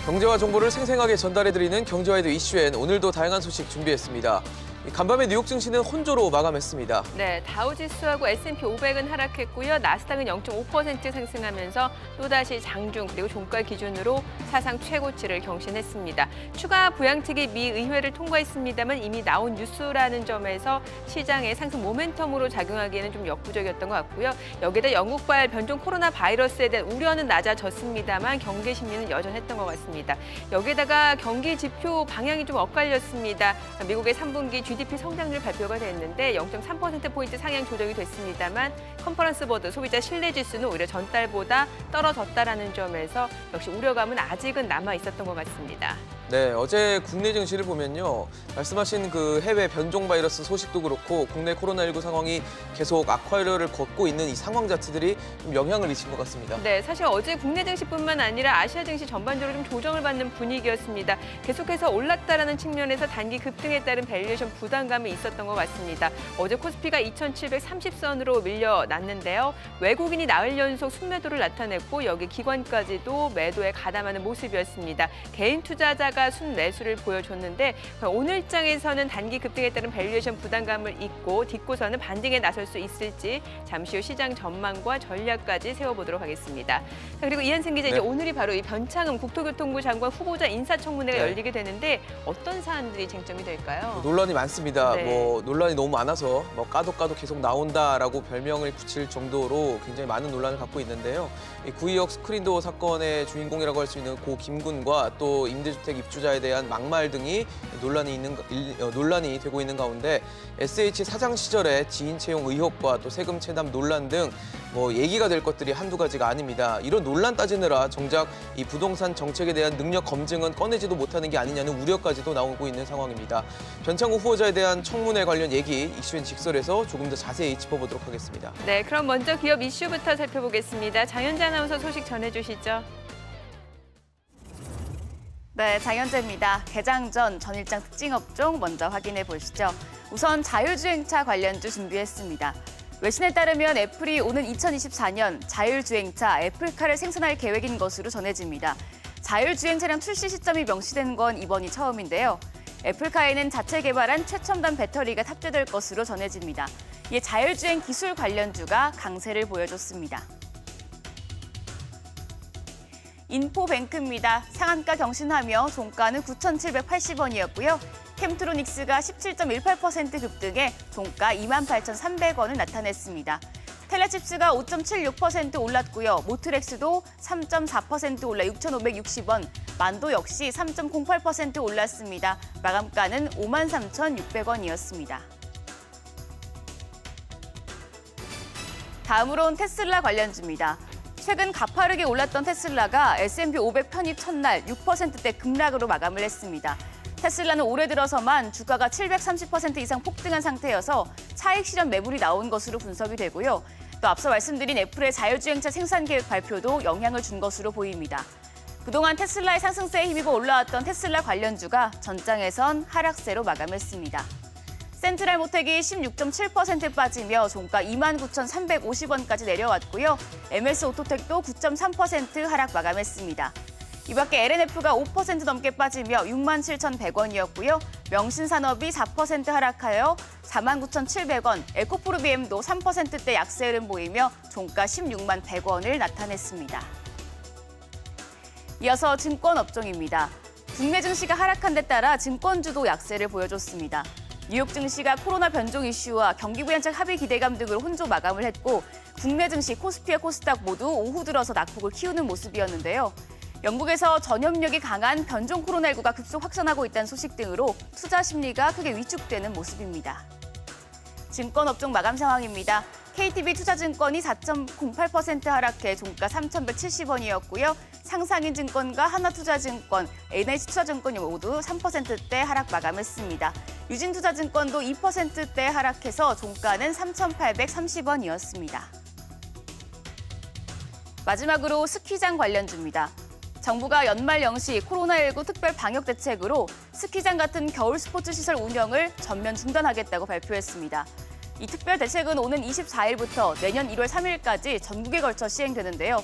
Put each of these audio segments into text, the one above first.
경제와 정보를 생생하게 전달해드리는 경제와이드 이슈엔 오늘도 다양한 소식 준비했습니다. 간밤에 뉴욕 증시는 혼조로 마감했습니다. 네, 다우지수하고 S&P 500은 하락했고요. 나스닥은 0.5% 상승하면서 또다시 장중 그리고 종가 기준으로 사상 최고치를 경신했습니다. 추가 부양책이 미 의회를 통과했습니다만 이미 나온 뉴스라는 점에서 시장의 상승 모멘텀으로 작용하기에는 좀 역부족이었던 것 같고요. 여기에다 영국발 변종 코로나 바이러스에 대한 우려는 낮아졌습니다만 경계 심리는 여전했던 것 같습니다. 여기에다가 경기 지표 방향이 좀 엇갈렸습니다. 미국의 3분기 GDP 성장률 발표가 됐는데 0.3%포인트 상향 조정이 됐습니다만 컨퍼런스 보드 소비자 신뢰 지수는 오히려 전달보다 떨어졌다라는 점에서 역시 우려감은 아직은 남아 있었던 것 같습니다. 네, 어제 국내 증시를 보면요. 말씀하신 그 해외 변종 바이러스 소식도 그렇고 국내 코로나19 상황이 계속 악화를 걷고 있는 이 상황 자체들이 좀 영향을 미친 것 같습니다. 네, 사실 어제 국내 증시뿐만 아니라 아시아 증시 전반적으로 좀 조정을 받는 분위기였습니다. 계속해서 올랐다라는 측면에서 단기 급등에 따른 밸류에이션 부담감이 있었던 것 같습니다. 어제 코스피가 2,730선으로 밀려났는데요. 외국인이 나흘 연속 순매도를 나타냈고 여기 기관까지도 매도에 가담하는 모습이었습니다. 개인 투자자가 순매수를 보여줬는데 오늘장에서는 단기 급등에 따른 밸류에이션 부담감을 잊고 딛고서는 반등에 나설 수 있을지 잠시 후 시장 전망과 전략까지 세워보도록 하겠습니다. 자, 그리고 이한승 기자, 이제 오늘이 바로 이 변창흠 국토교통부 장관 후보자 인사청문회가 열리게 되는데 어떤 사안들이 쟁점이 될까요? 논란이 많습니다. 네. 논란이 너무 많아서 까도 계속 나온다라고 별명을 붙일 정도로 굉장히 많은 논란을 갖고 있는데요. 이 구의역 스크린도어 사건의 주인공이라고 할 수 있는 고 김군과 또 임대주택 입주자에 대한 막말 등이 논란이 되고 있는 가운데 SH 사장 시절에 지인 채용 의혹과 또 세금 체납 논란 등 얘기가 될 것들이 한두 가지가 아닙니다. 이런 논란 따지느라 정작 이 부동산 정책에 대한 능력 검증은 꺼내지도 못하는 게 아니냐는 우려까지도 나오고 있는 상황입니다. 변창흠 후보자에 대한 청문회 관련 얘기 이슈엔 직설에서 조금 더 자세히 짚어보도록 하겠습니다. 네, 그럼 먼저 기업 이슈부터 살펴보겠습니다. 장현재 아나운서 소식 전해주시죠. 네, 장현재입니다. 개장 전 전일장 특징 업종 먼저 확인해 보시죠. 우선 자율주행차 관련주 준비했습니다. 외신에 따르면 애플이 오는 2024년 자율주행차 애플카를 생산할 계획인 것으로 전해집니다. 자율주행 차량 출시 시점이 명시된 건 이번이 처음인데요. 애플카에는 자체 개발한 최첨단 배터리가 탑재될 것으로 전해집니다. 이에 자율주행 기술 관련주가 강세를 보여줬습니다. 인포뱅크입니다. 상한가 경신하며 종가는 9,780원이었고요. 캠트로닉스가 17.18% 급등해 종가 28,300원을 나타냈습니다. 텔레칩스가 5.76% 올랐고요. 모트렉스도 3.4% 올라 6,560원, 만도 역시 3.08% 올랐습니다. 마감가는 53,600원이었습니다. 다음으론 테슬라 관련주입니다. 최근 가파르게 올랐던 테슬라가 S&P 500 편입 첫날 6%대 급락으로 마감을 했습니다. 테슬라는 올해 들어서만 주가가 730% 이상 폭등한 상태여서 차익 실현 매물이 나온 것으로 분석이 되고요. 또 앞서 말씀드린 애플의 자율주행차 생산 계획 발표도 영향을 준 것으로 보입니다. 그동안 테슬라의 상승세에 힘입어 올라왔던 테슬라 관련주가 전장에선 하락세로 마감했습니다. 센트럴모텍이 16.7% 빠지며 종가 29,350원까지 내려왔고요. MS오토텍도 9.3% 하락 마감했습니다. 이 밖에 LNF가 5% 넘게 빠지며 67,100원이었고요. 명신산업이 4% 하락하여 49,700원, 에코프로비엠도 3%대 약세를 보이며 종가 16만 100원을 나타냈습니다. 이어서 증권업종입니다. 국내 증시가 하락한 데 따라 증권주도 약세를 보여줬습니다. 뉴욕 증시가 코로나 변종 이슈와 경기 부양책 합의 기대감 등으로 혼조 마감을 했고 국내 증시 코스피와 코스닥 모두 오후 들어서 낙폭을 키우는 모습이었는데요. 영국에서 전염력이 강한 변종 코로나19가 급속 확산하고 있다는 소식 등으로 투자 심리가 크게 위축되는 모습입니다. 증권업종 마감 상황입니다. KTB 투자증권이 4.08% 하락해 종가 3,170원이었고요. 상상인증권과 하나투자증권, NH투자증권이 모두 3%대 하락 마감했습니다. 유진투자증권도 2%대 하락해서 종가는 3,830원이었습니다. 마지막으로 스키장 관련주입니다. 정부가 연말 연시 코로나19 특별 방역 대책으로 스키장 같은 겨울 스포츠 시설 운영을 전면 중단하겠다고 발표했습니다. 이 특별 대책은 오는 24일부터 내년 1월 3일까지 전국에 걸쳐 시행되는데요.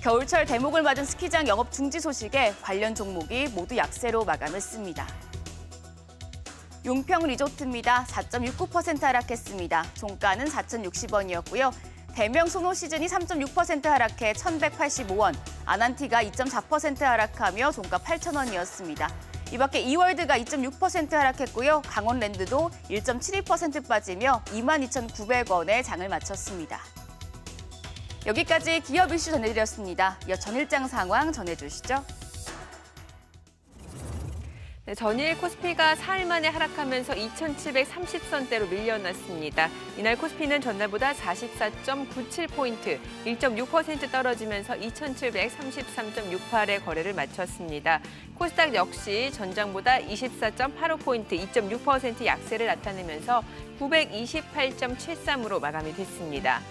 겨울철 대목을 맞은 스키장 영업 중지 소식에 관련 종목이 모두 약세로 마감했습니다. 용평 리조트입니다. 4.69% 하락했습니다. 종가는 4,060원이었고요. 대명 소노 시즌이 3.6% 하락해 1,185원, 아난티가 2.4% 하락하며 종가 8,000원이었습니다. 이 밖에 이월드가 2.6% 하락했고요. 강원랜드도 1.72% 빠지며 22,900원에 장을 마쳤습니다. 여기까지 기업 이슈 전해드렸습니다. 이어 전일장 상황 전해주시죠. 네, 전일 코스피가 4일 만에 하락하면서 2,730선대로 밀려났습니다. 이날 코스피는 전날보다 44.97포인트, 1.6% 떨어지면서 2,733.68의 거래를 마쳤습니다. 코스닥 역시 전장보다 24.85포인트, 2.6% 약세를 나타내면서 928.73으로 마감이 됐습니다.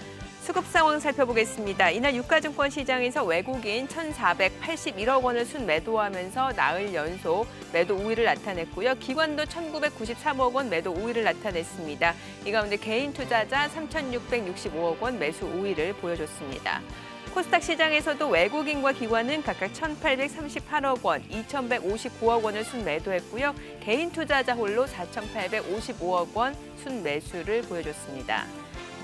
수급 상황 살펴보겠습니다. 이날 유가증권 시장에서 외국인 1,481억 원을 순매도하면서 나흘 연속 매도 우위를 나타냈고요. 기관도 1,993억 원 매도 우위를 나타냈습니다. 이 가운데 개인 투자자 3,665억 원 매수 우위를 보여줬습니다. 코스닥 시장에서도 외국인과 기관은 각각 1,838억 원, 2,159억 원을 순매도했고요. 개인 투자자 홀로 4,855억 원 순매수를 보여줬습니다.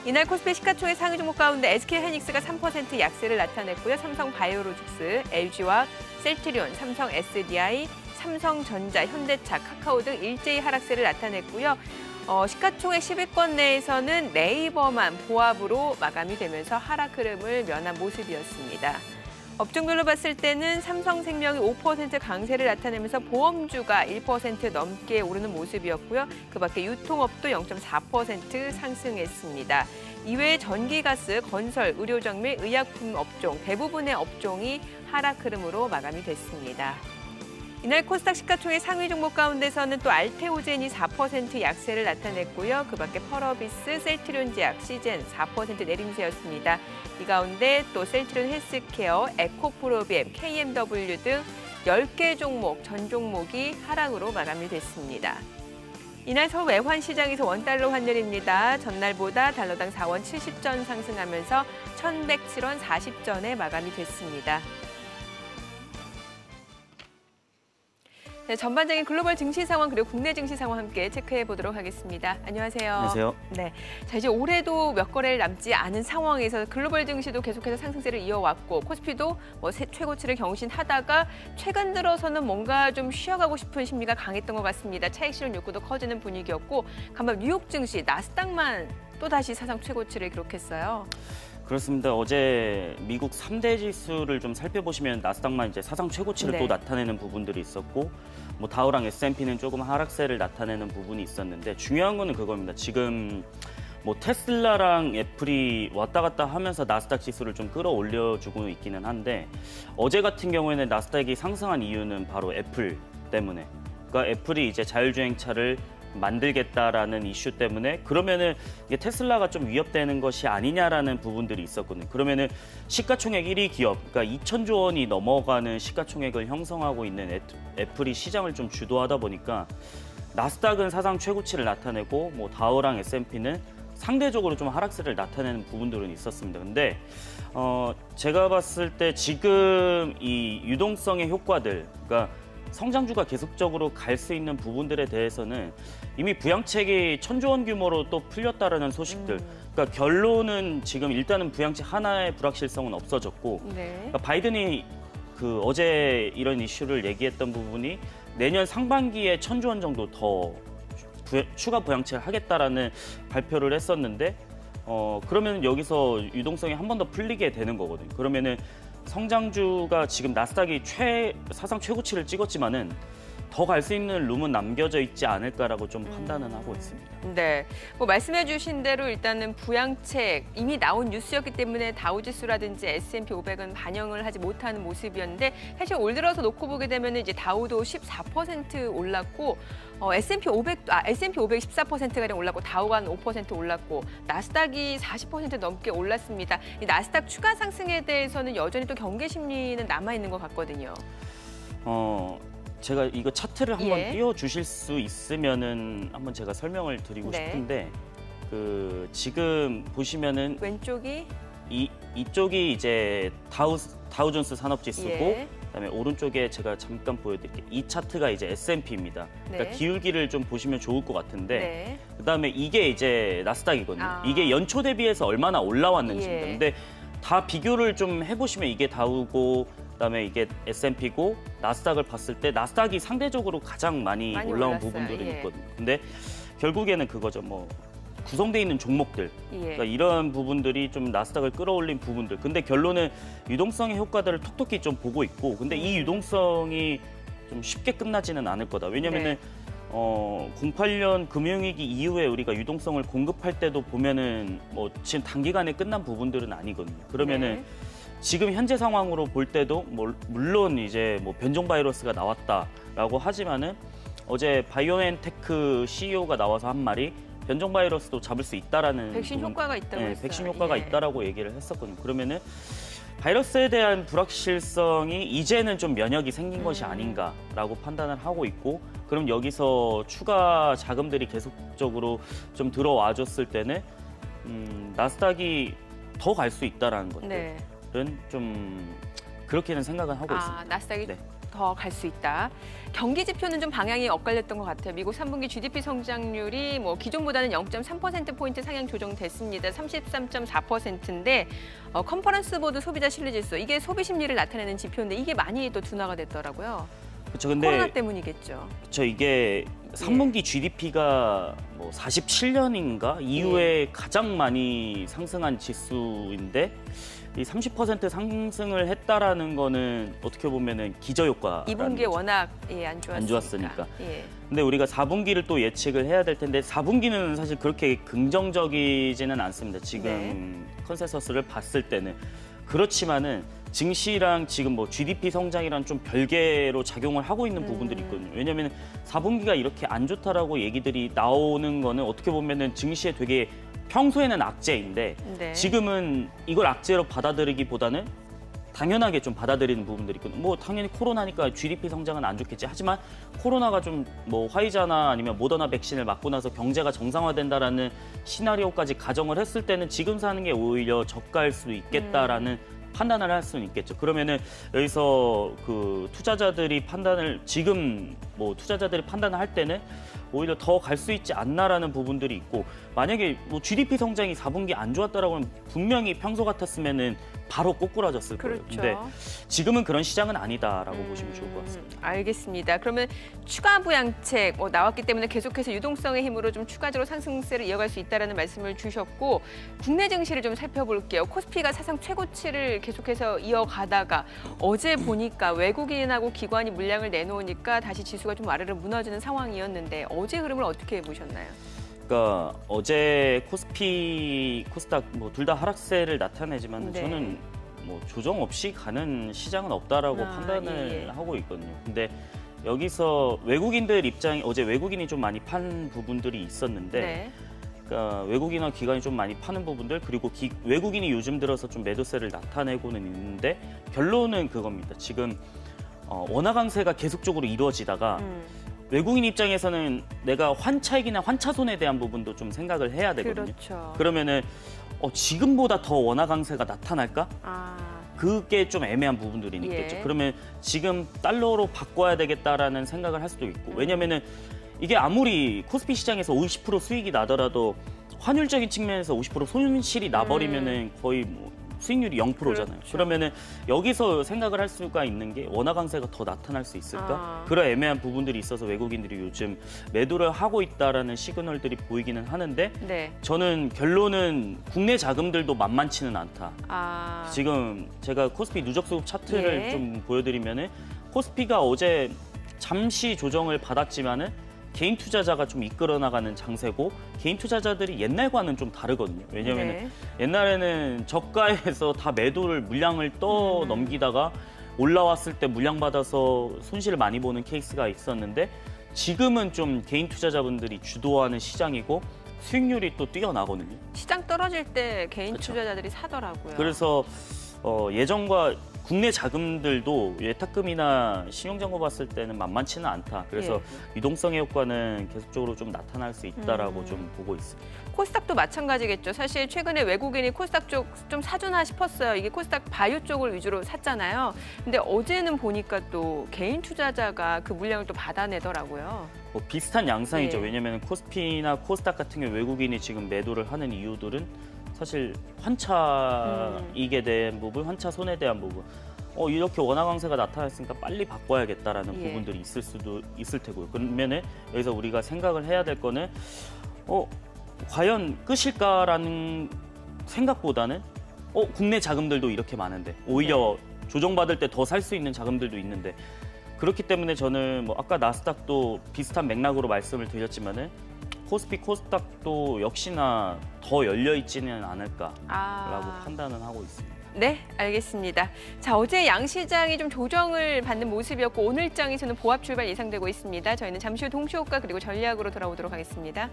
이날 코스피 시가총액 상위 종목 가운데 SK하이닉스가 3% 약세를 나타냈고요. 삼성바이오로직스, LG화학, 셀트리온, 삼성 SDI, 삼성전자, 현대차, 카카오 등 일제히 하락세를 나타냈고요. 시가총액 10위권 내에서는 네이버만 보합으로 마감이 되면서 하락 흐름을 면한 모습이었습니다. 업종별로 봤을 때는 삼성생명이 5% 강세를 나타내면서 보험주가 1% 넘게 오르는 모습이었고요. 그 밖에 유통업도 0.4% 상승했습니다. 이외에 전기가스, 건설, 의료정 및 의약품 업종, 대부분의 업종이 하락 흐름으로 마감이 됐습니다. 이날 코스닥 시가총액 상위 종목 가운데서는 또 알테오젠이 4% 약세를 나타냈고요. 그 밖에 펄어비스, 셀트리온제약, 시젠 4% 내림세였습니다. 이 가운데 또 셀트리온 헬스케어, 에코프로비엠, KMW 등 10개 종목, 전 종목이 하락으로 마감이 됐습니다. 이날 서울 외환시장에서 원달러 환율입니다. 전날보다 달러당 4원 70전 상승하면서 1,107원 40전에 마감이 됐습니다. 네, 전반적인 글로벌 증시 상황 그리고 국내 증시 상황 함께 체크해 보도록 하겠습니다. 안녕하세요. 안녕하세요. 네, 자 이제 올해도 몇 거래일 남지 않은 상황에서 글로벌 증시도 계속해서 상승세를 이어왔고 코스피도 최고치를 경신하다가 최근 들어서는 뭔가 좀 쉬어가고 싶은 심리가 강했던 것 같습니다. 차익 실현 욕구도 커지는 분위기였고 간밤 뉴욕 증시 나스닥만 또다시 사상 최고치를 기록했어요. 그렇습니다. 어제 미국 3대 지수를 좀 살펴보시면 나스닥만 이제 사상 최고치를 또 나타내는 부분들이 있었고 뭐 다우랑 S&P는 조금 하락세를 나타내는 부분이 있었는데 중요한 거는 그겁니다. 지금 뭐 테슬라랑 애플이 왔다 갔다 하면서 나스닥 지수를 좀 끌어올려주고 있기는 한데 어제 같은 경우에는 나스닥이 상승한 이유는 바로 애플 때문에 그러니까 애플이 이제 자율주행차를 만들겠다라는 이슈 때문에 그러면은 이게 테슬라가 좀 위협되는 것이 아니냐라는 부분들이 있었거든요. 그러면은 시가총액 1위 기업, 그러니까 2,000조 원이 넘어가는 시가총액을 형성하고 있는 애플이 시장을 좀 주도하다 보니까 나스닥은 사상 최고치를 나타내고 뭐 다우랑 S&P는 상대적으로 좀 하락세를 나타내는 부분들은 있었습니다. 근데 제가 봤을 때 지금 이 유동성의 효과들, 그러니까 성장주가 계속적으로 갈 수 있는 부분들에 대해서는 이미 부양책이 1,000조 원 규모로 또 풀렸다라는 소식들. 그러니까 결론은 지금 일단은 부양책 하나의 불확실성은 없어졌고 그러니까 바이든이 그 어제 이런 이슈를 얘기했던 부분이 내년 상반기에 1,000조 원 정도 더 추가 부양책을 하겠다라는 발표를 했었는데 그러면 여기서 유동성이 한 번 더 풀리게 되는 거거든요. 그러면은 성장주가 지금 나스닥이 사상 최고치를 찍었지만은 더 갈 수 있는 룸은 남겨져 있지 않을까라고 좀 판단은 하고 있습니다. 네, 뭐 말씀해 주신 대로 일단은 부양책 이미 나온 뉴스였기 때문에 다우지수라든지 S&P 500은 반영을 하지 못하는 모습이었는데 사실 올 들어서 놓고 보게 되면 이제 다우도 14% 올랐고 S&P 500이 14%가량 올랐고 다우가 한 5% 올랐고 나스닥이 40% 넘게 올랐습니다. 이 나스닥 추가 상승에 대해서는 여전히 또 경계 심리는 남아 있는 것 같거든요. 제가 이거 차트를 한번 띄워주실 수 있으면은 한번 제가 설명을 드리고 싶은데 그 지금 보시면은 왼쪽이 이쪽이 이제 다우존스 산업지수고 예. 그다음에 오른쪽에 제가 잠깐 보여드릴게요. 이 차트가 이제 S&P입니다. 그러니까 네. 기울기를 좀 보시면 좋을 것 같은데 네. 그다음에 이게 이제 나스닥이거든요. 아. 이게 연초 대비해서 얼마나 올라왔는지입니다. 예. 근데 다 비교를 좀 해보시면 이게 다우고 그다음에 이게 S&P고 나스닥을 봤을 때 나스닥이 상대적으로 가장 많이 올라온 올랐어요. 부분들이 예. 있거든요. 근데 결국에는 그거죠. 뭐 구성돼 있는 종목들, 예. 그러니까 이런 부분들이 좀 나스닥을 끌어올린 부분들. 근데 결론은 유동성의 효과들을 톡톡히 좀 보고 있고, 근데 이 유동성이 좀 쉽게 끝나지는 않을 거다. 왜냐면은 08년 금융위기 이후에 우리가 유동성을 공급할 때도 보면은 뭐 지금 단기간에 끝난 부분들은 아니거든요. 그러면은 네. 지금 현재 상황으로 볼 때도 뭐 물론 이제 뭐 변종 바이러스가 나왔다라고 하지만은 어제 바이오엔테크 CEO가 나와서 한 말이 변종 바이러스도 잡을 수 있다라는 백신 부분, 효과가 있다고 네, 했어요. 백신 효과가 예. 있다라고 얘기를 했었거든요. 그러면은 바이러스에 대한 불확실성이 이제는 좀 면역이 생긴 것이 아닌가라고 판단을 하고 있고, 그럼 여기서 추가 자금들이 계속적으로 좀 들어와줬을 때는 나스닥이 더 갈 수 있다라는 것들은 네. 좀 그렇게는 생각은 하고 있습니다. 나스닥이 네. 더 갈 수 있다. 경기 지표는 좀 방향이 엇갈렸던 것 같아요. 미국 3분기 GDP 성장률이 뭐 기존보다는 0.3%포인트 상향 조정됐습니다. 33.4%인데 컨퍼런스 보드 소비자 신뢰지수, 이게 소비 심리를 나타내는 지표인데 이게 많이 또 둔화가 됐더라고요. 그렇죠. 근데 코로나 때문이겠죠. 그렇죠. 이게 3분기 GDP가 뭐 47년인가 이후에 가장 많이 상승한 지수인데 이 30% 상승을 했다라는 거는 어떻게 보면은 기저효과. 2분기에 워낙 안 좋았으니까. 예. 근데 우리가 4분기를 또 예측을 해야 될 텐데 4분기는 사실 그렇게 긍정적이지는 않습니다. 지금 컨센서스를 봤을 때는. 그렇지만은 증시랑 지금 뭐 GDP 성장이랑 좀 별개로 작용을 하고 있는 부분들이 있거든요. 왜냐하면 4분기가 이렇게 안 좋다라고 얘기들이 나오는 거는 어떻게 보면은 증시에 되게 평소에는 악재인데 네. 지금은 이걸 악재로 받아들이기보다는 당연하게 좀 받아들이는 부분들이 있거든요. 뭐 당연히 코로나니까 GDP 성장은 안 좋겠지. 하지만 코로나가 좀 뭐 화이자나 아니면 모더나 백신을 맞고 나서 경제가 정상화된다라는 시나리오까지 가정을 했을 때는 지금 사는 게 오히려 저가일 수도 있겠다라는 판단을 할 수는 있겠죠. 그러면은 여기서 그 투자자들이 판단을 할 때는 오히려 더 갈 수 있지 않나라는 부분들이 있고, 만약에 뭐 GDP 성장이 4분기 안 좋았다라고 하면 분명히 평소 같았으면은 바로 꼬꾸라졌을 거예요. 그렇죠. 근데 지금은 그런 시장은 아니다라고 보시면 좋을 것 같습니다. 알겠습니다. 그러면 추가 부양책 나왔기 때문에 계속해서 유동성의 힘으로 좀 추가적으로 상승세를 이어갈 수 있다라는 말씀을 주셨고, 국내 증시를 좀 살펴볼게요. 코스피가 사상 최고치를 계속해서 이어가다가 어제 보니까 외국인하고 기관이 물량을 내놓으니까 다시 지수가 좀 아래로 무너지는 상황이었는데 어제 흐름을 어떻게 보셨나요? 그러니까 어제 코스피, 코스닥 뭐 둘 다 하락세를 나타내지만 네. 저는 뭐 조정 없이 가는 시장은 없다라고 판단을 예. 하고 있거든요. 근데 여기서 외국인들 입장이 어제 외국인이 좀 많이 판 부분들이 있었는데 네. 그러니까 외국인과 기관이 좀 많이 파는 부분들, 그리고 외국인이 요즘 들어서 좀 매도세를 나타내고는 있는데 결론은 그겁니다. 지금 원화 강세가 계속적으로 이루어지다가 외국인 입장에서는 내가 환차익이나 환차손에 대한 부분도 좀 생각을 해야 되거든요. 그렇죠. 그러면은 지금보다 더 원화 강세가 나타날까? 그게 좀 애매한 부분들이 있겠죠. 예. 그러면 지금 달러로 바꿔야 되겠다라는 생각을 할 수도 있고, 왜냐면은 이게 아무리 코스피 시장에서 50% 수익이 나더라도 환율적인 측면에서 50% 손실이 나버리면은 거의 뭐 수익률이 0%잖아요. 그렇죠. 그러면은 여기서 생각을 할 수가 있는 게 원화 강세가 더 나타날 수 있을까? 그런 애매한 부분들이 있어서 외국인들이 요즘 매도를 하고 있다라는 시그널들이 보이기는 하는데 네. 저는 결론은 국내 자금들도 만만치는 않다. 지금 제가 코스피 누적 수급 차트를 예. 좀 보여드리면은 코스피가 어제 잠시 조정을 받았지만은 개인 투자자가 좀 이끌어 나가는 장세고, 개인 투자자들이 옛날과는 좀 다르거든요. 왜냐하면 네. 옛날에는 저가에서 다 매도를 물량을 떠 넘기다가 올라왔을 때 물량 받아서 손실을 많이 보는 케이스가 있었는데, 지금은 좀 개인 투자자분들이 주도하는 시장이고 수익률이 또 뛰어나거든요. 시장 떨어질 때 개인 그렇죠. 투자자들이 사더라고요. 그래서 예전과 국내 자금들도 예탁금이나 신용잔고 봤을 때는 만만치는 않다. 그래서 유동성의 효과는 계속적으로 좀 나타날 수 있다라고 좀 보고 있습니다. 코스닥도 마찬가지겠죠. 사실 최근에 외국인이 코스닥 쪽 좀 사주나 싶었어요. 이게 코스닥 바이오 쪽을 위주로 샀잖아요. 근데 어제는 보니까 또 개인 투자자가 그 물량을 또 받아내더라고요. 뭐 비슷한 양상이죠. 왜냐하면 코스피나 코스닥 같은 경우 외국인이 지금 매도를 하는 이유들은 사실 환차 이익에 대한 부분, 환차 손해에 대한 부분. 이렇게 원화 강세가 나타났으니까 빨리 바꿔야겠다라는 부분들이 있을 수도 있을 테고요. 그러면은 여기서 우리가 생각을 해야 될 거는 과연 끝일까라는 생각보다는 국내 자금들도 이렇게 많은데 오히려 조정받을 때 더 살 수 있는 자금들도 있는데 그렇기 때문에 저는 뭐 아까 나스닥도 비슷한 맥락으로 말씀을 드렸지만은 코스피, 코스닥도 역시나 더 열려 있지는 않을까라고 판단은 하고 있습니다. 네, 알겠습니다. 자, 어제 양시장이 좀 조정을 받는 모습이었고 오늘장에서는 보합 출발 예상되고 있습니다. 저희는 잠시 후 동시효과 그리고 전략으로 돌아오도록 하겠습니다.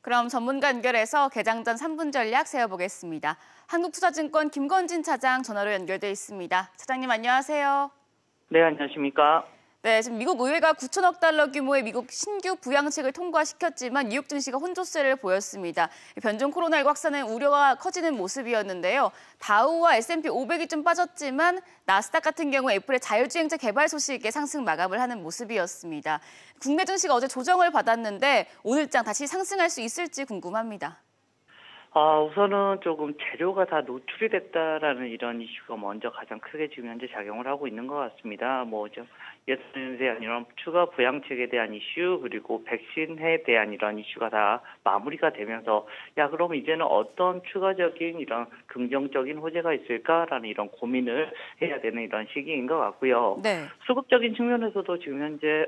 그럼 전문가 연결해서 개장 전 3분 전략 세워보겠습니다. 한국투자증권 김건진 차장 전화로 연결돼 있습니다. 차장님 안녕하세요. 네, 안녕하십니까. 네, 지금 미국 의회가 9천억 달러 규모의 미국 신규 부양책을 통과시켰지만 뉴욕 증시가 혼조세를 보였습니다. 변종 코로나19 확산의 우려가 커지는 모습이었는데요. 다우와 S&P 500이 좀 빠졌지만 나스닥 같은 경우 애플의 자율주행차 개발 소식에 상승 마감을 하는 모습이었습니다. 국내 증시가 어제 조정을 받았는데 오늘장 다시 상승할 수 있을지 궁금합니다. 우선은 조금 재료가 다 노출이 됐다라는 이런 이슈가 먼저 가장 크게 지금 현재 작용을 하고 있는 것 같습니다. 예산에 대한 이런 추가 부양책에 대한 이슈 그리고 백신에 대한 이런 이슈가 다 마무리가 되면서 그럼 이제는 어떤 추가적인 이런 긍정적인 호재가 있을까라는 이런 고민을 해야 되는 이런 시기인 것 같고요. 네. 수급적인 측면에서도 지금 현재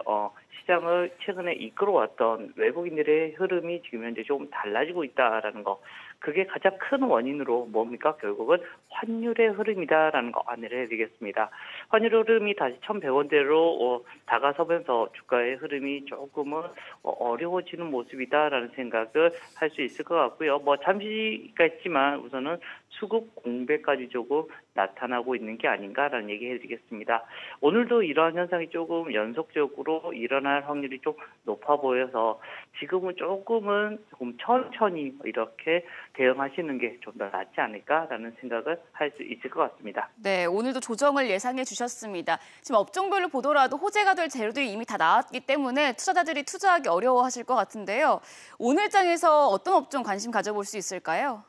시장을 최근에 이끌어왔던 외국인들의 흐름이 지금 현재 좀 달라지고 있다라는 거. 그게 가장 큰 원인으로 뭡니까? 결국은 환율의 흐름이다라는 거 안내를 해드리겠습니다. 환율 흐름이 다시 1,100원대로 다가서면서 주가의 흐름이 조금은 어려워지는 모습이다라는 생각을 할 수 있을 것 같고요. 잠시겠지만 우선은 수급 공백까지 조금 나타나고 있는 게 아닌가라는 얘기 해드리겠습니다. 오늘도 이러한 현상이 조금 연속적으로 일어날 확률이 좀 높아 보여서 지금은 조금 천천히 이렇게 대응하시는 게 좀 더 낫지 않을까라는 생각을 할 수 있을 것 같습니다. 네, 오늘도 조정을 예상해 주셨습니다. 지금 업종별로 보더라도 호재가 될 재료들이 이미 다 나왔기 때문에 투자자들이 투자하기 어려워하실 것 같은데요. 오늘장에서 어떤 업종 관심 가져볼 수 있을까요?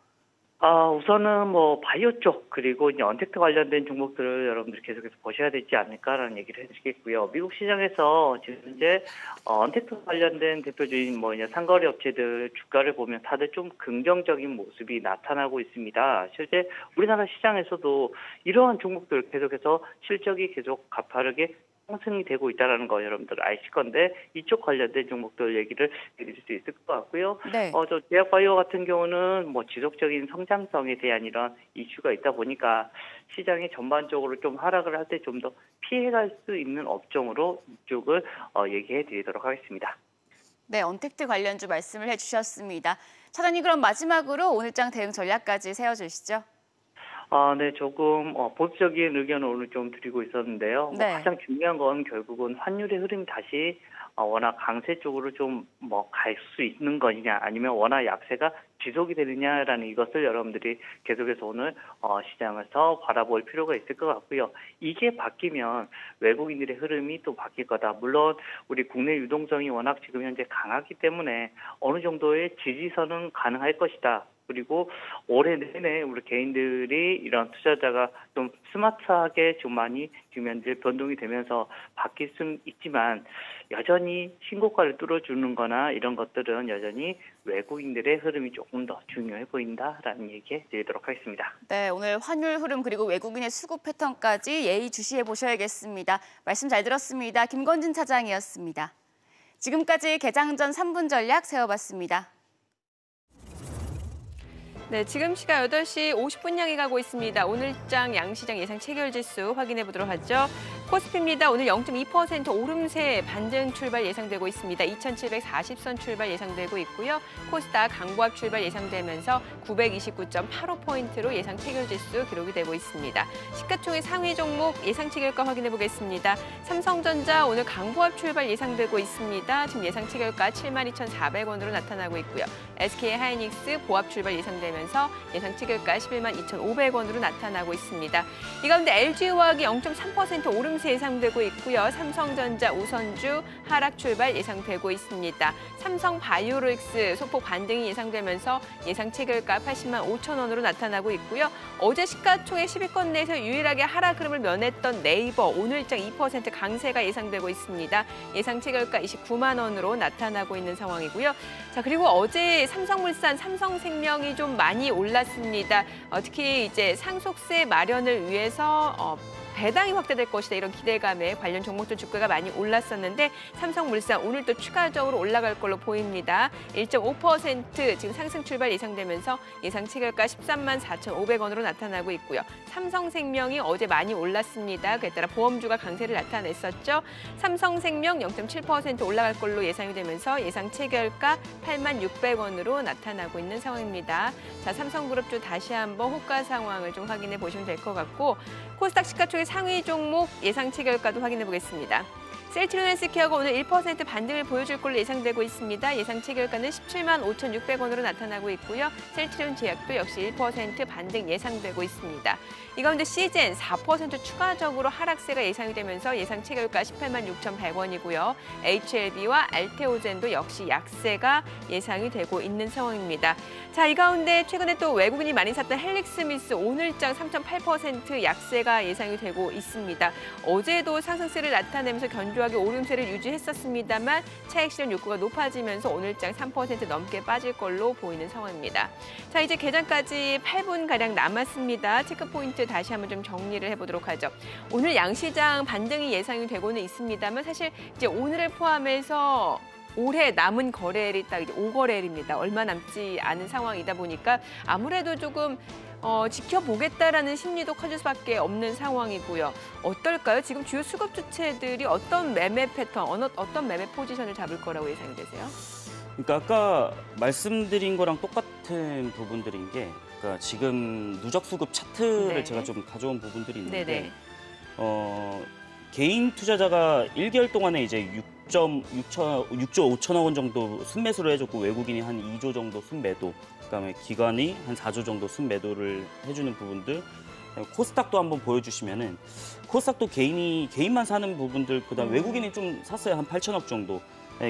우선은 바이오 쪽 그리고 이제 언택트 관련된 종목들을 여러분들이 계속해서 보셔야 되지 않을까라는 얘기를 해드리겠고요. 미국 시장에서 지금 현재 언택트 관련된 대표적인 상거래 업체들 주가를 보면 다들 좀 긍정적인 모습이 나타나고 있습니다. 실제 우리나라 시장에서도 이러한 종목들 계속해서 실적이 계속 가파르게 상승이 되고 있다는 거 여러분들 아실 건데 이쪽 관련된 종목들 얘기를 드릴 수 있을 것 같고요. 네. 저 제약바이오 같은 경우는 지속적인 성장성에 대한 이런 이슈가 있다 보니까 시장이 전반적으로 좀 하락을 할 때 좀 더 피해갈 수 있는 업종으로 이쪽을 얘기해 드리도록 하겠습니다. 네, 언택트 관련주 말씀을 해주셨습니다. 차장님 그럼 마지막으로 오늘장 대응 전략까지 세워주시죠. 네, 조금 보수적인 의견을 오늘 좀 드리고 있었는데요. 네. 가장 중요한 건 결국은 환율의 흐름이 다시 워낙 강세 쪽으로 좀 갈 수 있는 것이냐 아니면 워낙 약세가 지속이 되느냐라는 이것을 여러분들이 계속해서 오늘 시장에서 바라볼 필요가 있을 것 같고요. 이게 바뀌면 외국인들의 흐름이 또 바뀔 거다. 물론 우리 국내 유동성이 워낙 지금 현재 강하기 때문에 어느 정도의 지지선은 가능할 것이다. 그리고 올해 내내 우리 개인들이 이런 투자자가 좀 스마트하게 좀 많이 지금 현재 변동이 되면서 바뀔 수는 있지만 여전히 신고가를 뚫어주는 거나 이런 것들은 여전히 외국인들의 흐름이 조금 더 중요해 보인다라는 얘기 드리도록 하겠습니다. 네, 오늘 환율 흐름 그리고 외국인의 수급 패턴까지 예의주시해 보셔야겠습니다. 말씀 잘 들었습니다. 김건진 차장이었습니다. 지금까지 개장 전 3분 전략 세워봤습니다. 네, 지금 시각 8시 50분 향해 가고 있습니다. 오늘장 양시장 예상 체결지수 확인해 보도록 하죠. 코스피입니다. 오늘 0.2% 오름세 반등 출발 예상되고 있습니다. 2740선 출발 예상되고 있고요. 코스닥 강보합 출발 예상되면서 929.85포인트로 예상 체결지수 기록이 되고 있습니다. 시가총액 상위 종목 예상 체결가 확인해 보겠습니다. 삼성전자 오늘 강보합 출발 예상되고 있습니다. 지금 예상 체결가 72,400원으로 나타나고 있고요. SK하이닉스 보합 출발 예상되면서 예상 체결가 112,500원으로 나타나고 있습니다. 이 가운데 LG화학이 0.3% 오름세 예상되고 있고요. 삼성전자 우선주 하락 출발 예상되고 있습니다. 삼성바이오로직스 소폭 반등이 예상되면서 예상 체결가 80만 5천 원으로 나타나고 있고요. 어제 시가총액 10위권 내에서 유일하게 하락 흐름을 면했던 네이버 오늘장 2% 강세가 예상되고 있습니다. 예상 체결가 29만 원으로 나타나고 있는 상황이고요. 자, 그리고 어제 삼성물산, 삼성생명이 좀 많이 올랐습니다. 특히 이제 상속세 마련을 위해서 배당이 확대될 것이다 이런 기대감에 관련 종목들 주가가 많이 올랐었는데 삼성물산 오늘 또 추가적으로 올라갈 걸로 보입니다. 1.5% 지금 상승 출발 예상되면서 예상 체결가 13만 4,500원으로 나타나고 있고요. 삼성생명이 어제 많이 올랐습니다. 그에 따라 보험주가 강세를 나타냈었죠. 삼성생명 0.7% 올라갈 걸로 예상이 되면서 예상 체결가 8만 600원으로 나타나고 있는 상황입니다. 자, 삼성그룹주 다시 한번 호가 상황을 좀 확인해 보시면 될 것 같고 코스닥 시가총액 상위 종목 예상 체결가도 확인해 보겠습니다. 셀트리온 헬스케어가 오늘 1% 반등을 보여줄 걸로 예상되고 있습니다. 예상 체결가는 17만 5,600원으로 나타나고 있고요. 셀트리온 제약도 역시 1% 반등 예상되고 있습니다. 이 가운데 시젠 4% 추가적으로 하락세가 예상이 되면서 예상 체결가 18만 6,100원이고요. HLB와 알테오젠도 역시 약세가 예상이 되고 있는 상황입니다. 자, 이 가운데 최근에 또 외국인이 많이 샀던 헬릭스미스 오늘장 3.8% 약세가 예상이 되고 있습니다. 어제도 상승세를 나타내면서 견조하게 오름세를 유지했었습니다만 차익 실현 욕구가 높아지면서 오늘장 3% 넘게 빠질 걸로 보이는 상황입니다. 자, 이제 개장까지 8분가량 남았습니다. 체크포인트 다시 한번 좀 정리를 해보도록 하죠. 오늘 양시장 반등이 예상이 되고는 있습니다만 사실 이제 오늘을 포함해서 올해 남은 거래일이 딱 이제 5거래일입니다. 얼마 남지 않은 상황이다 보니까 아무래도 조금 지켜보겠다라는 심리도 커질 수밖에 없는 상황이고요. 어떨까요? 지금 주요 수급 주체들이 어떤 매매 패턴, 어떤 매매 포지션을 잡을 거라고 예상이 되세요? 그러니까 아까 말씀드린 거랑 똑같은 부분들인 게 그러니까 지금 누적 수급 차트를 네. 제가 좀 가져온 부분들이 있는데 네네. 개인 투자자가 1개월 동안에 이제 6조 5천억 원 정도 순매수를 해줬고 외국인이 한 2조 정도 순매도, 그다음에 기관이 한 4조 정도 순매도를 해주는 부분들, 코스닥도 한번 보여주시면은 코스닥도 개인만 사는 부분들, 그다음 외국인이 좀 샀어요. 한 8천억 정도.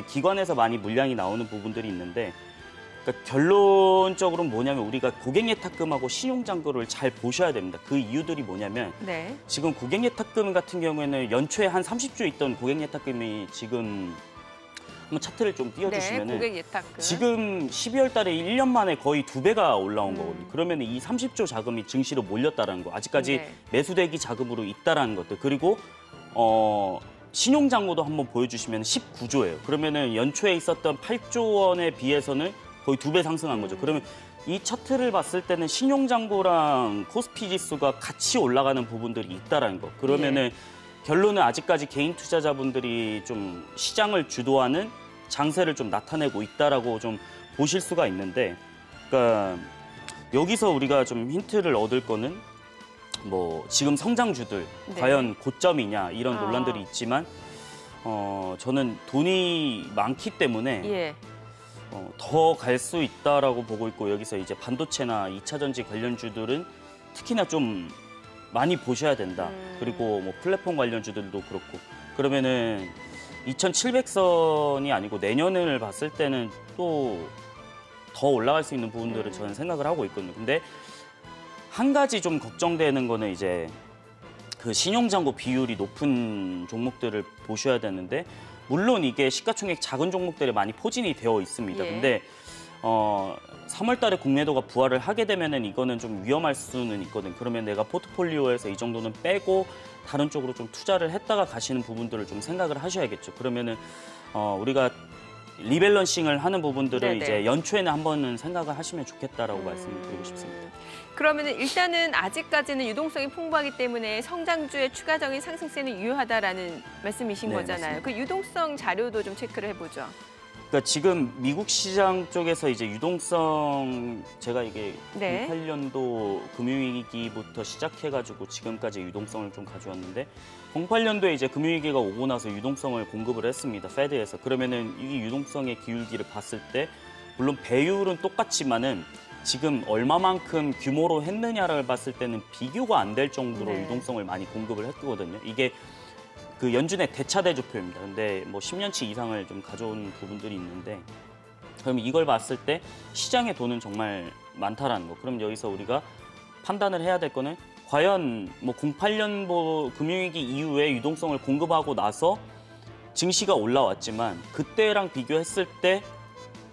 기관에서 많이 물량이 나오는 부분들이 있는데, 그러니까 결론적으로는 뭐냐면 우리가 고객예탁금하고 신용잔고를 잘 보셔야 됩니다. 그 이유들이 뭐냐면 네. 지금 고객예탁금 같은 경우에는 연초에 한 30조 있던 고객예탁금이 지금 한번 차트를 좀 띄워주시면은 네, 고객 예탁금. 지금 12월 달에 1년 만에 거의 2배가 올라온 거거든요. 그러면 이 30조 자금이 증시로 몰렸다는 거, 아직까지 네. 매수대기 자금으로 있다라는 것들, 그리고 신용잔고도 한번 보여주시면 19조예요. 그러면은 연초에 있었던 8조 원에 비해서는 거의 2배 상승한 거죠. 그러면 이 차트를 봤을 때는 신용잔고랑 코스피 지수가 같이 올라가는 부분들이 있다라는 거. 그러면은 결론은 아직까지 개인 투자자분들이 좀 시장을 주도하는 장세를 좀 나타내고 있다라고 좀 보실 수가 있는데, 그러니까 여기서 우리가 좀 힌트를 얻을 거는 뭐 지금 성장주들 네. 과연 고점이냐 이런 논란들이 있지만 저는 돈이 많기 때문에 예. 더 갈 수 있다라고 보고 있고, 여기서 이제 반도체나 2차 전지 관련주들은 특히나 좀 많이 보셔야 된다. 그리고 뭐 플랫폼 관련주들도 그렇고, 그러면은 2700선이 아니고 내년을 봤을 때는 또 더 올라갈 수 있는 부분들을 저는 생각을 하고 있거든요. 근데 한 가지 좀 걱정되는 거는 이제 그 신용잔고 비율이 높은 종목들을 보셔야 되는데, 물론 이게 시가총액 작은 종목들에 많이 포진이 되어 있습니다. 예. 근데 3월 달에 국내도가 부활을 하게 되면은 이거는 좀 위험할 수는 있거든. 그러면 내가 포트폴리오에서 이 정도는 빼고 다른 쪽으로 좀 투자를 했다가 가시는 부분들을 좀 생각을 하셔야겠죠. 그러면은 우리가 리밸런싱을 하는 부분들을 네네. 이제 연초에는 한 번은 생각을 하시면 좋겠다라고 말씀을 드리고 싶습니다. 그러면 일단은 아직까지는 유동성이 풍부하기 때문에 성장주의 추가적인 상승세는 유효하다라는 말씀이신 네, 거잖아요. 맞습니다. 그 유동성 자료도 좀 체크를 해보죠. 그러니까 지금 미국 시장 쪽에서 이제 유동성 제가 이게 네. 08년도 금융위기부터 시작해가지고 지금까지 유동성을 좀 가져왔는데 08년도에 이제 금융위기가 오고 나서 유동성을 공급을 했습니다. 페드에서. 그러면은 이 유동성의 기울기를 봤을 때 물론 배율은 똑같지만은 지금 얼마만큼 규모로 했느냐를 봤을 때는 비교가 안 될 정도로 네. 유동성을 많이 공급을 했거든요. 이게 그 연준의 대차대조표입니다. 근데 뭐 10년치 이상을 좀 가져온 부분들이 있는데 그러면 이걸 봤을 때 시장의 돈은 정말 많다라는 거. 그럼 여기서 우리가 판단을 해야 될 거는 과연 뭐 08년도 금융위기 이후에 유동성을 공급하고 나서 증시가 올라왔지만 그때랑 비교했을 때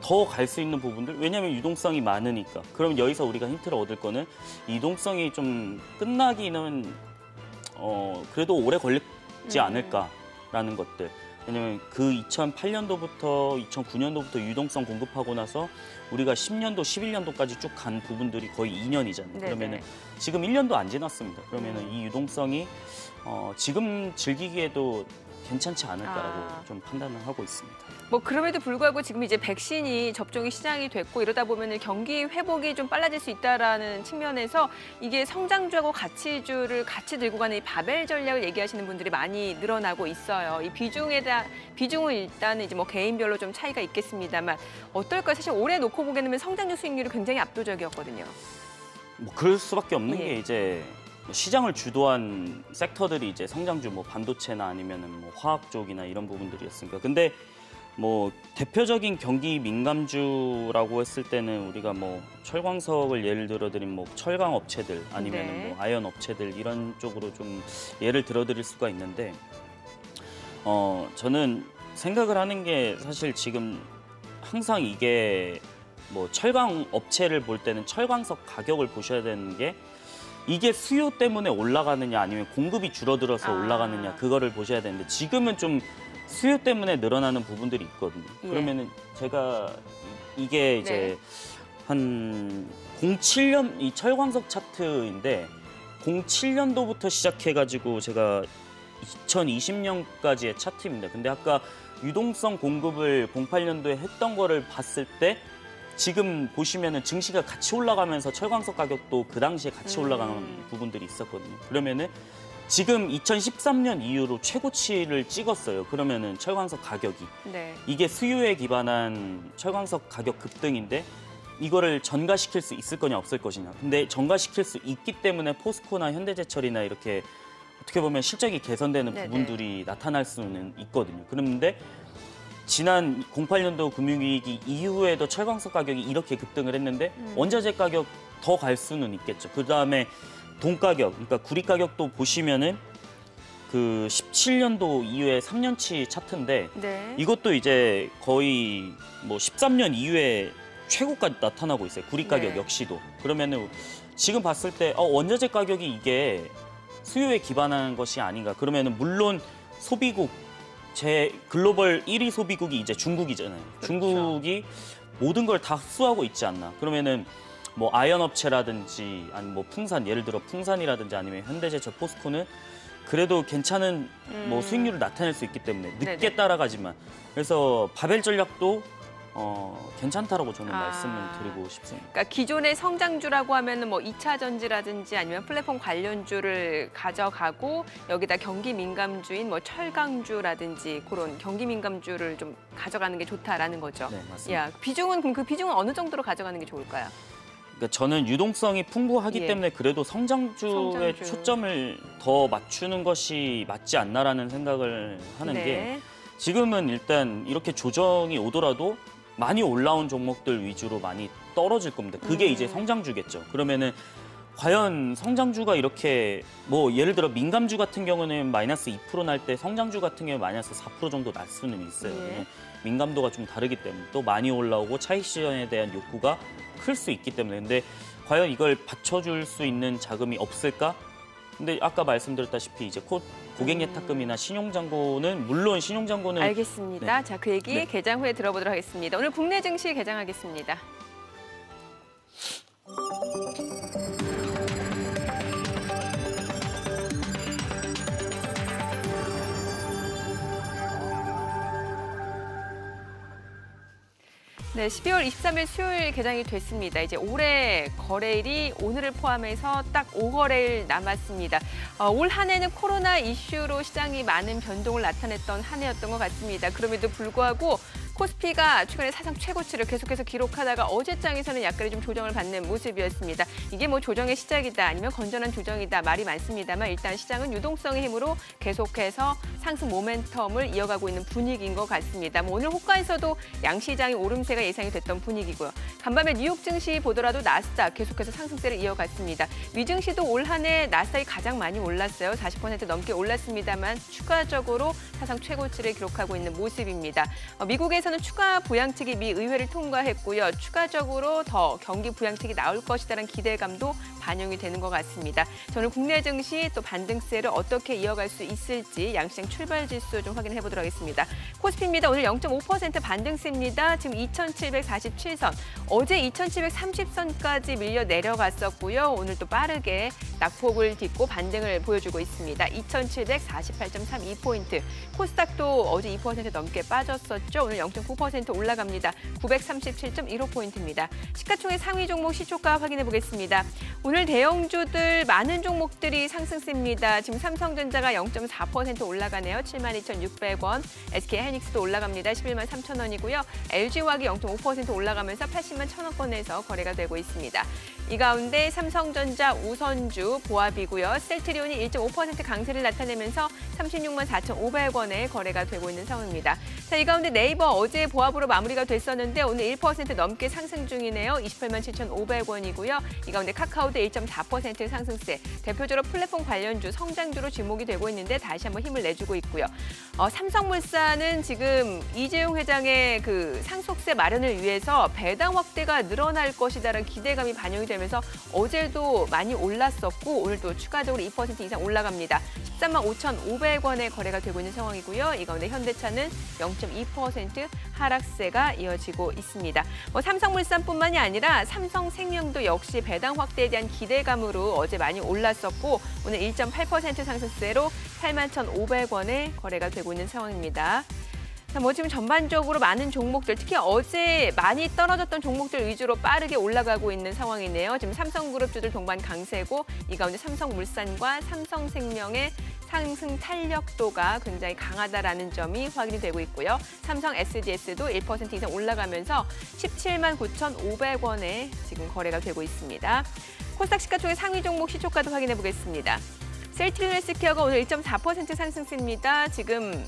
더 갈 수 있는 부분들 왜냐하면 유동성이 많으니까. 그럼 여기서 우리가 힌트를 얻을 거는 유동성이 좀 끝나기는 그래도 오래 걸리지 않을까라는 것들. 왜냐면 그 2008년도부터 2009년도부터 유동성 공급하고 나서 우리가 10년도, 11년도까지 쭉 간 부분들이 거의 2년이잖아요. 네네. 그러면은 지금 1년도 안 지났습니다. 그러면은 이 유동성이 지금 즐기기에도 괜찮지 않을까라고 좀 판단을 하고 있습니다. 뭐 그럼에도 불구하고 지금 이제 백신이 접종이 시작이 됐고 이러다 보면은 경기 회복이 좀 빨라질 수 있다라는 측면에서 이게 성장주하고 가치주를 같이 들고 가는 이 바벨 전략을 얘기하시는 분들이 많이 늘어나고 있어요. 이 비중은 일단 이제 뭐 개인별로 좀 차이가 있겠습니다만 어떨까요? 사실 올해 놓고 보게 되면 성장주 수익률이 굉장히 압도적이었거든요. 뭐 그럴 수밖에 없는 예. 게 이제 시장을 주도한 섹터들이 이제 성장주 뭐 반도체나 아니면은 뭐 화학 쪽이나 이런 부분들이었으니까. 근데 뭐 대표적인 경기 민감주라고 했을 때는 우리가 뭐 철광석을 예를 들어드린 뭐 철강 업체들 아니면은 네. 뭐 아연 업체들 이런 쪽으로 좀 예를 들어드릴 수가 있는데 저는 생각을 하는 게 사실 지금 항상 이게 뭐 철강 업체를 볼 때는 철광석 가격을 보셔야 되는 게 이게 수요 때문에 올라가느냐 아니면 공급이 줄어들어서 올라가느냐 그거를 보셔야 되는데 지금은 좀 수요 때문에 늘어나는 부분들이 있거든요. 예. 그러면은 제가 이게 이제 한 07년 이 철광석 차트인데 07년도부터 시작해가지고 제가 2020년까지의 차트입니다. 근데 아까 유동성 공급을 08년도에 했던 거를 봤을 때 지금 보시면은 증시가 같이 올라가면서 철광석 가격도 그 당시에 같이 올라가는 부분들이 있었거든요. 그러면은 지금 2013년 이후로 최고치를 찍었어요. 그러면은 철광석 가격이 네. 이게 수요에 기반한 철광석 가격 급등인데 이거를 전가시킬 수 있을 거냐 없을 것이냐. 근데 전가시킬 수 있기 때문에 포스코나 현대제철이나 이렇게 어떻게 보면 실적이 개선되는 네네. 부분들이 나타날 수는 있거든요. 그런데 지난 08년도 금융위기 이후에도 철광석 가격이 이렇게 급등을 했는데 원자재 가격 더 갈 수는 있겠죠. 그다음에 돈 가격, 그러니까 구리 가격도 보시면은 그 17년도 이후에 3년치 차트인데 네. 이것도 이제 거의 뭐 13년 이후에 최고까지 나타나고 있어요. 구리 가격 네. 역시도. 그러면은 지금 봤을 때 원자재 가격이 이게 수요에 기반한 것이 아닌가. 그러면은 물론 소비국 제 글로벌 1위 소비국이 이제 중국이잖아요. 그렇죠. 중국이 모든 걸 다 흡수하고 있지 않나. 그러면은 뭐 아연 업체라든지 아니면 뭐 풍산 예를 들어 풍산이라든지 아니면 현대제철 포스코는 그래도 괜찮은 뭐 수익률을 나타낼 수 있기 때문에 늦게 네네. 따라가지만 그래서 바벨 전략도 괜찮다라고 저는 아. 말씀을 드리고 싶습니다. 그러니까 기존의 성장주라고 하면은 뭐 2차 전지라든지 아니면 플랫폼 관련주를 가져가고 여기다 경기 민감주인 뭐 철강주라든지 그런 경기 민감주를 좀 가져가는 게 좋다라는 거죠. 네, 맞습니다. 야, 비중은 그럼 그 비중은 어느 정도로 가져가는 게 좋을까요? 그러니까 저는 유동성이 풍부하기 예. 때문에 그래도 성장주에 성장주. 초점을 더 맞추는 것이 맞지 않나라는 생각을 하는 네. 게 지금은 일단 이렇게 조정이 오더라도 많이 올라온 종목들 위주로 많이 떨어질 겁니다. 그게 이제 성장주겠죠. 그러면은 과연 성장주가 이렇게 뭐 예를 들어 민감주 같은 경우는 마이너스 2% 날 때 성장주 같은 경우는 마이너스 4% 정도 날 수는 있어요. 예. 왜냐면 민감도가 좀 다르기 때문에 또 많이 올라오고 차익 실현에 대한 욕구가 클 수 있기 때문에 근데 과연 이걸 받쳐줄 수 있는 자금이 없을까? 근데 아까 말씀드렸다시피 이제 고객 예탁금이나 신용잔고는 물론 신용잔고는 알겠습니다. 네. 자, 그 얘기 네. 개장 후에 들어보도록 하겠습니다. 오늘 국내 증시 개장하겠습니다. 네, 12월 23일 수요일 개장이 됐습니다. 이제 올해 거래일이 오늘을 포함해서 딱 5거래일 남았습니다. 올 한 해는 코로나 이슈로 시장이 많은 변동을 나타냈던 한 해였던 것 같습니다. 그럼에도 불구하고 코스피가 최근에 사상 최고치를 계속해서 기록하다가 어제장에서는 약간의 좀 조정을 받는 모습이었습니다. 이게 뭐 조정의 시작이다 아니면 건전한 조정이다 말이 많습니다만 일단 시장은 유동성의 힘으로 계속해서 상승 모멘텀을 이어가고 있는 분위기인 것 같습니다. 오늘 호가에서도 양시장이 오름세가 예상이 됐던 분위기고요. 간밤에 뉴욕 증시 보더라도 나스닥 계속해서 상승세를 이어갔습니다. 미 증시도 올 한 해 나스닥이 가장 많이 올랐어요. 40% 넘게 올랐습니다만 추가적으로 사상 최고치를 기록하고 있는 모습입니다. 미국에서는 추가 부양책이 미 의회를 통과했고요. 추가적으로 더 경기 부양책이 나올 것이라는 기대감도 반영이 되는 것 같습니다. 저는 국내 증시 또 반등세를 어떻게 이어갈 수 있을지 양시장 출발 지수 좀 확인해 보도록 하겠습니다. 코스피입니다. 오늘 0.5% 반등세입니다. 지금 2,747선, 어제 2,730선까지 밀려 내려갔었고요. 오늘 또 빠르게 낙폭을 딛고 반등을 보여주고 있습니다. 2,748.32포인트. 코스닥도 어제 2% 넘게 빠졌었죠. 오늘 0.9% 올라갑니다. 937.15포인트입니다. 시가총액 상위 종목 시초가 확인해 보겠습니다. 오늘 대형주들 많은 종목들이 상승세입니다. 지금 삼성전자가 0.4% 올라가네요. 72,600원. SK하이닉스도 올라갑니다. 11만 3천원이고요. LG화학이 0.5% 올라가면서 80만 1,000원권에서 거래가 되고 있습니다. 이 가운데 삼성전자, 우선주, 보합이고요. 셀트리온이 1.5% 강세를 나타내면서 36만 4,500원에 거래가 되고 있는 상황입니다. 자, 이 가운데 네이버 어제 보합으로 마무리가 됐었는데 오늘 1% 넘게 상승 중이네요. 28만 7,500원이고요. 이 가운데 카카오도 1.4% 상승세. 대표적으로 플랫폼 관련주, 성장주로 주목이 되고 있는데 다시 한번 힘을 내주고 있고요. 삼성물산은 지금 이재용 회장의 그 상속세 마련을 위해서 배당 확대가 늘어날 것이다라는 기대감이 반영이 되면서 어제도 많이 올랐었고 오늘 또 추가적으로 2% 이상 올라갑니다. 13만 5,500원에 거래가 되고 있는 상황이고요. 이 가운데 현대차는 0.2% 하락세가 이어지고 있습니다. 삼성물산뿐만이 아니라 삼성생명도 역시 배당 확대에 대한 기대감으로 어제 많이 올랐었고 오늘 1.8% 상승세로 81,500원에 거래가 되고 있는 상황입니다. 자, 지금 전반적으로 많은 종목들, 특히 어제 많이 떨어졌던 종목들 위주로 빠르게 올라가고 있는 상황이네요. 지금 삼성그룹주들 동반 강세고 이 가운데 삼성물산과 삼성생명의 상승 탄력도가 굉장히 강하다라는 점이 확인이 되고 있고요. 삼성 SDS도 1% 이상 올라가면서 17만 9,500원에 지금 거래가 되고 있습니다. 코스닥 시가총액 상위 종목 시초가도 확인해 보겠습니다. 셀트리온 헬스케어가 오늘 1.4% 상승세입니다. 지금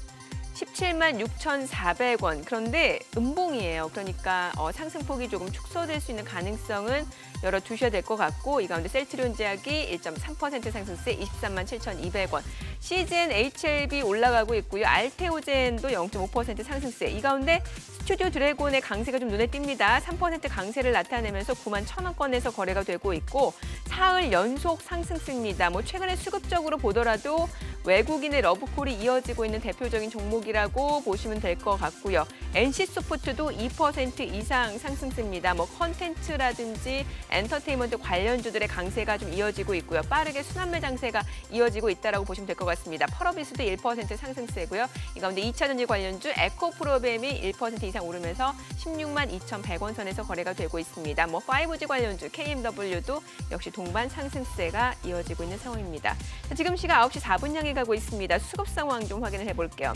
17만 6,400원. 그런데 음봉이에요. 그러니까 상승폭이 조금 축소될 수 있는 가능성은 열어두셔야 될 것 같고 이 가운데 셀트리온 제약이 1.3% 상승세 23만 7,200원. CGN, HLB 올라가고 있고요. 알테오젠도 0.5% 상승세. 이 가운데 스튜디오 드래곤의 강세가 좀 눈에 띕니다. 3% 강세를 나타내면서 9만 1,000원권에서 거래가 되고 있고 사흘 연속 상승세입니다. 최근에 수급적으로 보더라도 외국인의 러브콜이 이어지고 있는 대표적인 종목이라고 보시면 될 것 같고요. NC소프트도 2% 이상 상승세입니다. 컨텐츠라든지 엔터테인먼트 관련주들의 강세가 좀 이어지고 있고요. 빠르게 순환매 장세가 이어지고 있다고 보시면 될 것 같습니다. 펄어비스도 1% 상승세고요. 이 가운데 2차전지 관련주 에코프로뱀이 1% 이상 오르면서 16만 2,100원 선에서 거래가 되고 있습니다. 5G 관련주 KMW도 역시 동반 상승세가 이어지고 있는 상황입니다. 지금 시각 9시 4분 향해 가고 있습니다. 수급 상황 좀 확인을 해볼게요.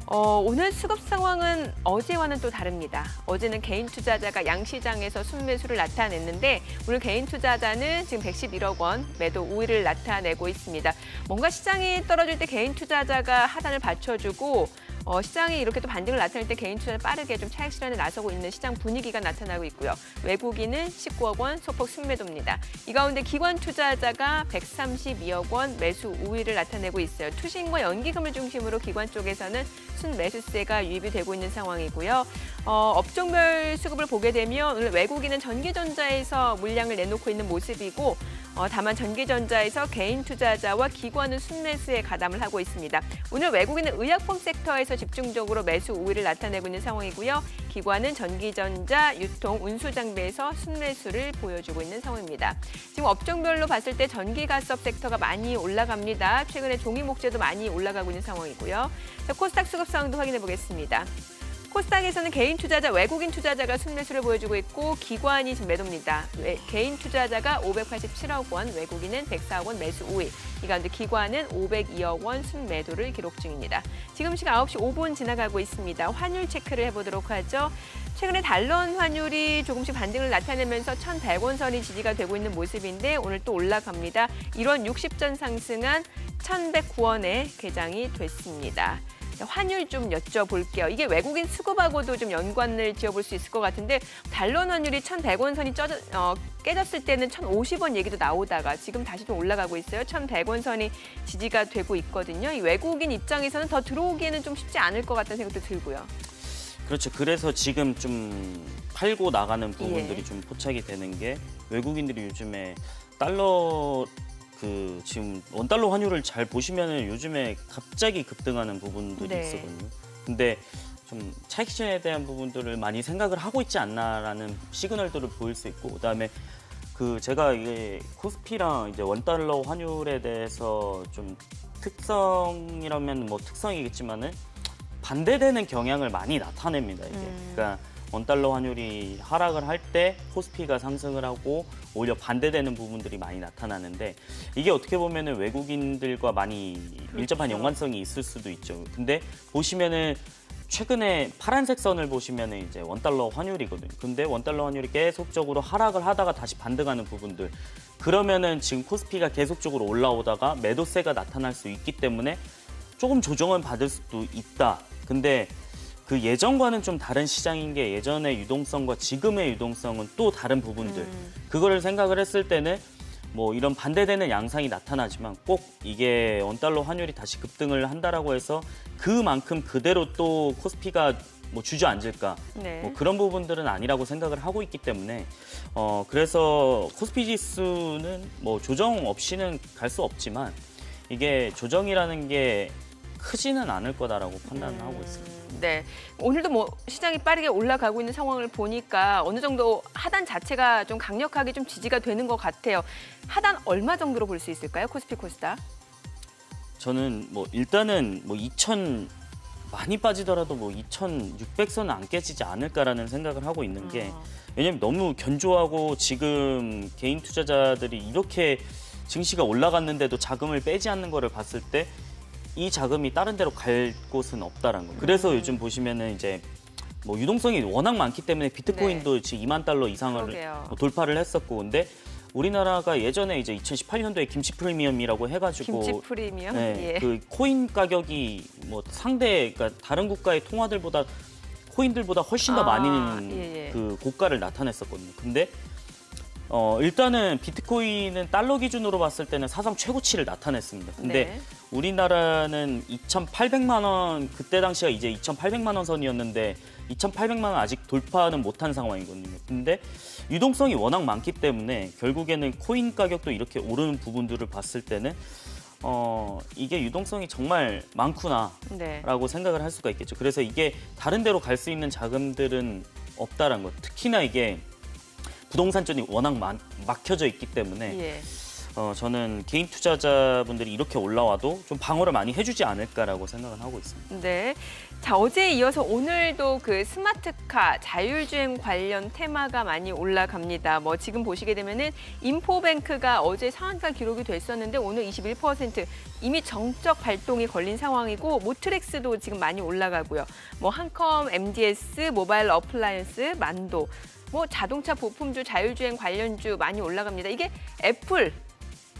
오늘 수급 상황은 어제와는 또 다릅니다. 어제는 개인 투자자가 양시장에서 순매수를 나타냈는데 오늘 개인 투자자는 지금 111억 원 매도 우위를 나타내고 있습니다. 뭔가 시장이 떨어질 때 개인 투자자가 하단을 받쳐주고 시장이 이렇게 또 반등을 나타낼 때 개인 투자는 빠르게 좀 차익 실현에 나서고 있는 시장 분위기가 나타나고 있고요. 외국인은 19억 원 소폭 순매도입니다. 이 가운데 기관 투자자가 132억 원 매수 우위를 나타내고 있어요. 투신과 연기금을 중심으로 기관 쪽에서는 순매수세가 유입이 되고 있는 상황이고요. 업종별 수급을 보게 되면 오늘 외국인은 전기전자에서 물량을 내놓고 있는 모습이고 다만 전기전자에서 개인 투자자와 기관은 순매수에 가담을 하고 있습니다. 오늘 외국인은 의약품 섹터에서 집중적으로 매수 우위를 나타내고 있는 상황이고요. 기관은 전기전자, 유통, 운수장비에서 순매수를 보여주고 있는 상황입니다. 지금 업종별로 봤을 때 전기가스업 섹터가 많이 올라갑니다. 최근에 종이목재도 많이 올라가고 있는 상황이고요. 자, 코스닥 수급 상황도 확인해 보겠습니다. 코스닥에서는 개인 투자자, 외국인 투자자가 순매수를 보여주고 있고 기관이 지금 매도입니다. 개인 투자자가 587억 원, 외국인은 104억 원 매수 우위. 이 가운데 기관은 502억 원 순매도를 기록 중입니다. 지금 시각 9시 5분 지나가고 있습니다. 환율 체크를 해보도록 하죠. 최근에 달러원 환율이 조금씩 반등을 나타내면서 1,100원 선이 지지가 되고 있는 모습인데 오늘 또 올라갑니다. 1원 60전 상승한 1,109원에 개장이 됐습니다. 환율 좀 여쭤볼게요. 이게 외국인 수급하고도 좀 연관을 지어볼 수 있을 것 같은데 달러 환율이 1,100원 선이 깨졌을 때는 1,050원 얘기도 나오다가 지금 다시 좀 올라가고 있어요. 1,100원 선이 지지가 되고 있거든요. 이 외국인 입장에서는 더 들어오기에는 좀 쉽지 않을 것 같다는 생각도 들고요. 그렇죠. 그래서 지금 좀 팔고 나가는 부분들이 좀 포착이 되는 게 외국인들이 요즘에 달러 지금 원달러 환율을 잘 보시면은 요즘에 갑자기 급등하는 부분들이 있었거든요. 근데 좀 차익 실현에 대한 부분들을 많이 생각을 하고 있지 않나라는 시그널들을 보일 수 있고, 그다음에 제가 이게 코스피랑 이제 원달러 환율에 대해서 좀 특성이라면 뭐 특성이겠지만은 반대되는 경향을 많이 나타냅니다. 이게 그러니까 원달러 환율이 하락을 할 때 코스피가 상승을 하고 오히려 반대되는 부분들이 많이 나타나는데 이게 어떻게 보면은 외국인들과 많이 밀접한 연관성이 있을 수도 있죠. 근데 보시면은 최근에 파란색 선을 보시면은 이제 원달러 환율이거든요. 근데 원달러 환율이 계속적으로 하락을 하다가 다시 반등하는 부분들. 그러면은 지금 코스피가 계속적으로 올라오다가 매도세가 나타날 수 있기 때문에 조금 조정은 받을 수도 있다. 근데 그 예전과는 좀 다른 시장인 게 예전의 유동성과 지금의 유동성은 또 다른 부분들. 그거를 생각을 했을 때는 뭐 이런 반대되는 양상이 나타나지만 꼭 이게 원달러 환율이 다시 급등을 한다라고 해서 그만큼 그대로 또 코스피가 뭐 주저앉을까? 뭐 그런 부분들은 아니라고 생각을 하고 있기 때문에 그래서 코스피 지수는 뭐 조정 없이는 갈 수 없지만 이게 조정이라는 게 크지는 않을 거다라고 판단을 하고 있습니다. 네, 오늘도 뭐 시장이 빠르게 올라가고 있는 상황을 보니까 어느 정도 하단 자체가 좀 강력하게 좀 지지가 되는 것 같아요. 하단 얼마 정도로 볼 수 있을까요? 코스피 코스닥? 저는 뭐 일단은 뭐 2,000 많이 빠지더라도 뭐 2,600선은 안 깨지지 않을까라는 생각을 하고 있는 게 왜냐면 너무 견조하고 지금 개인 투자자들이 이렇게 증시가 올라갔는데도 자금을 빼지 않는 거를 봤을 때 이 자금이 다른 데로 갈 곳은 없다라는 거. 그래서 요즘 보시면은 이제 뭐 유동성이 워낙 많기 때문에 비트코인도 지금 2만 달러 이상을 뭐 돌파를 했었고, 근데 우리나라가 예전에 이제 2018년도에 김치 프리미엄이라고 해가지고 김치 프리미엄? 그 코인 가격이 뭐 그러니까 다른 국가의 통화들보다 코인들보다 훨씬 더 많이 그 고가를 나타냈었거든요. 근데 일단은 비트코인은 달러 기준으로 봤을 때는 사상 최고치를 나타냈습니다. 근데 우리나라는 2,800만 원, 그때 당시가 이제 2,800만 원 선이었는데 2,800만 원 아직 돌파는 못한 상황이거든요. 근데 유동성이 워낙 많기 때문에 결국에는 코인 가격도 이렇게 오르는 부분들을 봤을 때는 이게 유동성이 정말 많구나라고 생각을 할 수가 있겠죠. 그래서 이게 다른 데로 갈 수 있는 자금들은 없다라는 것. 특히나 이게 부동산전이 워낙 막혀져 있기 때문에 저는 개인 투자자분들이 이렇게 올라와도 좀 방어를 많이 해주지 않을까라고 생각을 하고 있습니다. 네. 자, 어제에 이어서 오늘도 그 스마트카, 자율주행 관련 테마가 많이 올라갑니다. 뭐 지금 보시게 되면은 인포뱅크가 어제 상한가 기록이 됐었는데 오늘 21% 이미 정적 발동이 걸린 상황이고 모트렉스도 지금 많이 올라가고요. 뭐 한컴, MDS, 모바일 어플라이언스, 만도, 뭐 자동차 부품주, 자율주행 관련주 많이 올라갑니다. 이게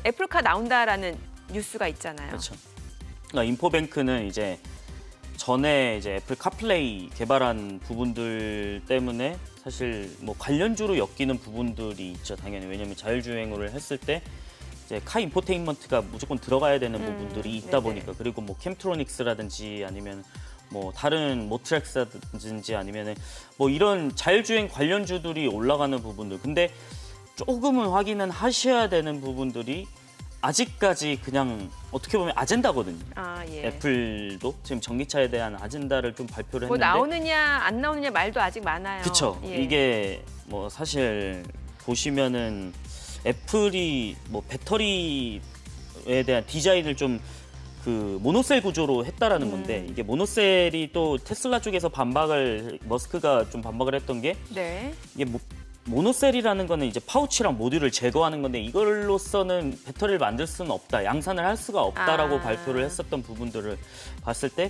애플카 나온다라는 뉴스가 있잖아요. 그렇죠. 그러니까 인포뱅크는 이제 전에 이제 애플 카플레이 개발한 부분들 때문에 사실 뭐 관련주로 엮이는 부분들이 있죠. 당연히. 왜냐하면 자율주행을 했을 때 이제 카 인포테인먼트가 무조건 들어가야 되는 부분들이 있다 보니까, 그리고 뭐 캠트로닉스라든지 아니면 뭐 다른 모트렉스라든지 아니면은 뭐 이런 자율주행 관련주들이 올라가는 부분들. 근데 조금은 확인은 하셔야 되는 부분들이 아직까지 그냥 어떻게 보면 아젠다거든요. 예. 애플도 지금 전기차에 대한 아젠다를 좀 발표를 뭐 했는데 나오느냐 안 나오느냐 말도 아직 많아요. 그렇죠. 예. 이게 뭐 사실 보시면은 애플이 뭐 배터리에 대한 디자인을 좀 그 모노셀 구조로 했다라는 건데 이게 모노셀이 또 테슬라 쪽에서 머스크가 좀 반박을 했던 게 네. 이게 모노셀이라는 거는 이제 파우치랑 모듈을 제거하는 건데 이걸로서는 배터리를 만들 수는 없다, 양산을 할 수가 없다라고 발표를 했었던 부분들을 봤을 때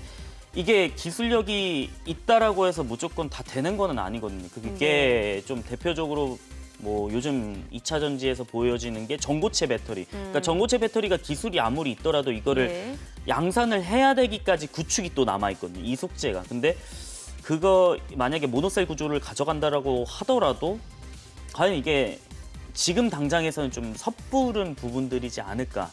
이게 기술력이 있다라고 해서 무조건 다 되는 거는 아니거든요. 그게 좀 대표적으로 뭐 요즘 2차 전지에서 보여지는 게 전고체 배터리. 그러니까 전고체 배터리가 기술이 아무리 있더라도 이거를 네. 양산을 해야 되기까지 구축이 또 남아 있거든요. 이 속재가. 근데 그거 만약에 모노셀 구조를 가져간다라고 하더라도 과연 이게 지금 당장에서는 좀 섣부른 부분들이지 않을까.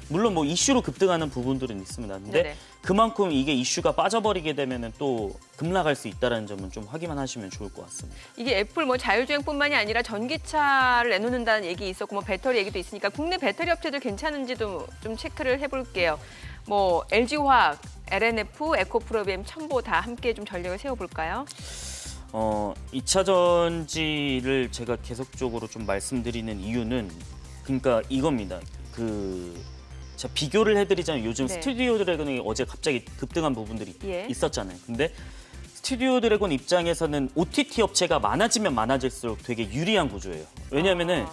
물론 뭐 이슈로 급등하는 부분들은 있습니다. 근데 네네. 그만큼 이게 이슈가 빠져버리게 되면은 또 급락할 수 있다는 점은 좀 확인만 하시면 좋을 것 같습니다. 이게 애플 뭐 자율주행뿐만이 아니라 전기차를 내놓는다는 얘기 있었고 뭐 배터리 얘기도 있으니까 국내 배터리 업체들 괜찮은지도 좀 체크를 해볼게요. 뭐 LG화학, LNF, 에코프로비엠, 첨보 다 함께 좀 전략을 세워볼까요? 2차 전지를 제가 계속적으로 좀 말씀드리는 이유는 그러니까 이겁니다. 제가 비교를 해드리자면 요즘 네. 스튜디오 드래곤이 어제 갑자기 급등한 부분들이 예. 있었잖아요. 근데 스튜디오 드래곤 입장에서는 OTT 업체가 많아지면 많아질수록 되게 유리한 구조예요. 왜냐하면은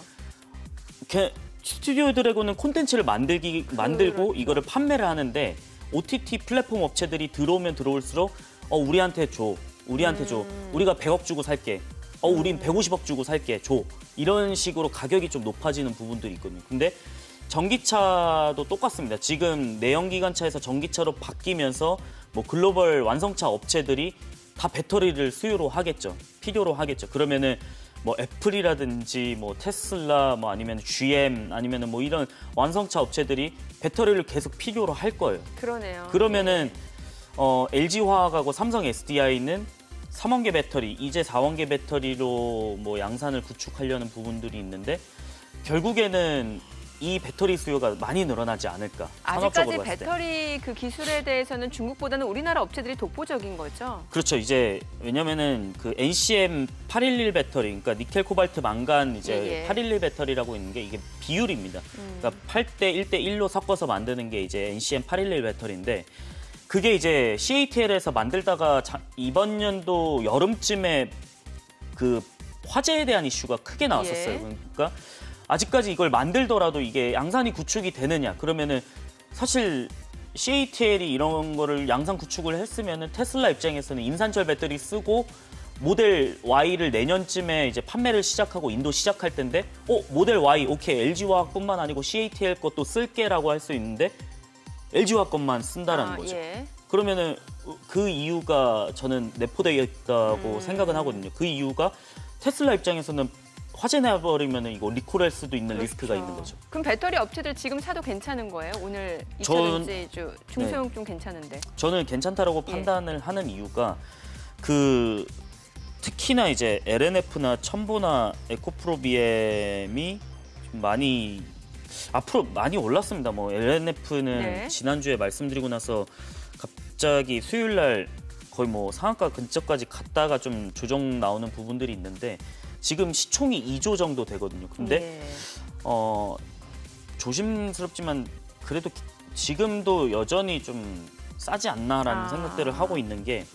스튜디오 드래곤은 콘텐츠를 만들고 이거를 판매를 하는데 OTT 플랫폼 업체들이 들어오면 들어올수록 우리한테 줘. 우리가 100억 주고 살게. 우린 150억 주고 살게. 줘. 이런 식으로 가격이 좀 높아지는 부분들이 있거든요. 근데 전기차도 똑같습니다. 지금 내연기관차에서 전기차로 바뀌면서 뭐 글로벌 완성차 업체들이 다 배터리를 필요로 하겠죠. 그러면은 뭐 애플이라든지 뭐 테슬라 뭐 아니면 GM 아니면은 뭐 이런 완성차 업체들이 배터리를 계속 필요로 할 거예요. 그러네요. 그러면은 LG화학하고 삼성 SDI는 3원계 배터리, 이제 4원계 배터리로 뭐 양산을 구축하려는 부분들이 있는데 결국에는 이 배터리 수요가 많이 늘어나지 않을까. 아직까지 봤을 때. 배터리 그 기술에 대해서는 중국보다는 우리나라 업체들이 독보적인 거죠? 그렇죠. 이제 왜냐면은 그 NCM 811 배터리, 그러니까 니켈, 코발트, 망간 이제 811 배터리라고 있는 게 이게 비율입니다. 그러니까 8대 1대 1로 섞어서 만드는 게 이제 NCM 811 배터리인데 그게 이제 CATL에서 만들다가 이번 연도 여름쯤에 그 화재에 대한 이슈가 크게 나왔었어요. 예. 그러니까 아직까지 이걸 만들더라도 이게 양산이 구축이 되느냐? 그러면은 사실 CATL이 이런 거를 양산 구축을 했으면은 테슬라 입장에서는 인산철 배터리 쓰고 모델 Y를 내년쯤에 이제 판매를 시작하고 인도 시작할 텐데 모델 Y 오케이 LG화학뿐만 아니고 CATL 것도 쓸게라고 할 수 있는데 LG화학 것만 쓴다라는 거죠. 예. 그러면은 그 이유가 저는 내포되어 있다고 생각은 하거든요. 그 이유가 테슬라 입장에서는 화재 나버리면 이거 리콜할 수도 있는 리스크가 있는 거죠. 그럼 배터리 업체들 지금 사도 괜찮은 거예요? 오늘 2차 전지주 중소형 좀 괜찮은데. 저는 괜찮다라고 판단을 하는 이유가 특히나 이제 LNF나 첨보나 에코프로비엠이 좀 많이 앞으로 많이 올랐습니다. 뭐 LNF는 지난주에 말씀드리고 나서 갑자기 수요일 날 거의 뭐 상한가 근처까지 갔다가 좀 조정 나오는 부분들이 있는데 지금 시총이 2조 정도 되거든요. 근데 조심스럽지만 그래도 지금도 여전히 좀 싸지 않나라는 생각들을 하고 있는 게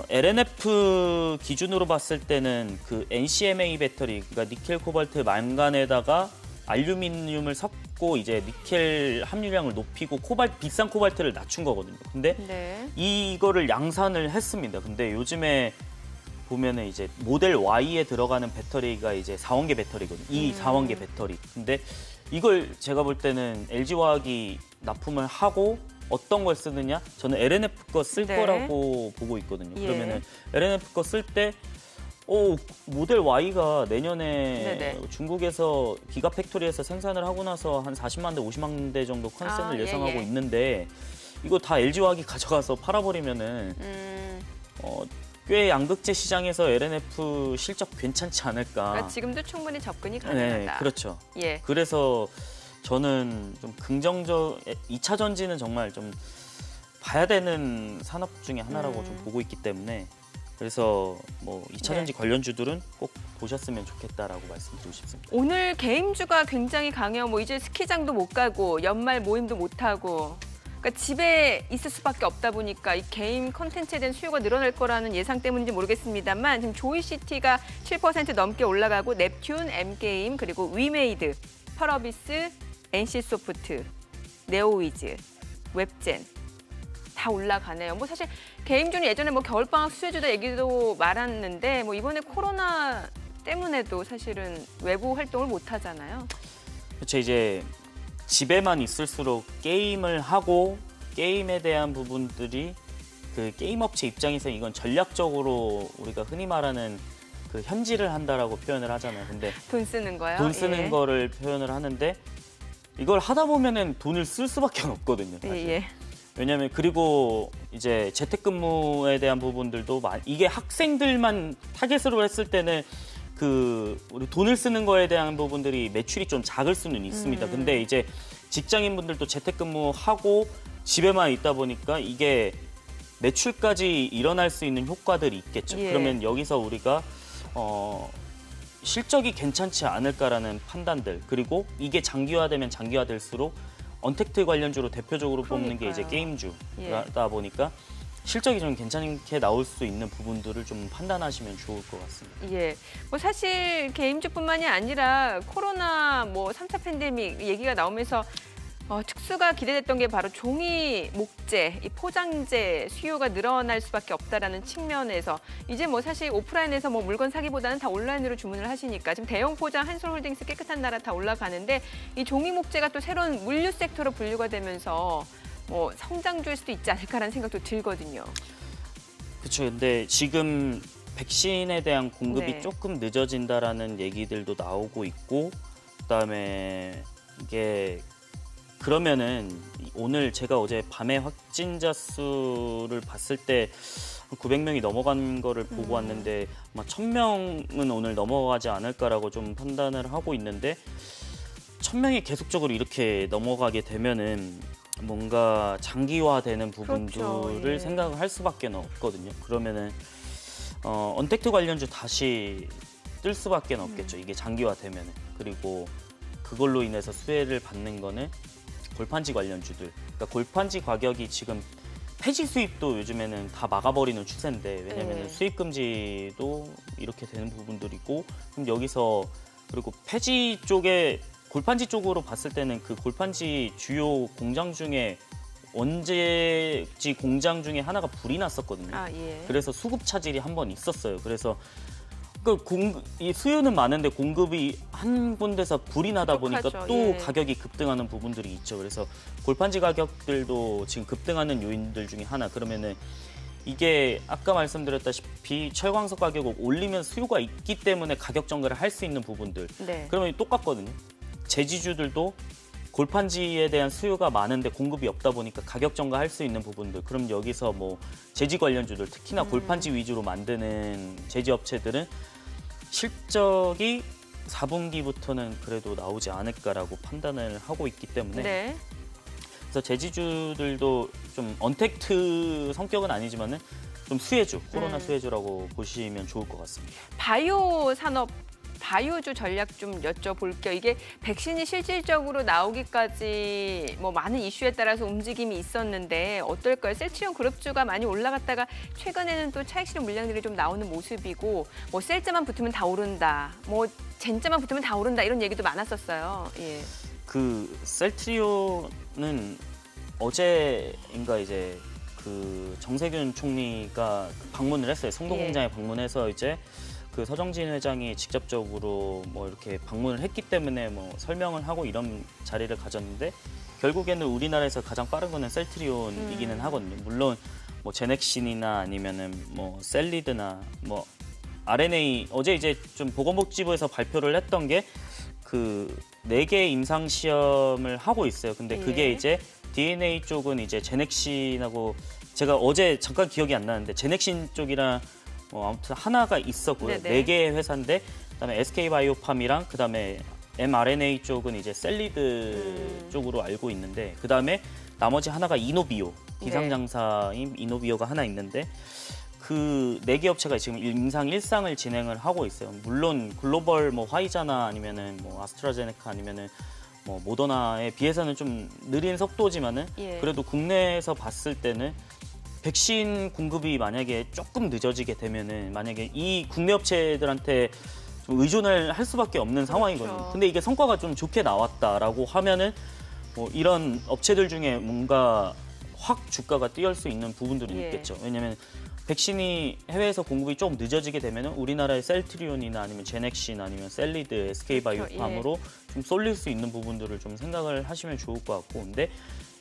LNF 기준으로 봤을 때는 그 NCMA 배터리, 그러니까 니켈, 코발트, 망간에다가 알루미늄을 섞고 이제 니켈 함유량을 높이고 비싼 코발트를 낮춘 거거든요. 근데 이거를 양산을 했습니다. 근데 요즘에 보면은 이제 모델 Y에 들어가는 배터리가 이제 4원계 배터리거든요. 이 4원계 배터리. 근데 이걸 제가 볼 때는 LG화학이 납품을 하고 어떤 걸 쓰느냐? 저는 LNF 거 쓸 거라고 보고 있거든요. 그러면은 LNF 거 쓸 때 모델 Y가 내년에 중국에서 기가팩토리에서 생산을 하고 나서 한 40만 대, 50만 대 정도 컨센을 예상하고 있는데 이거 다 LG화학이 가져가서 팔아버리면은 꽤 양극재 시장에서 LNF 실적 괜찮지 않을까. 그러니까 지금도 충분히 접근이 가능하다. 네, 그렇죠. 예. 그래서 저는 좀 2차 전지는 정말 좀 봐야 되는 산업 중에 하나라고 좀 보고 있기 때문에 그래서 뭐 2차 전지 관련주들은 꼭 보셨으면 좋겠다라고 말씀드리고 싶습니다. 오늘 게임주가 굉장히 강해요. 뭐 이제 스키장도 못 가고 연말 모임도 못 하고. 그러니까 집에 있을 수밖에 없다 보니까 이 게임 콘텐츠에 대한 수요가 늘어날 거라는 예상 때문인지 모르겠습니다만 지금 조이시티가 7% 넘게 올라가고 넵튠, M게임, 그리고 위메이드, 펄어비스, NC소프트, 네오위즈, 웹젠 다 올라가네요. 뭐 사실 게임주는 예전에 뭐 겨울방학 수혜주다 얘기도 많았는데 뭐 이번에 코로나 때문에도 사실은 외부 활동을 못 하잖아요. 그렇죠. 이제 집에만 있을수록 게임을 하고 게임에 대한 부분들이 그 게임 업체 입장에서 이건 전략적으로 우리가 흔히 말하는 그 현질을 한다라고 표현을 하잖아요. 근데 돈 쓰는 거요? 돈 쓰는 거를 표현을 하는데 이걸 하다 보면은 돈을 쓸 수밖에 없거든요. 사실. 예. 왜냐하면 그리고 이제 재택근무에 대한 부분들도 이게 학생들만 타겟으로 했을 때는 그 우리 돈을 쓰는 거에 대한 부분들이 매출이 좀 작을 수는 있습니다. 근데 이제 직장인분들도 재택근무하고 집에만 있다 보니까 이게 매출까지 일어날 수 있는 효과들이 있겠죠. 예. 그러면 여기서 우리가 실적이 괜찮지 않을까라는 판단들 그리고 이게 장기화되면 장기화될수록 언택트 관련주로 대표적으로 뽑는 게 이제 게임주다 보니까 실적이 좀 괜찮게 나올 수 있는 부분들을 좀 판단하시면 좋을 것 같습니다. 예. 뭐 사실 게임주뿐만이 아니라 코로나 뭐 3차 팬데믹 얘기가 나오면서 특수가 기대됐던 게 바로 종이 목재, 이 포장재 수요가 늘어날 수밖에 없다라는 측면에서 이제 뭐 사실 오프라인에서 뭐 물건 사기보다는 다 온라인으로 주문을 하시니까 지금 대형 포장 한솔홀딩스 깨끗한 나라 다 올라가는데 이 종이 목재가 또 새로운 물류 섹터로 분류가 되면서 뭐 성장주일 수도 있지 않을까라는 생각도 들거든요. 그렇죠. 근데 지금 백신에 대한 공급이 네. 조금 늦어진다라는 얘기들도 나오고 있고 그다음에 이게 그러면은 오늘 제가 어제 밤에 확진자 수를 봤을 때 900명이 넘어간 거를 보고 왔는데 아마 1000명은 오늘 넘어가지 않을까라고 좀 판단을 하고 있는데 1000명이 계속적으로 이렇게 넘어가게 되면은 뭔가 장기화되는 부분들을 그렇죠. 예. 생각을 할 수밖에 없거든요. 그러면은 언택트 관련주 다시 뜰 수밖에 없겠죠. 이게 장기화되면은. 그리고 그걸로 인해서 수혜를 받는 거는 골판지 관련주들. 그러니까 골판지 가격이 지금 폐지 수입도 요즘에는 다 막아버리는 추세인데 왜냐하면 수입 금지도 이렇게 되는 부분들이고 그럼 여기서 그리고 폐지 쪽에 골판지 쪽으로 봤을 때는 그 골판지 주요 공장 중에 원재지 공장 중에 하나가 불이 났었거든요. 아, 예. 그래서 수급 차질이 한 번 있었어요. 그래서 이 수요는 많은데 공급이 한 군데서 불이 나다 보니까 똑하죠. 또 예. 가격이 급등하는 부분들이 있죠. 그래서 골판지 가격들도 지금 급등하는 요인들 중에 하나. 그러면은 이게 아까 말씀드렸다시피 철광석 가격을 올리면 수요가 있기 때문에 가격 전개를 할 수 있는 부분들. 네. 그러면 똑같거든요. 제지주들도 골판지에 대한 수요가 많은데 공급이 없다 보니까 가격 전가할 수 있는 부분들. 그럼 여기서 뭐 제지 관련주들, 특히나 골판지 위주로 만드는 제지 업체들은 실적이 4분기부터는 그래도 나오지 않을까라고 판단을 하고 있기 때문에 네. 그래서 제지주들도 좀 언택트 성격은 아니지만은 좀 수혜주, 코로나 수혜주라고 보시면 좋을 것 같습니다. 바이오 산업 바이오주 전략 좀 여쭤볼게요. 이게 백신이 실질적으로 나오기까지 뭐 많은 이슈에 따라서 움직임이 있었는데 어떨까요? 셀트리온 그룹주가 많이 올라갔다가 최근에는 또 차익 실현 물량들이 좀 나오는 모습이고 뭐 셀자만 붙으면 다 오른다. 뭐 젠자만 붙으면 다 오른다. 이런 얘기도 많았었어요. 예. 그 셀트리온은 어제인가 이제 그 정세균 총리가 방문을 했어요. 성동공장에 방문해서 이제 그 서정진 회장이 직접적으로 뭐 이렇게 방문을 했기 때문에 뭐 설명을 하고 이런 자리를 가졌는데 결국에는 우리나라에서 가장 빠른 거는 셀트리온이기는 하거든요. 물론 뭐 제넥신이나 아니면은 뭐 셀리드나 뭐 RNA 어제 이제 좀 보건복지부에서 발표를 했던 게 그 4개 임상 시험을 하고 있어요. 근데 그게 이제 DNA 쪽은 이제 제넥신하고 제가 어제 잠깐 기억이 안 나는데 제넥신 쪽이랑 아무튼 하나가 있었고요. 네네. 4개의 회사인데 그다음에 SK바이오팜이랑 그다음에 mRNA 쪽은 이제 셀리드 쪽으로 알고 있는데 그다음에 나머지 하나가 이노비오, 비상장사인 이노비오가 하나 있는데 그 4개 업체가 지금 임상 1상을 진행을 하고 있어요. 물론 글로벌 뭐 화이자나 아니면은 뭐 아스트라제네카 아니면은 뭐 모더나에 비해서는 좀 느린 속도지만은 그래도 국내에서 봤을 때는 백신 공급이 만약에 조금 늦어지게 되면은 만약에 이 국내 업체들한테 좀 의존을 할 수밖에 없는 상황이거든요. 그렇죠. 근데 이게 성과가 좀 좋게 나왔다라고 하면은 뭐 이런 업체들 중에 뭔가 확 주가가 뛰어올 수 있는 부분들은 있겠죠. 왜냐하면 백신이 해외에서 공급이 조금 늦어지게 되면 우리나라의 셀트리온이나 아니면 제넥신 아니면 셀리드, SK바이오팜으로 좀 쏠릴 수 있는 부분들을 좀 생각을 하시면 좋을 것 같고 근데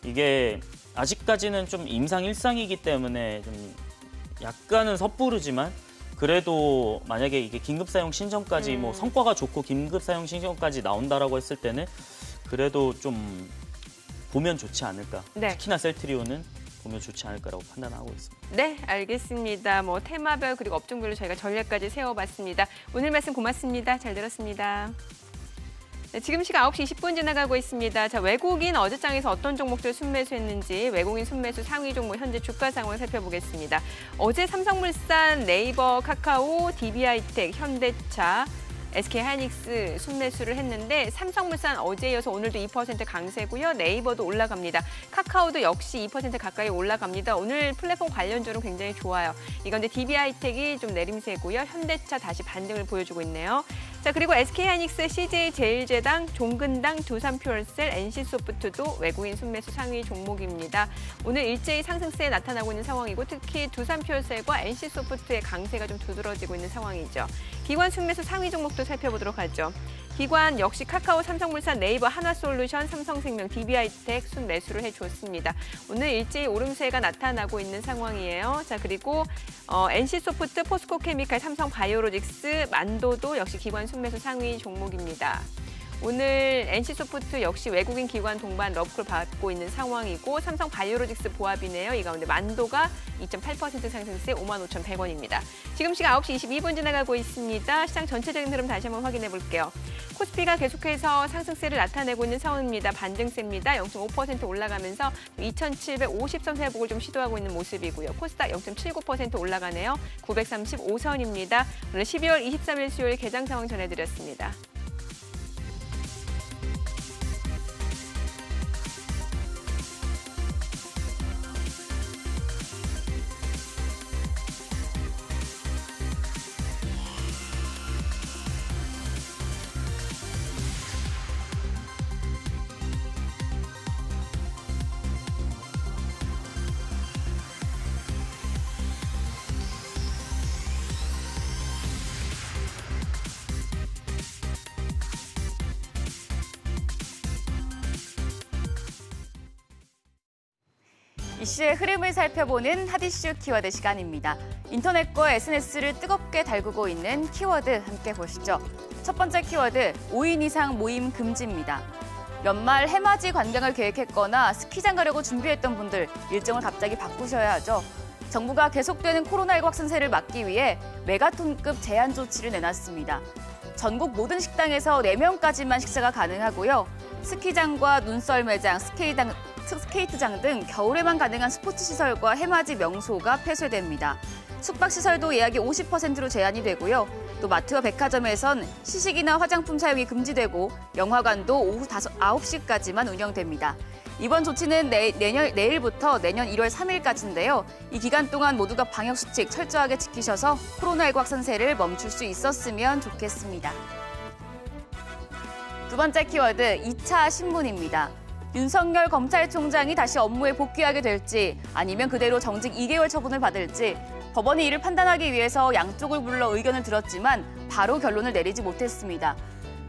이게 아직까지는 좀 임상 1상이기 때문에 좀 약간은 섣부르지만 그래도 만약에 이게 긴급 사용 신청까지 뭐 성과가 좋고 긴급 사용 신청까지 나온다라고 했을 때는 그래도 좀 보면 좋지 않을까. 네. 특히나 셀트리온은 보면 좋지 않을까라고 판단하고 있습니다. 네, 알겠습니다. 뭐 테마별 그리고 업종별로 저희가 전략까지 세워봤습니다. 오늘 말씀 고맙습니다. 잘 들었습니다. 네, 지금 시각 9시 20분 지나가고 있습니다. 자, 외국인 어제장에서 어떤 종목들 순매수했는지 외국인 순매수 상위 종목 현재 주가 상황 살펴보겠습니다. 어제 삼성물산, 네이버, 카카오, DB하이텍, 현대차, SK하이닉스 순매수를 했는데 삼성물산 어제에 이어서 오늘도 2% 강세고요. 네이버도 올라갑니다. 카카오도 역시 2% 가까이 올라갑니다. 오늘 플랫폼 관련주는 굉장히 좋아요. 이 가운데 DB하이텍이 좀 내림세고요. 현대차 다시 반등을 보여주고 있네요. 자, 그리고 SK하이닉스, CJ제일제당, 종근당, 두산퓨얼셀, NC소프트도 외국인 순매수 상위 종목입니다. 오늘 일제히 상승세에 나타나고 있는 상황이고 특히 두산퓨얼셀과 NC소프트의 강세가 좀 두드러지고 있는 상황이죠. 기관 순매수 상위 종목도 살펴보도록 하죠. 기관 역시 카카오, 삼성물산, 네이버, 한화솔루션, 삼성생명, DB하이텍 순매수를 해줬습니다. 오늘 일제히 오름세가 나타나고 있는 상황이에요. 자, 그리고 NC소프트, 포스코케미칼, 삼성바이오로직스, 만도도 역시 기관 순매수 상위 종목입니다. 오늘 NC소프트 역시 외국인 기관 동반 러프를 받고 있는 상황이고 삼성바이오로직스 보합이네요. 이 가운데 만도가 2.8% 상승세 55,100원입니다. 지금 시각 9시 22분 지나가고 있습니다. 시장 전체적인 흐름 다시 한번 확인해 볼게요. 코스피가 계속해서 상승세를 나타내고 있는 상황입니다. 반등세입니다. 0.5% 올라가면서 2,750선 회복을 좀 시도하고 있는 모습이고요. 코스닥 0.79% 올라가네요. 935선입니다. 오늘 12월 23일 수요일 개장 상황 전해드렸습니다. 이슈의 흐름을 살펴보는 핫이슈 키워드 시간입니다. 인터넷과 SNS를 뜨겁게 달구고 있는 키워드 함께 보시죠. 첫 번째 키워드, 5인 이상 모임 금지입니다. 연말 해맞이 관광을 계획했거나 스키장 가려고 준비했던 분들 일정을 갑자기 바꾸셔야 하죠. 정부가 계속되는 코로나19 확산세를 막기 위해 메가톤급 제한 조치를 내놨습니다. 전국 모든 식당에서 4명까지만 식사가 가능하고요. 스키장과 눈썰 매장, 스케이트장 등 겨울에만 가능한 스포츠 시설과 해맞이 명소가 폐쇄됩니다. 숙박시설도 예약이 50%로 제한이 되고요. 또 마트와 백화점에선 시식이나 화장품 사용이 금지되고 영화관도 오후 9시까지만 운영됩니다. 이번 조치는 내일부터 내년 1월 3일까지인데요. 이 기간 동안 모두가 방역수칙 철저하게 지키셔서 코로나19 확산세를 멈출 수 있었으면 좋겠습니다. 두 번째 키워드, 2차 신문입니다. 윤석열 검찰총장이 다시 업무에 복귀하게 될지 아니면 그대로 정직 2개월 처분을 받을지 법원이 이를 판단하기 위해서 양쪽을 불러 의견을 들었지만 바로 결론을 내리지 못했습니다.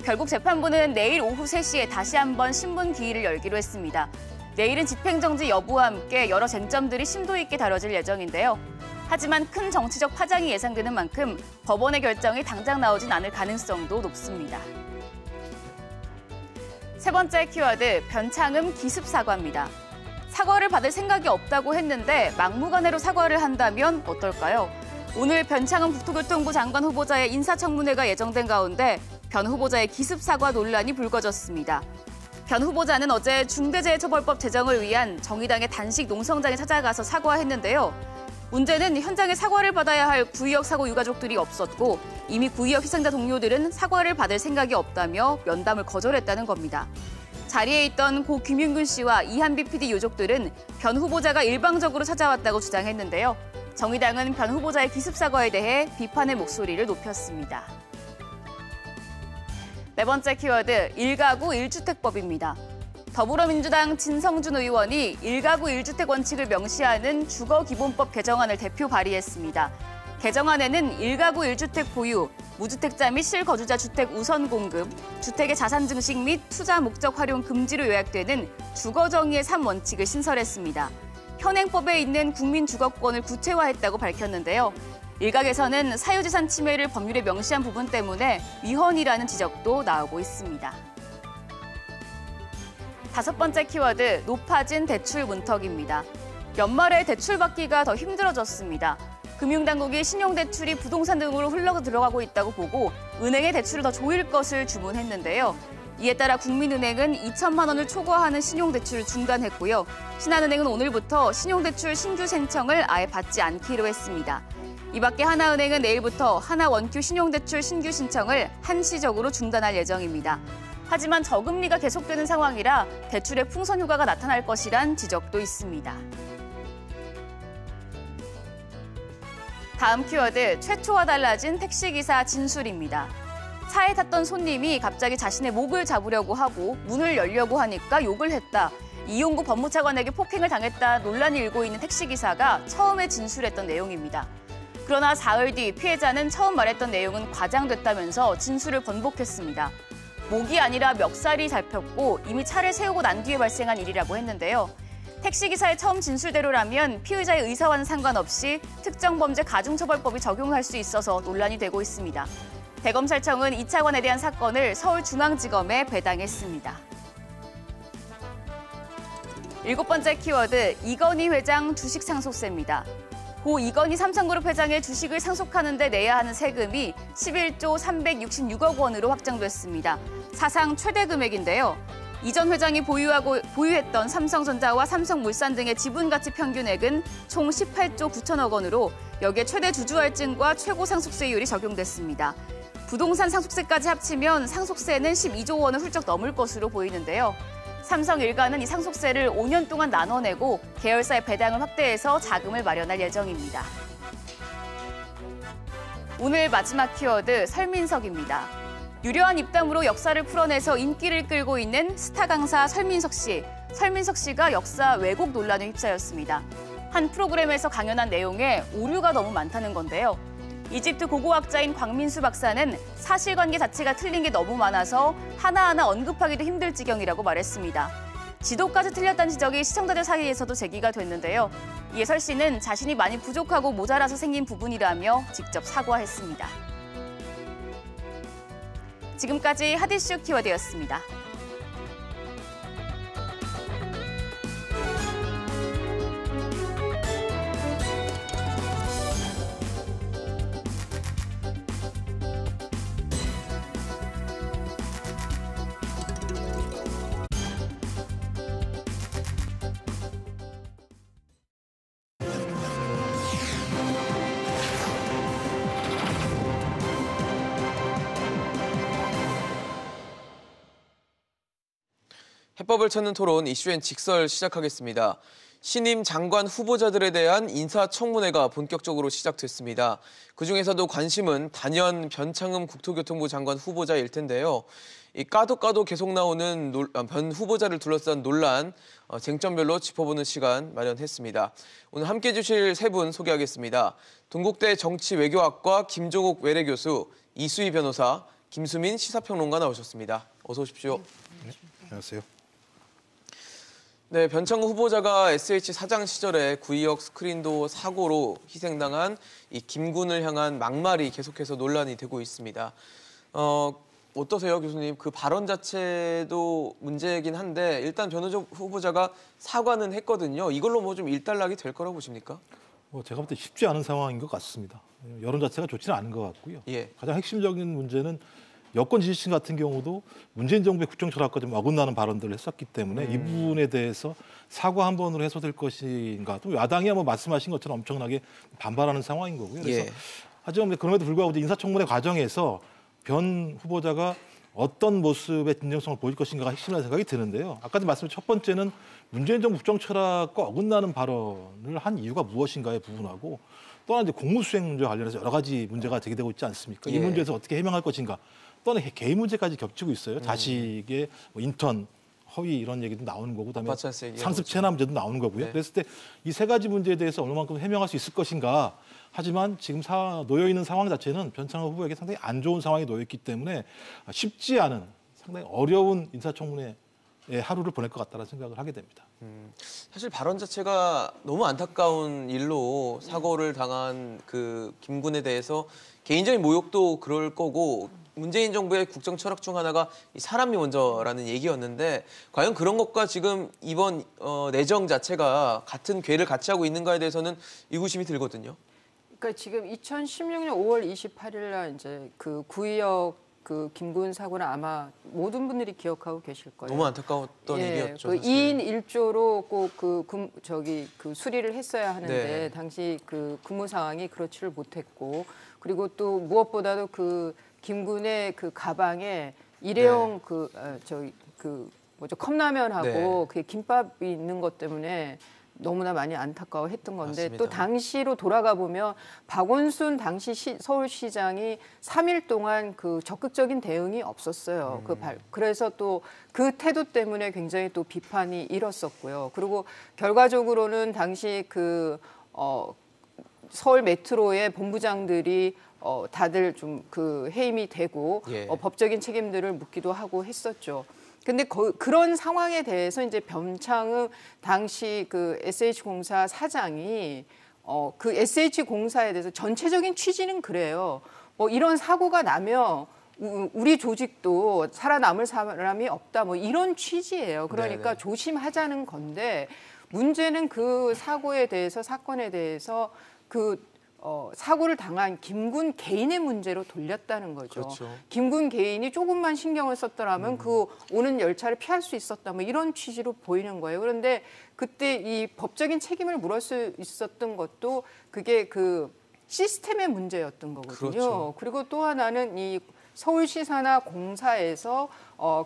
결국 재판부는 내일 오후 3시에 다시 한번 신문 기일을 열기로 했습니다. 내일은 집행정지 여부와 함께 여러 쟁점들이 심도 있게 다뤄질 예정인데요. 하지만 큰 정치적 파장이 예상되는 만큼 법원의 결정이 당장 나오진 않을 가능성도 높습니다. 세 번째 키워드, 변창흠 기습 사과입니다. 사과를 받을 생각이 없다고 했는데 막무가내로 사과를 한다면 어떨까요? 오늘 변창흠 국토교통부 장관 후보자의 인사청문회가 예정된 가운데 변 후보자의 기습 사과 논란이 불거졌습니다. 변 후보자는 어제 중대재해처벌법 제정을 위한 정의당의 단식 농성장에 찾아가서 사과했는데요. 문제는 현장에 사과를 받아야 할 구의역 사고 유가족들이 없었고 이미 구의역 희생자 동료들은 사과를 받을 생각이 없다며 면담을 거절했다는 겁니다. 자리에 있던 고 김윤균 씨와 이한비 PD 유족들은 변 후보자가 일방적으로 찾아왔다고 주장했는데요. 정의당은 변 후보자의 기습 사과에 대해 비판의 목소리를 높였습니다. 네 번째 키워드, 1가구 1주택법입니다. 더불어민주당 진성준 의원이 1가구 1주택 원칙을 명시하는 주거기본법 개정안을 대표 발의했습니다. 개정안에는 1가구 1주택 보유, 무주택자 및 실거주자 주택 우선 공급, 주택의 자산 증식 및 투자 목적 활용 금지로 요약되는 주거정의의 3원칙을 신설했습니다. 현행법에 있는 국민 주거권을 구체화했다고 밝혔는데요. 일각에서는 사유재산 침해를 법률에 명시한 부분 때문에 위헌이라는 지적도 나오고 있습니다. 다섯 번째 키워드, 높아진 대출 문턱입니다. 연말에 대출 받기가 더 힘들어졌습니다. 금융당국이 신용대출이 부동산 등으로 흘러 들어가고 있다고 보고 은행에 대출을 더 조일 것을 주문했는데요. 이에 따라 국민은행은 2천만 원을 초과하는 신용대출을 중단했고요. 신한은행은 오늘부터 신용대출 신규 신청을 아예 받지 않기로 했습니다. 이 밖에 하나은행은 내일부터 하나원큐 신용대출 신규 신청을 한시적으로 중단할 예정입니다. 하지만 저금리가 계속되는 상황이라 대출의 풍선 효과가 나타날 것이란 지적도 있습니다. 다음 키워드, 최초와 달라진 택시기사 진술입니다. 차에 탔던 손님이 갑자기 자신의 목을 잡으려고 하고 문을 열려고 하니까 욕을 했다. 이용구 법무차관에게 폭행을 당했다 논란이 일고 있는 택시기사가 처음에 진술했던 내용입니다. 그러나 사흘 뒤 피해자는 처음 말했던 내용은 과장됐다면서 진술을 번복했습니다. 목이 아니라 멱살이 잡혔고 이미 차를 세우고 난 뒤에 발생한 일이라고 했는데요. 택시기사의 처음 진술대로라면 피의자의 의사와는 상관없이 특정범죄 가중처벌법이 적용할 수 있어서 논란이 되고 있습니다. 대검찰청은 이 차관에 대한 사건을 서울중앙지검에 배당했습니다. 일곱 번째 키워드, 이건희 회장 주식 상속세입니다. 고 이건희 삼성그룹 회장의 주식을 상속하는 데 내야 하는 세금이 11조 366억 원으로 확정됐습니다. 사상 최대 금액인데요. 이전 회장이 보유했던 삼성전자와 삼성물산 등의 지분가치 평균액은 총 18조 9천억 원으로 여기에 최대 주주할증과 최고 상속세율이 적용됐습니다. 부동산 상속세까지 합치면 상속세는 12조 원을 훌쩍 넘을 것으로 보이는데요. 삼성 일가는 이 상속세를 5년 동안 나눠내고 계열사의 배당을 확대해서 자금을 마련할 예정입니다. 오늘 마지막 키워드, 설민석입니다. 유려한 입담으로 역사를 풀어내서 인기를 끌고 있는 스타 강사 설민석 씨. 설민석 씨가 역사 왜곡 논란에 휩싸였습니다. 한 프로그램에서 강연한 내용에 오류가 너무 많다는 건데요. 이집트 고고학자인 광민수 박사는 사실관계 자체가 틀린 게 너무 많아서 하나하나 언급하기도 힘들 지경이라고 말했습니다. 지도까지 틀렸다는 지적이 시청자들 사이에서도 제기가 됐는데요. 이에 설 씨는 자신이 많이 부족하고 모자라서 생긴 부분이라며 직접 사과했습니다. 지금까지 핫이슈 키워드였습니다. 해법을 찾는 토론 이슈엔 직설 시작하겠습니다. 신임 장관 후보자들에 대한 인사청문회가 본격적으로 시작됐습니다. 그중에서도 관심은 단연 변창흠 국토교통부 장관 후보자일 텐데요. 이 까도 계속 나오는 변 후보자를 둘러싼 논란, 쟁점별로 짚어보는 시간 마련했습니다. 오늘 함께해 주실 세 분 소개하겠습니다. 동국대 정치외교학과 김종욱 외래교수, 이수희 변호사, 김수민 시사평론가 나오셨습니다. 어서 오십시오. 네, 안녕하세요. 네, 변창흠 후보자가 SH 사장 시절에 구의역 스크린도 사고로 희생당한 이 김군을 향한 막말이 계속해서 논란이 되고 있습니다. 어떠세요, 교수님? 그 발언 자체도 문제이긴 한데 일단 변 후보자가 사과는 했거든요. 이걸로 뭐 좀 일단락이 될 거라고 보십니까? 제가 볼 때 쉽지 않은 상황인 것 같습니다. 여론 자체가 좋지는 않은 것 같고요. 예. 가장 핵심적인 문제는 여권 지지층 같은 경우도 문재인 정부의 국정 철학과 좀 어긋나는 발언들을 했었기 때문에 이 부분에 대해서 사과 한 번으로 해소될 것인가. 또 야당이 뭐 말씀하신 것처럼 엄청나게 반발하는 상황인 거고요. 그래서 예. 하지만 그럼에도 불구하고 인사청문회 과정에서 변 후보자가 어떤 모습의 진정성을 보일 것인가가 핵심이라는 생각이 드는데요. 아까도 말씀드린 첫 번째는 문재인 정부 국정 철학과 어긋나는 발언을 한 이유가 무엇인가의 부분하고 또 하나 이제 공무수행 문제와 관련해서 여러 가지 문제가 제기되고 있지 않습니까? 예. 이 문제에서 어떻게 해명할 것인가. 또 하나 개인 문제까지 겹치고 있어요. 자식의 뭐 인턴, 허위 이런 얘기도 나오는 거고 그다음에 상습 체납 문제도 나오는 거고요. 네. 그랬을 때 이 세 가지 문제에 대해서 어느 만큼 해명할 수 있을 것인가. 하지만 지금 놓여 있는 상황 자체는 변창흠 후보에게 상당히 안 좋은 상황에 놓여 있기 때문에 쉽지 않은 상당히 어려운 인사청문회의 하루를 보낼 것 같다는 생각을 하게 됩니다. 사실 발언 자체가 너무 안타까운 일로 사고를 당한 그 김군에 대해서 개인적인 모욕도 그럴 거고 문재인 정부의 국정 철학 중 하나가 이 사람이 먼저라는 얘기였는데 과연 그런 것과 지금 이번 내정 자체가 같은 궤를 같이 하고 있는가에 대해서는 의구심이 들거든요. 그러니까 지금 2016년 5월 28일 날 이제 그 구의역 그 김군 사고는 아마 모든 분들이 기억하고 계실 거예요. 너무 안타까웠던 일이었죠. 그 사실. 2인 1조로 꼭 그 수리를 했어야 하는데 네. 당시 그 근무 상황이 그렇지를 못했고 그리고 또 무엇보다도 그 김군의 그 가방에 일회용 컵라면하고 네. 그 김밥이 있는 것 때문에 너무나 많이 안타까워했던 건데 맞습니다. 또 당시로 돌아가 보면 박원순 당시 서울시장이 3일 동안 그 적극적인 대응이 없었어요. 그래서 또 그 태도 때문에 굉장히 또 비판이 일었었고요. 그리고 결과적으로는 당시 서울 메트로의 본부장들이 다들 좀 그 해임이 되고 예. 법적인 책임들을 묻기도 하고 했었죠. 근데 그런 상황에 대해서 이제 변창흠 당시 그 SH공사 사장이 그 SH공사에 대해서 전체적인 취지는 그래요. 이런 사고가 나면 우리 조직도 살아남을 사람이 없다. 뭐 이런 취지예요. 그러니까 네네. 조심하자는 건데 문제는 그 사건에 대해서 사고를 당한 김군 개인의 문제로 돌렸다는 거죠. 그렇죠. 김군 개인이 조금만 신경을 썼더라면 그 오는 열차를 피할 수 있었다. 뭐 이런 취지로 보이는 거예요. 그런데 그때 이 법적인 책임을 물을 수 있었던 것도 그게 그 시스템의 문제였던 거거든요. 그렇죠. 그리고 또 하나는 이 서울시 산하 공사에서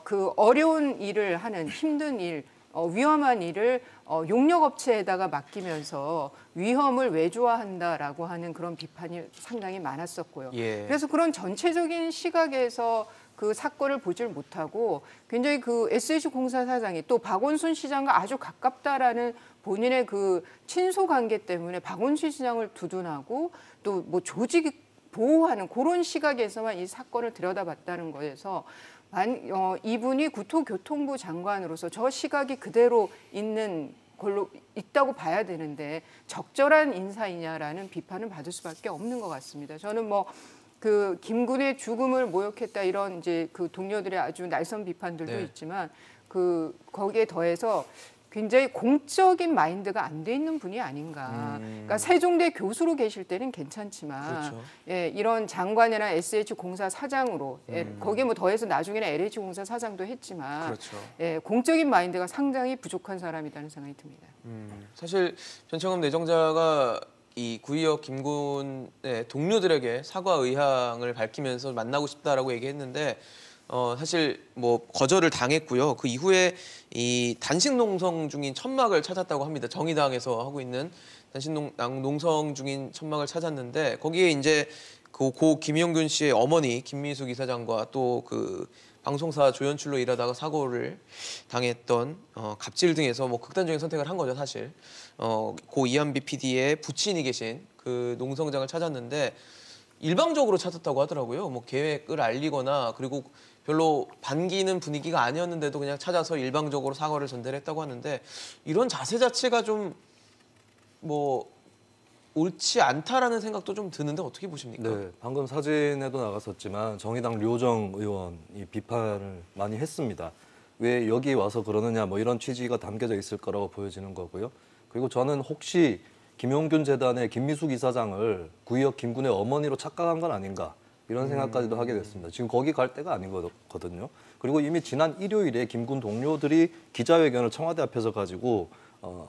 그 어려운 일을 하는 힘든 일, 위험한 일을 용역업체에다가 맡기면서 위험을 외주화한다라고 하는 그런 비판이 상당히 많았었고요. 예. 그래서 그런 전체적인 시각에서 그 사건을 보질 못하고 굉장히 그 SH공사 사장이 또 박원순 시장과 아주 가깝다라는 본인의 그 친소 관계 때문에 박원순 시장을 두둔하고 또 뭐 조직 보호하는 그런 시각에서만 이 사건을 들여다봤다는 거에서 이분이 국토교통부 장관으로서 저 시각이 그대로 있는 걸로 있다고 봐야 되는데 적절한 인사이냐라는 비판을 받을 수밖에 없는 것 같습니다. 저는 그 김군의 죽음을 모욕했다 이런 이제 그 동료들의 아주 날선 비판들도 네. 있지만 거기에 더해서 굉장히 공적인 마인드가 안 돼 있는 분이 아닌가. 그러니까 세종대 교수로 계실 때는 괜찮지만 그렇죠. 이런 장관이나 SH공사 사장으로 거기에 뭐 더해서 나중에는 LH공사 사장도 했지만 그렇죠. 공적인 마인드가 상당히 부족한 사람이라는 생각이 듭니다. 사실 변창흠 내정자가 이 구의역 김군의 동료들에게 사과 의향을 밝히면서 만나고 싶다라고 얘기했는데 사실 뭐 거절을 당했고요. 그 이후에 이 단식 농성 중인 천막을 찾았다고 합니다. 정의당에서 하고 있는 단식 농성 중인 천막을 찾았는데 거기에 이제 고 김영균 씨의 어머니 김미숙 이사장과 또 그 방송사 조연출로 일하다가 사고를 당했던 갑질 등에서 뭐 극단적인 선택을 한 거죠, 사실. 고 이한비 PD의 부친이 계신 그 농성장을 찾았는데 일방적으로 찾았다고 하더라고요. 뭐 계획을 알리거나 그리고 별로 반기는 분위기가 아니었는데도 그냥 찾아서 일방적으로 사과를 전달했다고 하는데 이런 자세 자체가 좀 뭐 옳지 않다라는 생각도 좀 드는데 어떻게 보십니까? 네, 방금 사진에도 나갔었지만 정의당 류호정 의원이 비판을 많이 했습니다. 왜 여기 와서 그러느냐 뭐 이런 취지가 담겨져 있을 거라고 보여지는 거고요. 그리고 저는 혹시 김용균 재단의 김미숙 이사장을 구의역 김군의 어머니로 착각한 건 아닌가 이런 생각까지도 하게 됐습니다. 지금 거기 갈 때가 아니거든요. 그리고 이미 지난 일요일에 김군 동료들이 기자회견을 청와대 앞에서 가지고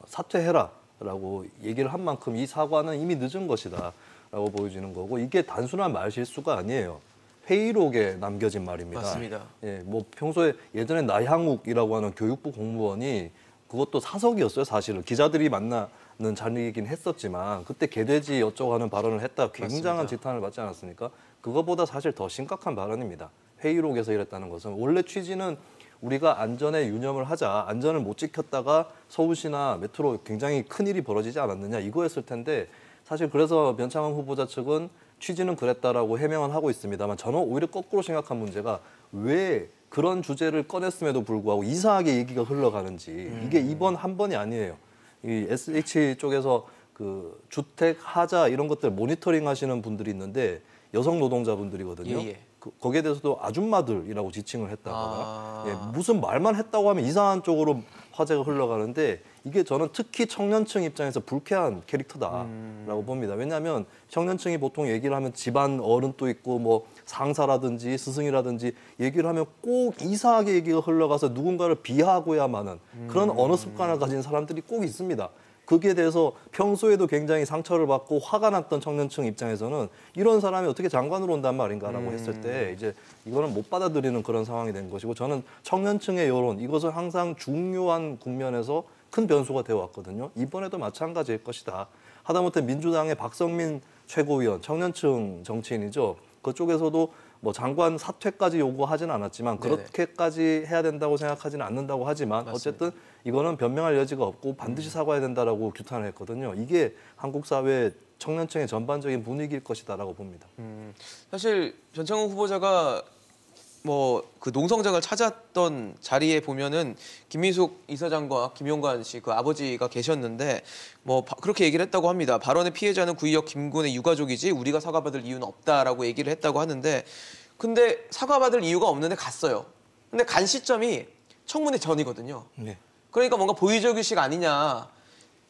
사퇴해라라고 얘기를 한 만큼 이 사과는 이미 늦은 것이다라고 보여지는 거고 이게 단순한 말실수가 아니에요. 회의록에 남겨진 말입니다. 맞습니다. 예, 뭐 평소에 예전에 나향욱이라고 하는 교육부 공무원이 그것도 사석이었어요. 사실은 기자들이 만나는 자리이긴 했었지만 그때 개돼지 어쩌고 하는 발언을 했다 굉장한 맞습니다. 지탄을 받지 않았습니까? 그거보다 사실 더 심각한 발언입니다. 회의록에서 이랬다는 것은 원래 취지는 우리가 안전에 유념을 하자, 안전을 못 지켰다가 서울시나 메트로 굉장히 큰일이 벌어지지 않았느냐 이거였을 텐데 사실 그래서 변창흠 후보자 측은 취지는 그랬다라고 해명은 하고 있습니다만 저는 오히려 거꾸로 생각한 문제가 왜 그런 주제를 꺼냈음에도 불구하고 이상하게 얘기가 흘러가는지 이게 이번 한 번이 아니에요. 이 SH 쪽에서 그 주택 하자 이런 것들 모니터링 하시는 분들이 있는데 여성 노동자분들이거든요. 예. 거기에 대해서도 아줌마들이라고 지칭을 했다거나 예, 무슨 말만 했다고 하면 이상한 쪽으로 화제가 흘러가는데 이게 저는 특히 청년층 입장에서 불쾌한 캐릭터다라고 봅니다. 왜냐하면 청년층이 보통 얘기를 하면 집안 어른도 있고 뭐 상사라든지 스승이라든지 얘기를 하면 꼭 이상하게 얘기가 흘러가서 누군가를 비하하고야만은 그런 언어 습관을 가진 사람들이 꼭 있습니다. 거기에 대해서 평소에도 굉장히 상처를 받고 화가 났던 청년층 입장에서는 이런 사람이 어떻게 장관으로 온단 말인가라고 했을 때 이제 이거는 못 받아들이는 그런 상황이 된 것이고 저는 청년층의 여론 이것은 항상 중요한 국면에서 큰 변수가 되어 왔거든요. 이번에도 마찬가지일 것이다. 하다못해 민주당의 박성민 최고위원 청년층 정치인이죠. 그쪽에서도 뭐 장관 사퇴까지 요구하지는 않았지만 그렇게까지 해야 된다고 생각하지는 않는다고 하지만 맞습니다. 어쨌든 이거는 변명할 여지가 없고 반드시 사과해야 된다라고 규탄을 했거든요. 이게 한국 사회 청년층의 전반적인 분위기일 것이다라고 봅니다. 사실 변창흠 후보자가 뭐 그 농성장을 찾았던 자리에 보면은 김미숙 이사장과 김용관 씨 그 아버지가 계셨는데 뭐 그렇게 얘기를 했다고 합니다. 발언의 피해자는 구의역 김군의 유가족이지 우리가 사과받을 이유는 없다라고 얘기를 했다고 하는데 근데 사과받을 이유가 없는데 갔어요. 근데 간 시점이 청문회 전이거든요. 네. 그러니까 뭔가 보위적의식 아니냐.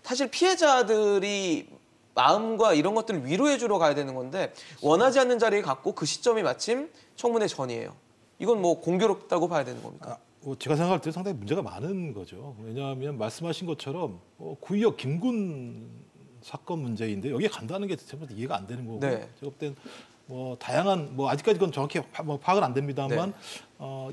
사실 피해자들이 마음과 이런 것들을 위로해 주러 가야 되는 건데 원하지 않는 자리에 갔고 그 시점이 마침 청문회 전이에요. 이건 뭐 공교롭다고 봐야 되는 겁니까? 제가 생각할 때 상당히 문제가 많은 거죠. 왜냐하면 말씀하신 것처럼 구의역 김군 사건 문제인데 여기에 간다는 게 제가 이해가 안 되는 거고 네. 제가 볼 땐 뭐 다양한 뭐 아직까지 그건 정확히 파악은 안 됩니다만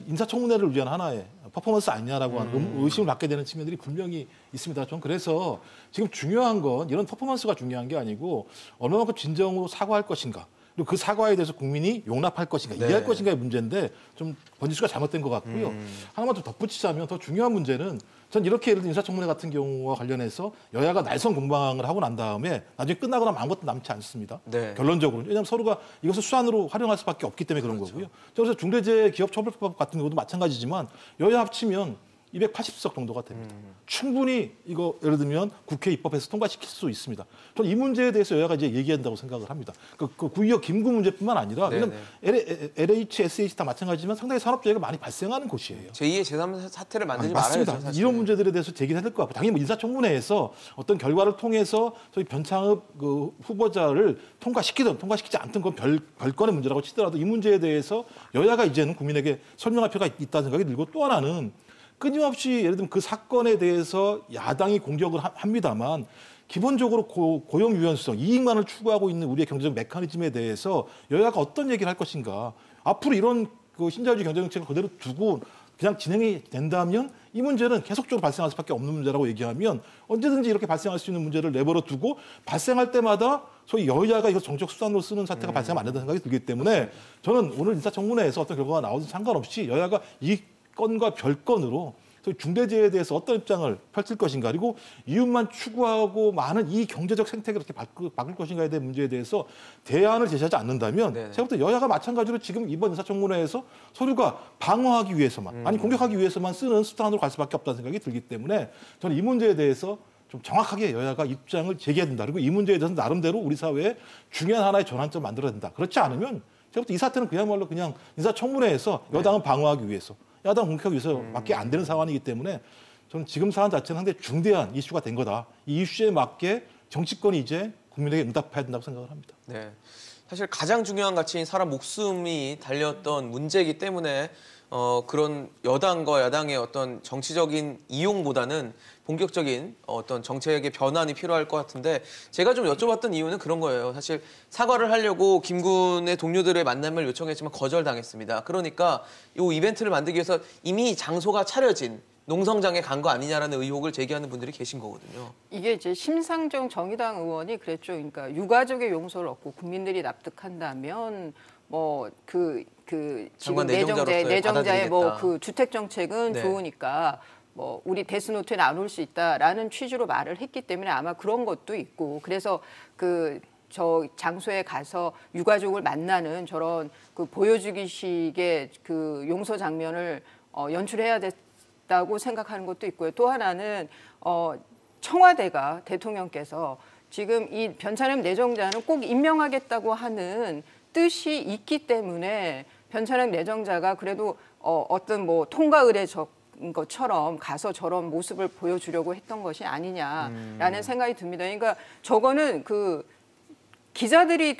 인사청문회를 위한 하나의 퍼포먼스 아니냐라고 하는 의심을 받게 되는 측면들이 분명히 있습니다. 전 그래서 지금 중요한 건 이런 퍼포먼스가 중요한 게 아니고 어느 만큼 진정으로 사과할 것인가. 그리고 그 사과에 대해서 국민이 용납할 것인가, 이해할 것인가의 문제인데 좀 번지수가 잘못된 것 같고요. 하나만 좀 덧붙이자면 더 중요한 문제는 전 이렇게 예를 들어 인사청문회 같은 경우와 관련해서 여야가 날선 공방을 하고 난 다음에 나중에 끝나고 나면 아무것도 남지 않습니다. 네. 결론적으로. 왜냐하면 서로가 이것을 수단으로 활용할 수밖에 없기 때문에 그런 거고요. 그래서 중대재해기업처벌법 같은 경우도 마찬가지지만 여야 합치면 280석 정도가 됩니다. 충분히 이거 예를 들면 국회 입법해서 통과시킬 수 있습니다. 저는 이 문제에 대해서 여야가 이제 얘기한다고 생각을 합니다. 그 구의역 김구 문제뿐만 아니라 왜냐면 LH, SH 다 마찬가지지만 상당히 산업재해가 많이 발생하는 곳이에요. 제2의 제3 사태를 만들지 말아야죠. 맞습니다. 사실. 이런 문제들에 대해서 제기해야 될 것 같고 당연히 뭐 인사청문회에서 어떤 결과를 통해서 저희 변창흠 그 후보자를 통과시키든 통과시키지 않든 그건 별건의 문제라고 치더라도 이 문제에 대해서 여야가 이제는 국민에게 설명할 필요가 있다는 생각이 들고 또 하나는 끊임없이 예를 들면 그 사건에 대해서 야당이 공격을 합니다만 기본적으로 고용 유연성, 이익만을 추구하고 있는 우리의 경제적 메커니즘에 대해서 여야가 어떤 얘기를 할 것인가. 앞으로 이런 그 신자유주의 경제정책을 그대로 두고 그냥 진행이 된다면 이 문제는 계속적으로 발생할 수밖에 없는 문제라고 얘기하면 언제든지 이렇게 발생할 수 있는 문제를 내버려 두고 발생할 때마다 소위 여야가 이거 정책 수단으로 쓰는 사태가 발생하면 안 된다는 생각이 들기 때문에 저는 오늘 인사청문회에서 어떤 결과가 나오든 상관없이 여야가 이 건과 별건으로 중대재해에 대해서 어떤 입장을 펼칠 것인가 그리고 이윤만 추구하고 많은 이 경제적 생태계를 어떻게 바꿀 것인가에 대한 문제에 대해서 대안을 제시하지 않는다면 제가 볼 때 여야가 마찬가지로 지금 이번 인사청문회에서 서류가 방어하기 위해서만 아니 공격하기 위해서만 쓰는 수단으로 갈 수밖에 없다는 생각이 들기 때문에 저는 이 문제에 대해서 좀 정확하게 여야가 입장을 제기해야 된다. 그리고 이 문제에 대해서 나름대로 우리 사회에 중요한 하나의 전환점을 만들어야 된다. 그렇지 않으면 제가 볼 때 이 사태는 그야말로 그냥 인사청문회에서 여당은 방어하기 위해서 야당 공격하기 위해서밖에 안 되는 상황이기 때문에 저는 지금 사안 자체는 상당히 중대한 이슈가 된 거다. 이 이슈에 맞게 정치권이 이제 국민에게 응답해야 된다고 생각을 합니다. 네. 사실 가장 중요한 가치인 사람 목숨이 달렸던 문제이기 때문에 그런 여당과 야당의 어떤 정치적인 이용보다는 본격적인 어떤 정책의 변환이 필요할 것 같은데 제가 좀 여쭤봤던 이유는 그런 거예요. 사실 사과를 하려고 김군의 동료들의 만남을 요청했지만 거절당했습니다. 그러니까 이 이벤트를 만들기 위해서 이미 장소가 차려진 농성장에 간 거 아니냐라는 의혹을 제기하는 분들이 계신 거거든요. 이게 이제 심상정 정의당 의원이 그랬죠. 그러니까 유가족의 용서를 얻고 국민들이 납득한다면 뭐 지금 내정자의 뭐 그 주택 정책은 네. 좋으니까 뭐 우리 데스노트에 나눌 수 있다라는 취지로 말을 했기 때문에 아마 그런 것도 있고 그래서 저 장소에 가서 유가족을 만나는 저런 그 보여주기식의 그 용서 장면을 연출해야 됐다고 생각하는 것도 있고요. 또 하나는 청와대가 대통령께서 지금 이 변찬흠 내정자는 꼭 임명하겠다고 하는 뜻이 있기 때문에 변찬흠 내정자가 그래도 어떤 뭐 통과 의례적 것처럼 가서 저런 모습을 보여주려고 했던 것이 아니냐라는 생각이 듭니다. 그러니까 저거는 그 기자들이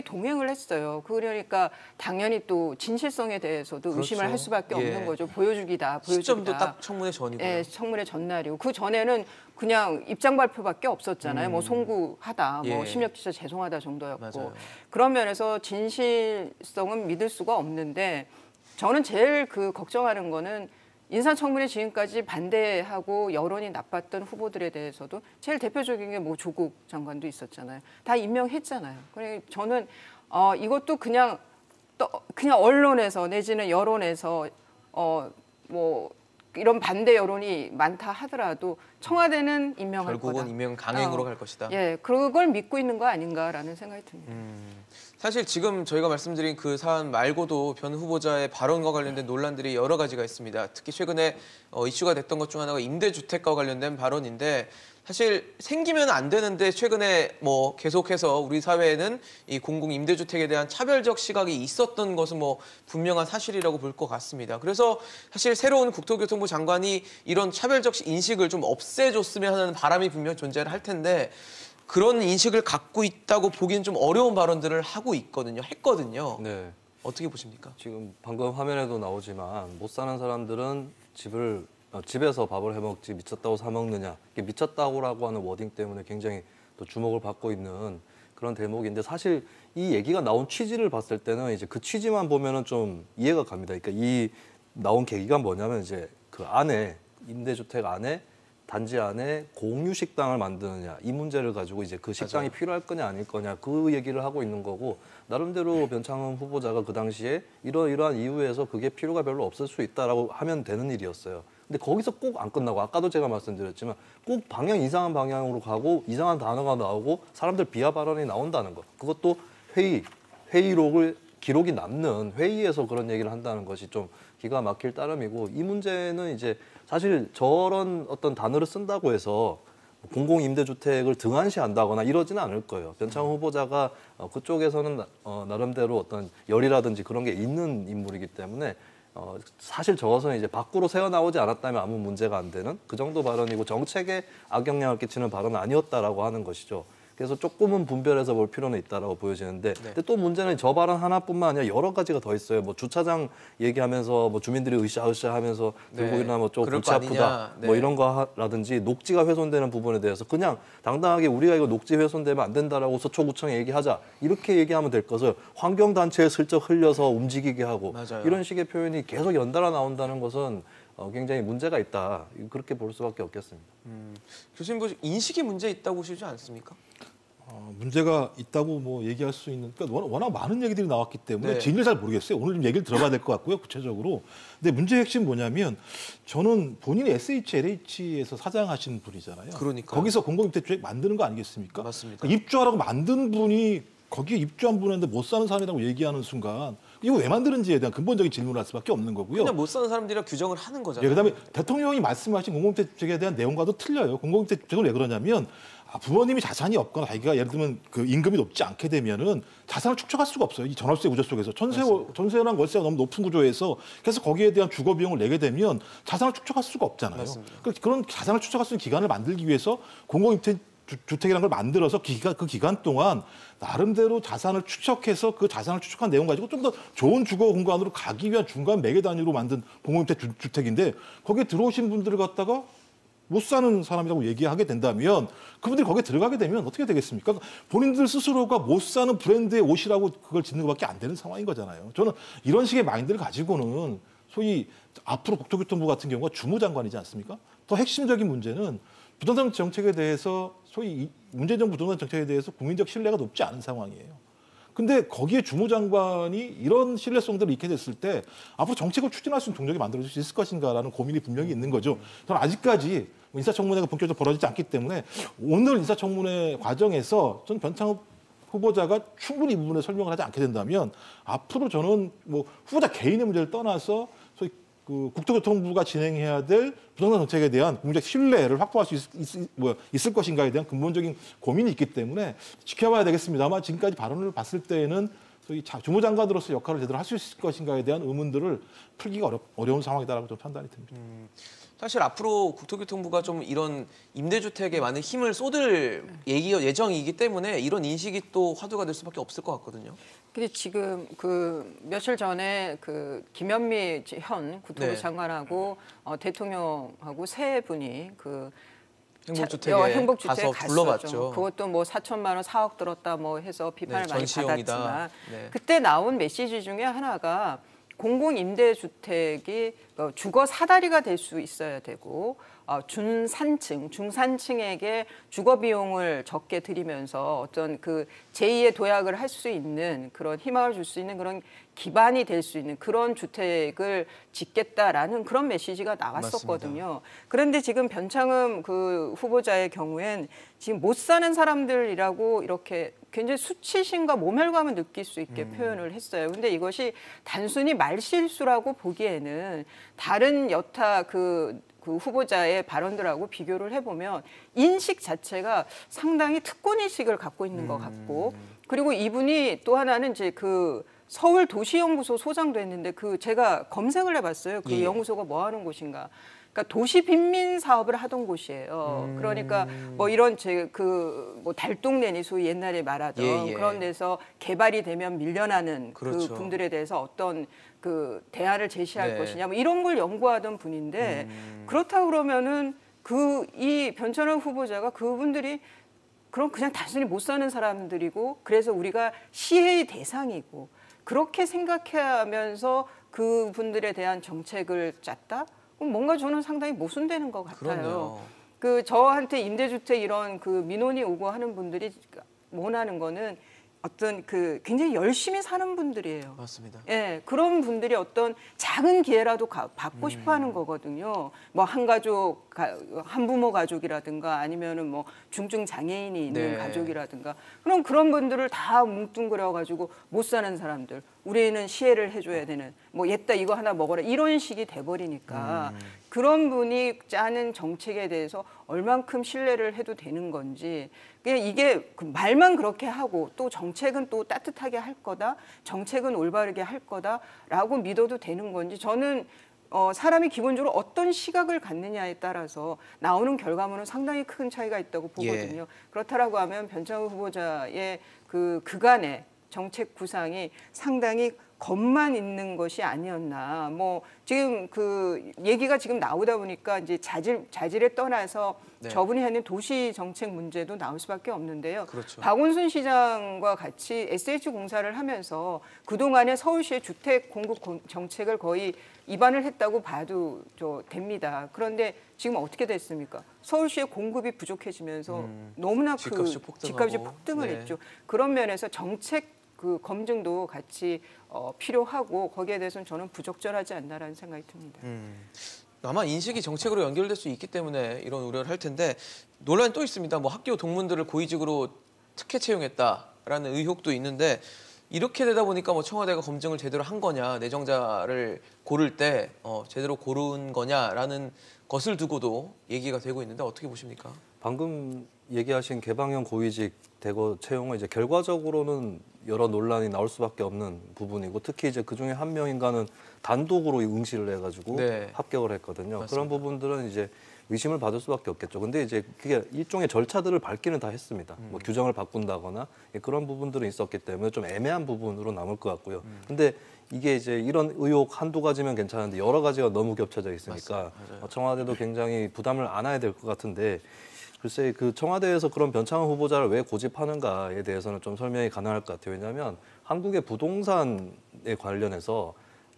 동행을 했어요. 그러니까 당연히 또 진실성에 대해서도 그렇죠. 의심을 할 수밖에 예. 없는 거죠. 보여주기다. 시점도 딱 청문회 전이고요. 예, 청문회 전날이고 그 전에는 그냥 입장 발표밖에 없었잖아요. 뭐 송구하다, 뭐 예. 심혁지사 죄송하다 정도였고 맞아요. 그런 면에서 진실성은 믿을 수가 없는데 저는 제일 걱정하는 거는 인사청문회 지금까지 반대하고 여론이 나빴던 후보들에 대해서도 제일 대표적인 게 뭐 조국 장관도 있었잖아요. 다 임명했잖아요. 그래서 저는 이것도 그냥 언론에서 내지는 여론에서 뭐 이런 반대 여론이 많다 하더라도 청와대는 임명할 거다. 결국은 임명 강행으로 갈 것이다. 예, 그걸 믿고 있는 거 아닌가라는 생각이 듭니다. 사실 지금 저희가 말씀드린 그 사안 말고도 변 후보자의 발언과 관련된 논란들이 여러 가지가 있습니다. 특히 최근에 이슈가 됐던 것 중 하나가 임대주택과 관련된 발언인데 사실 생기면 안 되는데 최근에 뭐 계속해서 우리 사회에는 이 공공 임대주택에 대한 차별적 시각이 있었던 것은 뭐 분명한 사실이라고 볼 것 같습니다. 그래서 사실 새로운 국토교통부 장관이 이런 차별적 인식을 좀 없애줬으면 하는 바람이 분명 존재를 할 텐데 그런 인식을 갖고 있다고 보기는 좀 어려운 발언들을 했거든요. 네. 어떻게 보십니까? 지금 방금 화면에도 나오지만 못 사는 사람들은 집에서 밥을 해먹지 미쳤다고 사 먹느냐. 이게 미쳤다고라고 하는 워딩 때문에 굉장히 또 주목을 받고 있는 그런 대목인데 사실 이 얘기가 나온 취지를 봤을 때는 이제 그 취지만 보면은 좀 이해가 갑니다. 그러니까 이 나온 계기가 뭐냐면 이제 그 안에 임대주택 안에 단지 안에 공유 식당을 만드느냐 이 문제를 가지고 이제 그 식당이 맞아요. 필요할 거냐 아닐 거냐 그 얘기를 하고 있는 거고 나름대로 변창흠 후보자가 그 당시에 이러이러한 이유에서 그게 필요가 별로 없을 수 있다라고 하면 되는 일이었어요. 근데 거기서 꼭 안 끝나고 아까도 제가 말씀드렸지만 꼭 이상한 방향으로 가고 이상한 단어가 나오고 사람들 비하 발언이 나온다는 것. 그것도 회의록을 기록이 남는 회의에서 그런 얘기를 한다는 것이 좀 기가 막힐 따름이고 이 문제는 이제 사실 저런 어떤 단어를 쓴다고 해서 공공임대주택을 등한시한다거나 이러지는 않을 거예요. 변창흠 후보자가 그쪽에서는 나름대로 어떤 열이라든지 그런 게 있는 인물이기 때문에 사실 저것은 이제 밖으로 새어나오지 않았다면 아무 문제가 안 되는 그 정도 발언이고 정책에 악영향을 끼치는 발언은 아니었다라고 하는 것이죠. 그래서 조금은 분별해서 볼 필요는 있다라고 보여지는데 근데 또 문제는 저 발언 하나뿐만 아니라 여러 가지가 더 있어요. 뭐 주차장 얘기하면서 뭐 주민들이 으쌰으쌰하면서 들고 일어나면 뭐 좀 골치 아프다 뭐 이런 거라든지 녹지가 훼손되는 부분에 대해서 그냥 당당하게 우리가 이거 녹지 훼손되면 안 된다라고 서초구청에 얘기하자 이렇게 얘기하면 될 것을 환경단체에 슬쩍 흘려서 움직이게 하고 맞아요. 이런 식의 표현이 계속 연달아 나온다는 것은 굉장히 문제가 있다. 그렇게 볼 수밖에 없겠습니다. 교수님 인식이 문제 있다고 보시지 않습니까? 문제가 있다고 뭐 얘기할 수 있는 그러니까 워낙 많은 얘기들이 나왔기 때문에 네. 진위를 잘 모르겠어요. 오늘 좀 얘기를 들어봐야 될 것 같고요. 구체적으로. 근데 문제의 핵심 뭐냐면 저는 본인이 SHLH에서 사장하신 분이잖아요. 그러니까요. 거기서 공공임대주택 만드는 거 아니겠습니까? 맞습니다. 그러니까 입주하라고 만든 분이 거기에 입주한 분인데 못 사는 사람이라고 얘기하는 순간 이거 왜 만드는지에 대한 근본적인 질문을 할 수밖에 없는 거고요. 그냥 못 사는 사람들이랑 규정을 하는 거잖아요. 예, 그다음에 대통령이 말씀하신 공공임대주택에 대한 내용과도 틀려요. 공공임대주택은 왜 그러냐면 부모님이 자산이 없거나 자기가 예를 들면 그 임금이 높지 않게 되면은 자산을 축적할 수가 없어요. 이 전월세 구조 속에서 전세랑 월세가 너무 높은 구조에서 그래서 거기에 대한 주거 비용을 내게 되면 자산을 축적할 수가 없잖아요. 맞습니다. 그런 자산을 축적할 수 있는 기간을 만들기 위해서 공공임대 주택이라는 걸 만들어서 그 기간 동안 나름대로 자산을 추적해서 그 자산을 추적한 내용 가지고 좀 더 좋은 주거 공간으로 가기 위한 중간 매개 단위로 만든 공공임대 주택인데 거기에 들어오신 분들을 갖다가 못 사는 사람이라고 얘기하게 된다면 그분들이 거기에 들어가게 되면 어떻게 되겠습니까? 본인들 스스로가 못 사는 브랜드의 옷이라고 그걸 짓는 것밖에 안 되는 상황인 거잖아요. 저는 이런 식의 마인드를 가지고는 소위 앞으로 국토교통부 같은 경우가 주무장관이지 않습니까? 더 핵심적인 문제는 부동산 정책에 대해서 소위 문재인 부동산 정책에 대해서 국민적 신뢰가 높지 않은 상황이에요. 근데 거기에 주무장관이 이런 신뢰성들을 잃게 됐을 때 앞으로 정책을 추진할 수 있는 동력이 만들어질 수 있을 것인가라는 고민이 분명히 있는 거죠. 저는 아직까지 인사청문회가 본격적으로 벌어지지 않기 때문에 오늘 인사청문회 과정에서 저는 변창흠 후보자가 충분히 이 부분에 설명을 하지 않게 된다면 앞으로 저는 뭐 후보자 개인의 문제를 떠나서 소위 그 국토교통부가 진행해야 될 부동산 정책에 대한 국민적 신뢰를 확보할 수 있을 것인가에 대한 근본적인 고민이 있기 때문에 지켜봐야 되겠습니다만 지금까지 발언을 봤을 때에는 소위 주무장관으로서 역할을 제대로 할 수 있을 것인가에 대한 의문들을 풀기가 어려운 상황이다라고 좀 판단이 듭니다. 사실 앞으로 국토교통부가 좀 이런 임대주택에 많은 힘을 쏟을 예정이기 때문에 이런 인식이 또 화두가 될 수밖에 없을 것 같거든요. 근데 지금 그 며칠 전에 그 김현미 현 국토부 네. 장관하고 대통령하고 세 분이 그 행복주택에 가서 불러봤죠. 그것도 뭐 4천만 원 4억 들었다 뭐 해서 비판을 많이 받았지만 네. 그때 나온 메시지 중에 하나가 공공임대주택이 주거 사다리가 될 수 있어야 되고 중산층에게 주거 비용을 적게 들이면서 어떤 그 제2의 도약을 할 수 있는 그런 희망을 줄 수 있는 그런 기반이 될 수 있는 그런 주택을 짓겠다라는 그런 메시지가 나왔었거든요. 맞습니다. 그런데 지금 변창흠 그 후보자의 경우엔 지금 못 사는 사람들이라고 이렇게 굉장히 수치심과 모멸감을 느낄 수 있게 표현을 했어요. 근데 이것이 단순히 말실수라고 보기에는 다른 여타 그 후보자의 발언들하고 비교를 해보면 인식 자체가 상당히 특권인식을 갖고 있는 것 같고 그리고 이분이 또 하나는 이제 그 서울 도시연구소 소장도 했는데 그 제가 검색을 해봤어요. 그 연구소가 뭐 하는 곳인가. 그러니까 도시 빈민 사업을 하던 곳이에요. 그러니까 뭐 이런 뭐 달동네니 소위 옛날에 말하던 그런 데서 개발이 되면 밀려나는 그렇죠. 그 분들에 대해서 어떤 그 대안을 제시할 것이냐 뭐 이런 걸 연구하던 분인데 그렇다고 그러면은 이 변창흠 후보자가 그분들이 그럼 그냥 단순히 못 사는 사람들이고 그래서 우리가 시해의 대상이고 그렇게 생각하면서 그분들에 대한 정책을 짰다? 그럼 뭔가 저는 상당히 모순되는 것 같아요. 그럼요. 그 저한테 임대주택 이런 그 민원이 오고 하는 분들이 원하는 거는 어떤 그 굉장히 열심히 사는 분들이에요. 맞습니다. 예, 그런 분들이 어떤 작은 기회라도 받고 싶어하는 거거든요. 뭐 한부모 가족이라든가 아니면은 뭐 중증 장애인이 있는 가족이라든가 그런 분들을 다 뭉뚱그려 가지고 못 사는 사람들 우리는 시혜를 해줘야 되는 뭐 옛다 이거 하나 먹어라 이런 식이 돼버리니까 그런 분이 짜는 정책에 대해서 얼만큼 신뢰를 해도 되는 건지 그냥 이게 말만 그렇게 하고 또 정책은 또 따뜻하게 할 거다 정책은 올바르게 할 거다라고 믿어도 되는 건지 저는 사람이 기본적으로 어떤 시각을 갖느냐에 따라서 나오는 결과물은 상당히 큰 차이가 있다고 보거든요. 그렇다라고 하면 변창흠 후보자의 그간의 정책 구상이 상당히 겁만 있는 것이 아니었나. 뭐 지금 그 얘기가 지금 나오다 보니까 이제 자질에 떠나서 저분이 하는 도시 정책 문제도 나올 수밖에 없는데요. 그렇죠. 박원순 시장과 같이 SH공사를 하면서 그동안의 서울시의 주택 공급 정책을 거의 입안을 했다고 봐도 됩니다. 그런데 지금 어떻게 됐습니까? 서울시의 공급이 부족해지면서 너무나 집값이 폭등을 했죠. 그런 면에서 정책 검증도 같이 필요하고 거기에 대해서는 저는 부적절하지 않나라는 생각이 듭니다. 아마 인식이 정책으로 연결될 수 있기 때문에 이런 우려를 할 텐데 논란이 또 있습니다. 뭐 학교 동문들을 고위직으로 특혜 채용했다라는 의혹도 있는데 이렇게 되다 보니까 뭐 청와대가 검증을 제대로 한 거냐, 내정자를 고를 때 제대로 고른 거냐라는 것을 두고도 얘기가 되고 있는데 어떻게 보십니까? 방금 얘기하신 개방형 고위직 대거 채용은 이제 결과적으로는 여러 논란이 나올 수밖에 없는 부분이고 특히 이제 그중에 한 명인가는 단독으로 응시를 해가지고 합격을 했거든요. 맞습니다. 그런 부분들은 이제 의심을 받을 수밖에 없겠죠. 근데 이제 그게 일종의 절차들을 밟기는 다 했습니다. 뭐 규정을 바꾼다거나 그런 부분들은 있었기 때문에 좀 애매한 부분으로 남을 것 같고요. 근데 이게 이제 이런 의혹 한두 가지면 괜찮은데 여러 가지가 너무 겹쳐져 있으니까 청와대도 굉장히 부담을 안아야 될 것 같은데 글쎄 그 청와대에서 그런 변창흠 후보자를 왜 고집하는가에 대해서는 좀 설명이 가능할 것 같아요. 왜냐하면 한국의 부동산에 관련해서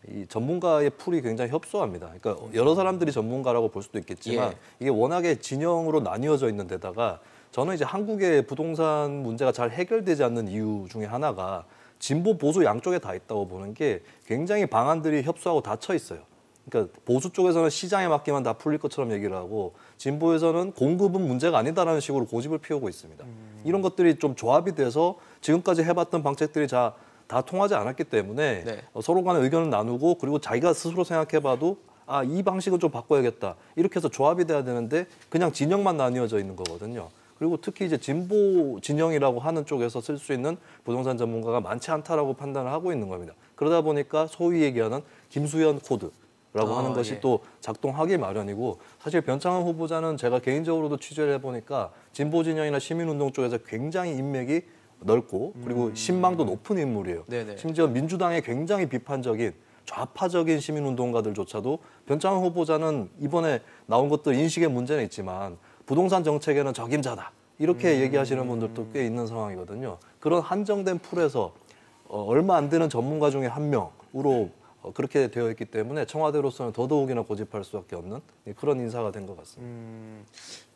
이 전문가의 풀이 굉장히 협소합니다. 그러니까 여러 사람들이 전문가라고 볼 수도 있겠지만 이게 워낙에 진영으로 나뉘어져 있는 데다가 저는 이제 한국의 부동산 문제가 잘 해결되지 않는 이유 중에 하나가 진보 보수 양쪽에 다 있다고 보는 게 굉장히 방안들이 협소하고 닫혀 있어요. 그러니까 보수 쪽에서는 시장에 맡기면 다 풀릴 것처럼 얘기를 하고 진보에서는 공급은 문제가 아니다라는 식으로 고집을 피우고 있습니다. 이런 것들이 좀 조합이 돼서 지금까지 해봤던 방책들이 다 통하지 않았기 때문에 서로 간에 의견을 나누고 그리고 자기가 스스로 생각해봐도 이 방식은 좀 바꿔야겠다. 이렇게 해서 조합이 돼야 되는데 그냥 진영만 나뉘어져 있는 거거든요. 그리고 특히 이제 진보 진영이라고 하는 쪽에서 쓸 수 있는 부동산 전문가가 많지 않다라고 판단을 하고 있는 겁니다. 그러다 보니까 소위 얘기하는 김수현 코드라고 하는 것이 또 작동하기 마련이고 사실 변창흠 후보자는 제가 개인적으로도 취재를 해보니까 진보 진영이나 시민운동 쪽에서 굉장히 인맥이 넓고 그리고 신망도 높은 인물이에요. 심지어 민주당의 굉장히 비판적인 좌파적인 시민운동가들조차도 변창흠 후보자는 이번에 나온 것들 인식의 문제는 있지만 부동산 정책에는 적임자다. 이렇게 얘기하시는 분들도 꽤 있는 상황이거든요. 그런 한정된 풀에서 얼마 안 되는 전문가 중에 한 명으로 그렇게 되어 있기 때문에 청와대로서는 더더욱이나 고집할 수밖에 없는 그런 인사가 된 것 같습니다.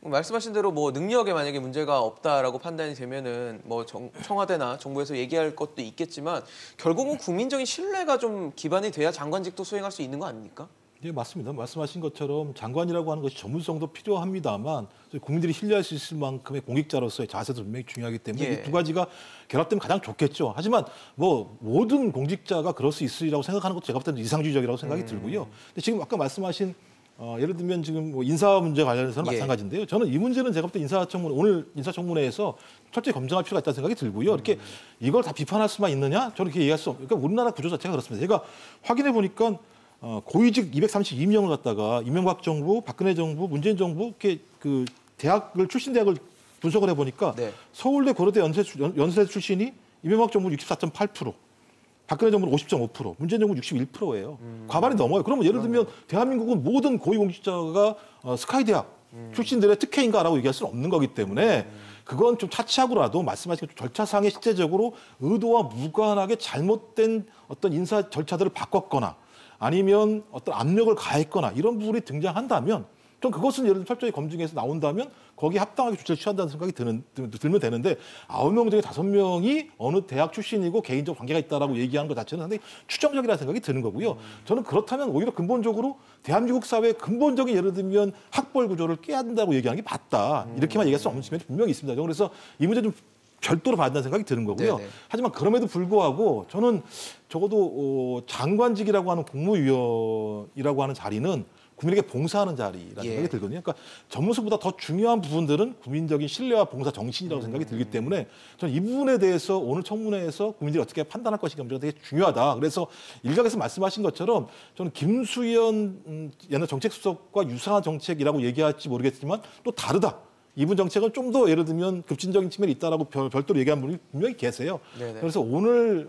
말씀하신 대로 뭐 능력에 만약에 문제가 없다라고 판단이 되면은 뭐 청와대나 정부에서 얘기할 것도 있겠지만 결국은 국민적인 신뢰가 좀 기반이 돼야 장관직도 수행할 수 있는 거 아닙니까? 네, 맞습니다. 말씀하신 것처럼 장관이라고 하는 것이 전문성도 필요합니다만 국민들이 신뢰할 수 있을 만큼의 공직자로서의 자세도 분명히 중요하기 때문에 이 두 가지가 결합되면 가장 좋겠죠. 하지만 뭐 모든 공직자가 그럴 수 있으리라고 생각하는 것도 제가 볼 때는 이상주의적이라고 생각이 들고요. 근데 지금 아까 말씀하신 예를 들면 지금 뭐 인사 문제 관련해서는 마찬가지인데요. 저는 이 문제는 제가 볼 때 인사청문회 오늘 인사청문회에서 철저히 검증할 필요가 있다는 생각이 들고요. 이렇게 이걸 다 비판할 수만 있느냐? 저는 그렇게 얘기할 수 없어요. 그러니까 우리나라 구조 자체가 그렇습니다. 제가 확인해 보니까 고위직 232명을 갖다가 이명박 정부, 박근혜 정부, 문재인 정부 이렇게 그 대학을 출신 대학을 분석을 해보니까 서울대, 고려대, 연세대 출신이 이명박 정부 64.8%, 박근혜 정부는 50.5%, 문재인 정부는 61%예요. 과반이 넘어요. 그러면 예를 들면 대한민국은 모든 고위공직자가 스카이 대학 출신들의 특혜인가라고 얘기할 수는 없는 거기 때문에 그건 좀 차치하고라도 말씀하신 절차상에 실제적으로 의도와 무관하게 잘못된 어떤 인사 절차들을 바꿨거나 아니면 어떤 압력을 가했거나 이런 부분이 등장한다면 전 그것은 예를 들어 철저히 검증해서 나온다면 거기에 합당하게 조치를 취한다는 생각이 들면 되는데 9명 중에 5명이 어느 대학 출신이고 개인적 관계가 있다라고 얘기하는 것 자체는 상당히 추정적이라는 생각이 드는 거고요. 저는 그렇다면 오히려 근본적으로 대한민국 사회의 근본적인 예를 들면 학벌 구조를 깨야 된다고 얘기하는 게 맞다. 이렇게만 얘기할 수 없는 측면이 분명히 있습니다. 그래서 이 문제 좀 별도로 봐야 된다는 생각이 드는 거고요. 하지만 그럼에도 불구하고 저는 적어도 장관직이라고 하는 국무위원이라고 하는 자리는 국민에게 봉사하는 자리라는 생각이 들거든요. 그러니까 전문성보다 더 중요한 부분들은 국민적인 신뢰와 봉사 정신이라고 생각이 들기 때문에 저는 이 부분에 대해서 오늘 청문회에서 국민들이 어떻게 판단할 것인가 문제가 되게 중요하다. 그래서 일각에서 말씀하신 것처럼 저는 김수현 옛날 정책수석과 유사한 정책이라고 얘기할지 모르겠지만 또 다르다. 이분 정책은 좀 더 예를 들면 급진적인 측면이 있다라고 별도로 얘기한 분이 분명히 계세요. 그래서 오늘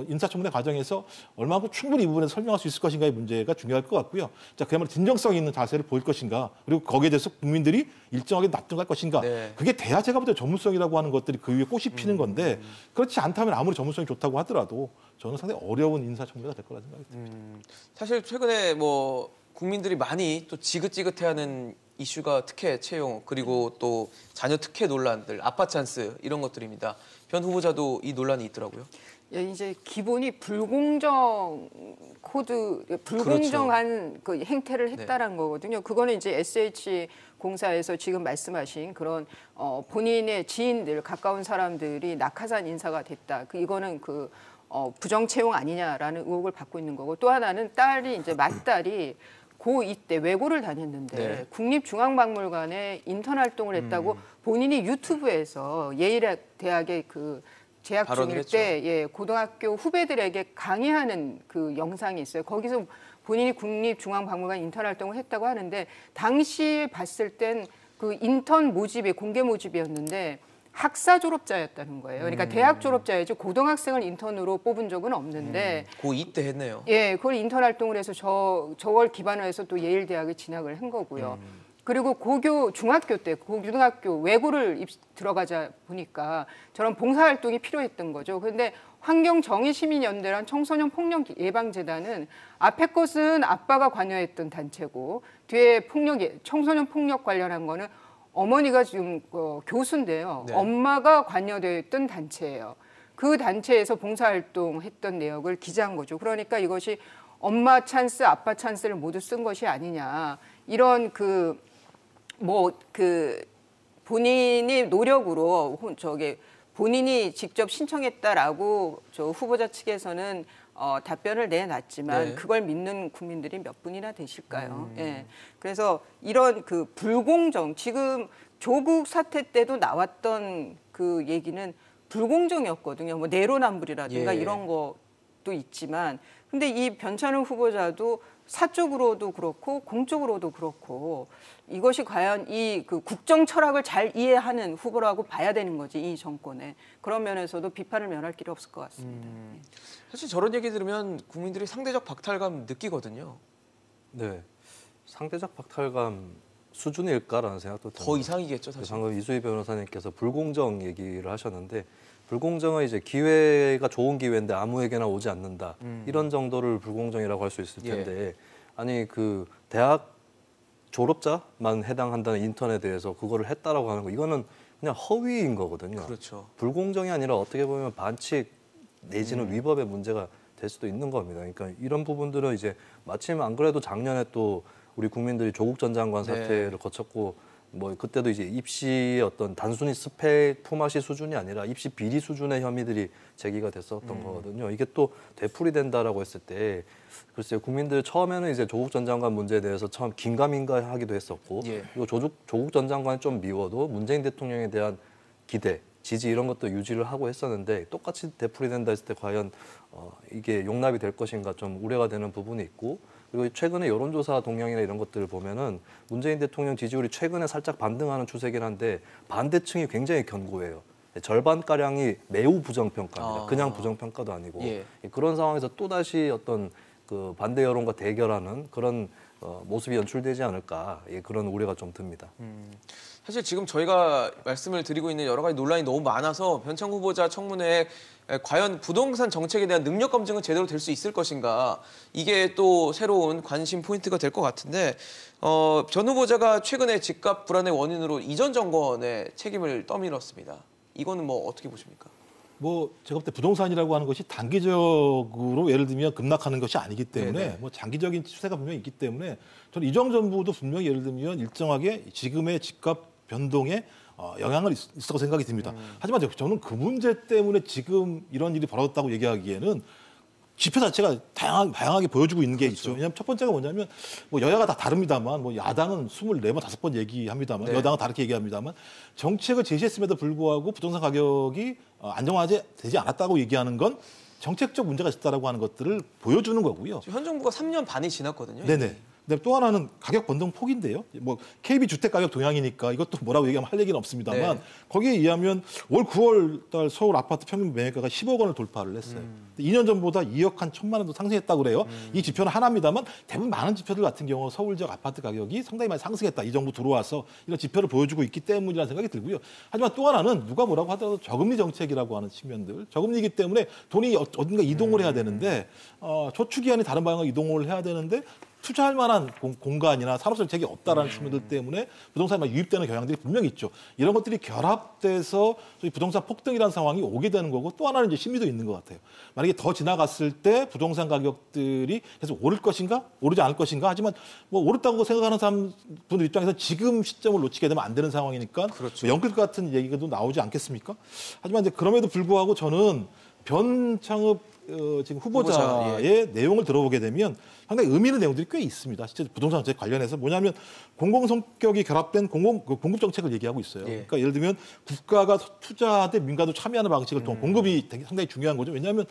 인사청문회 과정에서 얼마만큼 충분히 이 부분에 설명할 수 있을 것인가의 문제가 중요할 것 같고요. 자, 그야말로 진정성 있는 자세를 보일 것인가, 그리고 거기에 대해서 국민들이 일정하게 납득할 것인가. 그게 돼야 제가 볼 때 전문성이라고 하는 것들이 그 위에 꽃이 피는 건데 그렇지 않다면 아무리 전문성이 좋다고 하더라도 저는 상당히 어려운 인사청문회가 될 거라 생각이 듭니다. 사실 최근에 뭐 국민들이 많이 또 지긋지긋해하는 이슈가 특혜 채용 그리고 또 자녀 특혜 논란들, 아빠 찬스 이런 것들입니다. 변 후보자도 이 논란이 있더라고요. 이제 기본이 불공정 코드, 불공정한 그 행태를 했다라는 거거든요. 그거는 이제 SH 공사에서 지금 말씀하신 그런 본인의 지인들, 가까운 사람들이 낙하산 인사가 됐다. 이거는 부정 채용 아니냐라는 의혹을 받고 있는 거고, 또 하나는 딸이 이제 맏딸이 고2 때 외고를 다녔는데 국립중앙박물관에 인턴 활동을 했다고 본인이 유튜브에서 예일대학의 재학 중일 때 고등학교 후배들에게 강의하는 그 영상이 있어요. 거기서 본인이 국립중앙박물관 인턴 활동을 했다고 하는데 당시에 봤을 땐 그 인턴 모집이 공개 모집이었는데 학사 졸업자였다는 거예요. 그러니까 대학 졸업자이지 고등학생을 인턴으로 뽑은 적은 없는데 고2 때 했네요. 예, 그걸 인턴 활동을 해서 저걸 기반으로 해서 또 예일 대학에 진학을 한 거고요. 그리고 중학교 때 고등학교 외고를 들어가자 보니까 저런 봉사활동이 필요했던 거죠. 그런데 환경정의시민연대란 청소년 폭력예방재단은 앞에 것은 아빠가 관여했던 단체고 뒤에 청소년 폭력 관련한 거는 어머니가 지금 교수인데요. 네. 엄마가 관여되어 있던 단체예요. 그 단체에서 봉사활동했던 내역을 기재한 거죠. 그러니까 이것이 엄마 찬스, 아빠 찬스를 모두 쓴 것이 아니냐. 이런 본인이 노력으로 본인이 직접 신청했다라고 저 후보자 측에서는 답변을 내놨지만 네. 그걸 믿는 국민들이 몇 분이나 되실까요? 예. 그래서 이런 그 불공정, 지금 조국 사태 때도 나왔던 그 얘기는 불공정이었거든요. 뭐 내로남불이라든가 예. 이런 것도 있지만, 근데 이 변찬흠 후보자도 사적으로도 그렇고 공적으로도 그렇고 이것이 과연 이 그 국정 철학을 잘 이해하는 후보라고 봐야 되는 거지, 이 정권에. 그런 면에서도 비판을 면할 길이 없을 것 같습니다. 사실 저런 얘기 들으면 국민들이 상대적 박탈감 느끼거든요. 네, 상대적 박탈감 수준일까라는 생각도 듭니다. 더 이상이겠죠, 사실. 방금 이수희 변호사님께서 불공정 얘기를 하셨는데 불공정은 이제 기회가 좋은 기회인데 아무에게나 오지 않는다. 이런 정도를 불공정이라고 할 수 있을 텐데 아니 그 대학 졸업자만 해당한다는 인턴에 대해서 그거를 했다라고 하는 거 이거는 그냥 허위인 거거든요. 그렇죠. 불공정이 아니라 어떻게 보면 반칙 내지는 위법의 문제가 될 수도 있는 겁니다. 그러니까 이런 부분들은 이제 마침 안 그래도 작년에 또 우리 국민들이 조국 전 장관 사태를 거쳤고 뭐 그때도 이제 입시의 어떤 단순히 스펙 품앗이 수준이 아니라 입시 비리 수준의 혐의들이 제기가 됐었던 거거든요. 이게 또 되풀이된다라고 했을 때 글쎄요, 국민들 처음에는 이제 조국 전 장관 문제에 대해서 처음 긴가민가하기도 했었고 그리고 조국 전 장관이 좀 미워도 문재인 대통령에 대한 기대, 지지 이런 것도 유지를 하고 했었는데 똑같이 되풀이된다 했을 때 과연 이게 용납이 될 것인가 좀 우려가 되는 부분이 있고 그리고 최근에 여론조사 동향이나 이런 것들을 보면은 문재인 대통령 지지율이 최근에 살짝 반등하는 추세긴 한데 반대층이 굉장히 견고해요. 절반가량이 매우 부정평가입니다. 그냥 부정평가도 아니고 그런 상황에서 또다시 어떤 그 반대 여론과 대결하는 그런 모습이 연출되지 않을까 그런 우려가 좀 듭니다. 사실 지금 저희가 말씀을 드리고 있는 여러 가지 논란이 너무 많아서 변창 후보자 청문회에 과연 부동산 정책에 대한 능력 검증은 제대로 될 수 있을 것인가 이게 또 새로운 관심 포인트가 될 것 같은데 전 후보자가 최근에 집값 불안의 원인으로 이전 정권의 책임을 떠밀었습니다. 이거는 뭐 어떻게 보십니까? 뭐 제가 볼 때 부동산이라고 하는 것이 단기적으로 예를 들면 급락하는 것이 아니기 때문에 뭐 장기적인 추세가 분명히 있기 때문에 저는 이정 정부도 분명히 예를 들면 일정하게 지금의 집값 변동에 영향을 있었다고 생각이 듭니다. 하지만 저는 그 문제 때문에 지금 이런 일이 벌어졌다고 얘기하기에는 지표 자체가 다양하게 보여주고 있는 게 있죠. 왜냐하면 첫 번째가 뭐냐면 뭐 여야가 다 다릅니다만 뭐 야당은 24번, 5번 얘기합니다만 여당은 다르게 얘기합니다만 정책을 제시했음에도 불구하고 부동산 가격이 안정화되지 않았다고 얘기하는 건 정책적 문제가 있었다라고 하는 것들을 보여주는 거고요. 현 정부가 3년 반이 지났거든요. 네네. 그다음에 또 하나는 가격 변동 폭인데요. 뭐 KB 주택 가격 동향이니까 이것도 뭐라고 얘기하면 할 얘기는 없습니다만 거기에 의하면 올 9월 달 서울 아파트 평균 매매가가 10억 원을 돌파를 했어요. 2년 전보다 2억 한 1,000만 원도 상승했다고 그래요. 이 지표는 하나입니다만 대부분 많은 지표들 같은 경우 서울 지역 아파트 가격이 상당히 많이 상승했다. 이 정부 들어와서 이런 지표를 보여주고 있기 때문이라는 생각이 들고요. 하지만 또 하나는 누가 뭐라고 하더라도 저금리 정책이라고 하는 측면들. 저금리이기 때문에 돈이 어딘가 이동을 해야 되는데 저축 기한이 다른 방향으로 이동을 해야 되는데 투자할 만한 공간이나 산업정책이 없다라는 측면들 때문에 부동산에 유입되는 경향들이 분명히 있죠. 이런 것들이 결합돼서 부동산 폭등이라는 상황이 오게 되는 거고 또 하나는 이제 심리도 있는 것 같아요. 만약에 더 지나갔을 때 부동산 가격들이 계속 오를 것인가, 오르지 않을 것인가. 하지만 뭐 오르다고 생각하는 사람들 입장에서 지금 시점을 놓치게 되면 안 되는 상황이니까 뭐 연끌 같은 얘기가 또 나오지 않겠습니까? 하지만 이제 그럼에도 불구하고 저는 변창흠 지금 후보자의 내용을 들어보게 되면 상당히 의미 있는 내용들이 꽤 있습니다. 실제 부동산 정책 관련해서 뭐냐면 공공 성격이 결합된 공급 정책을 얘기하고 있어요. 예. 그러니까 예를 들면 국가가 투자하되 민간도 참여하는 방식을 통한 공급이 되게 상당히 중요한 거죠. 왜냐하면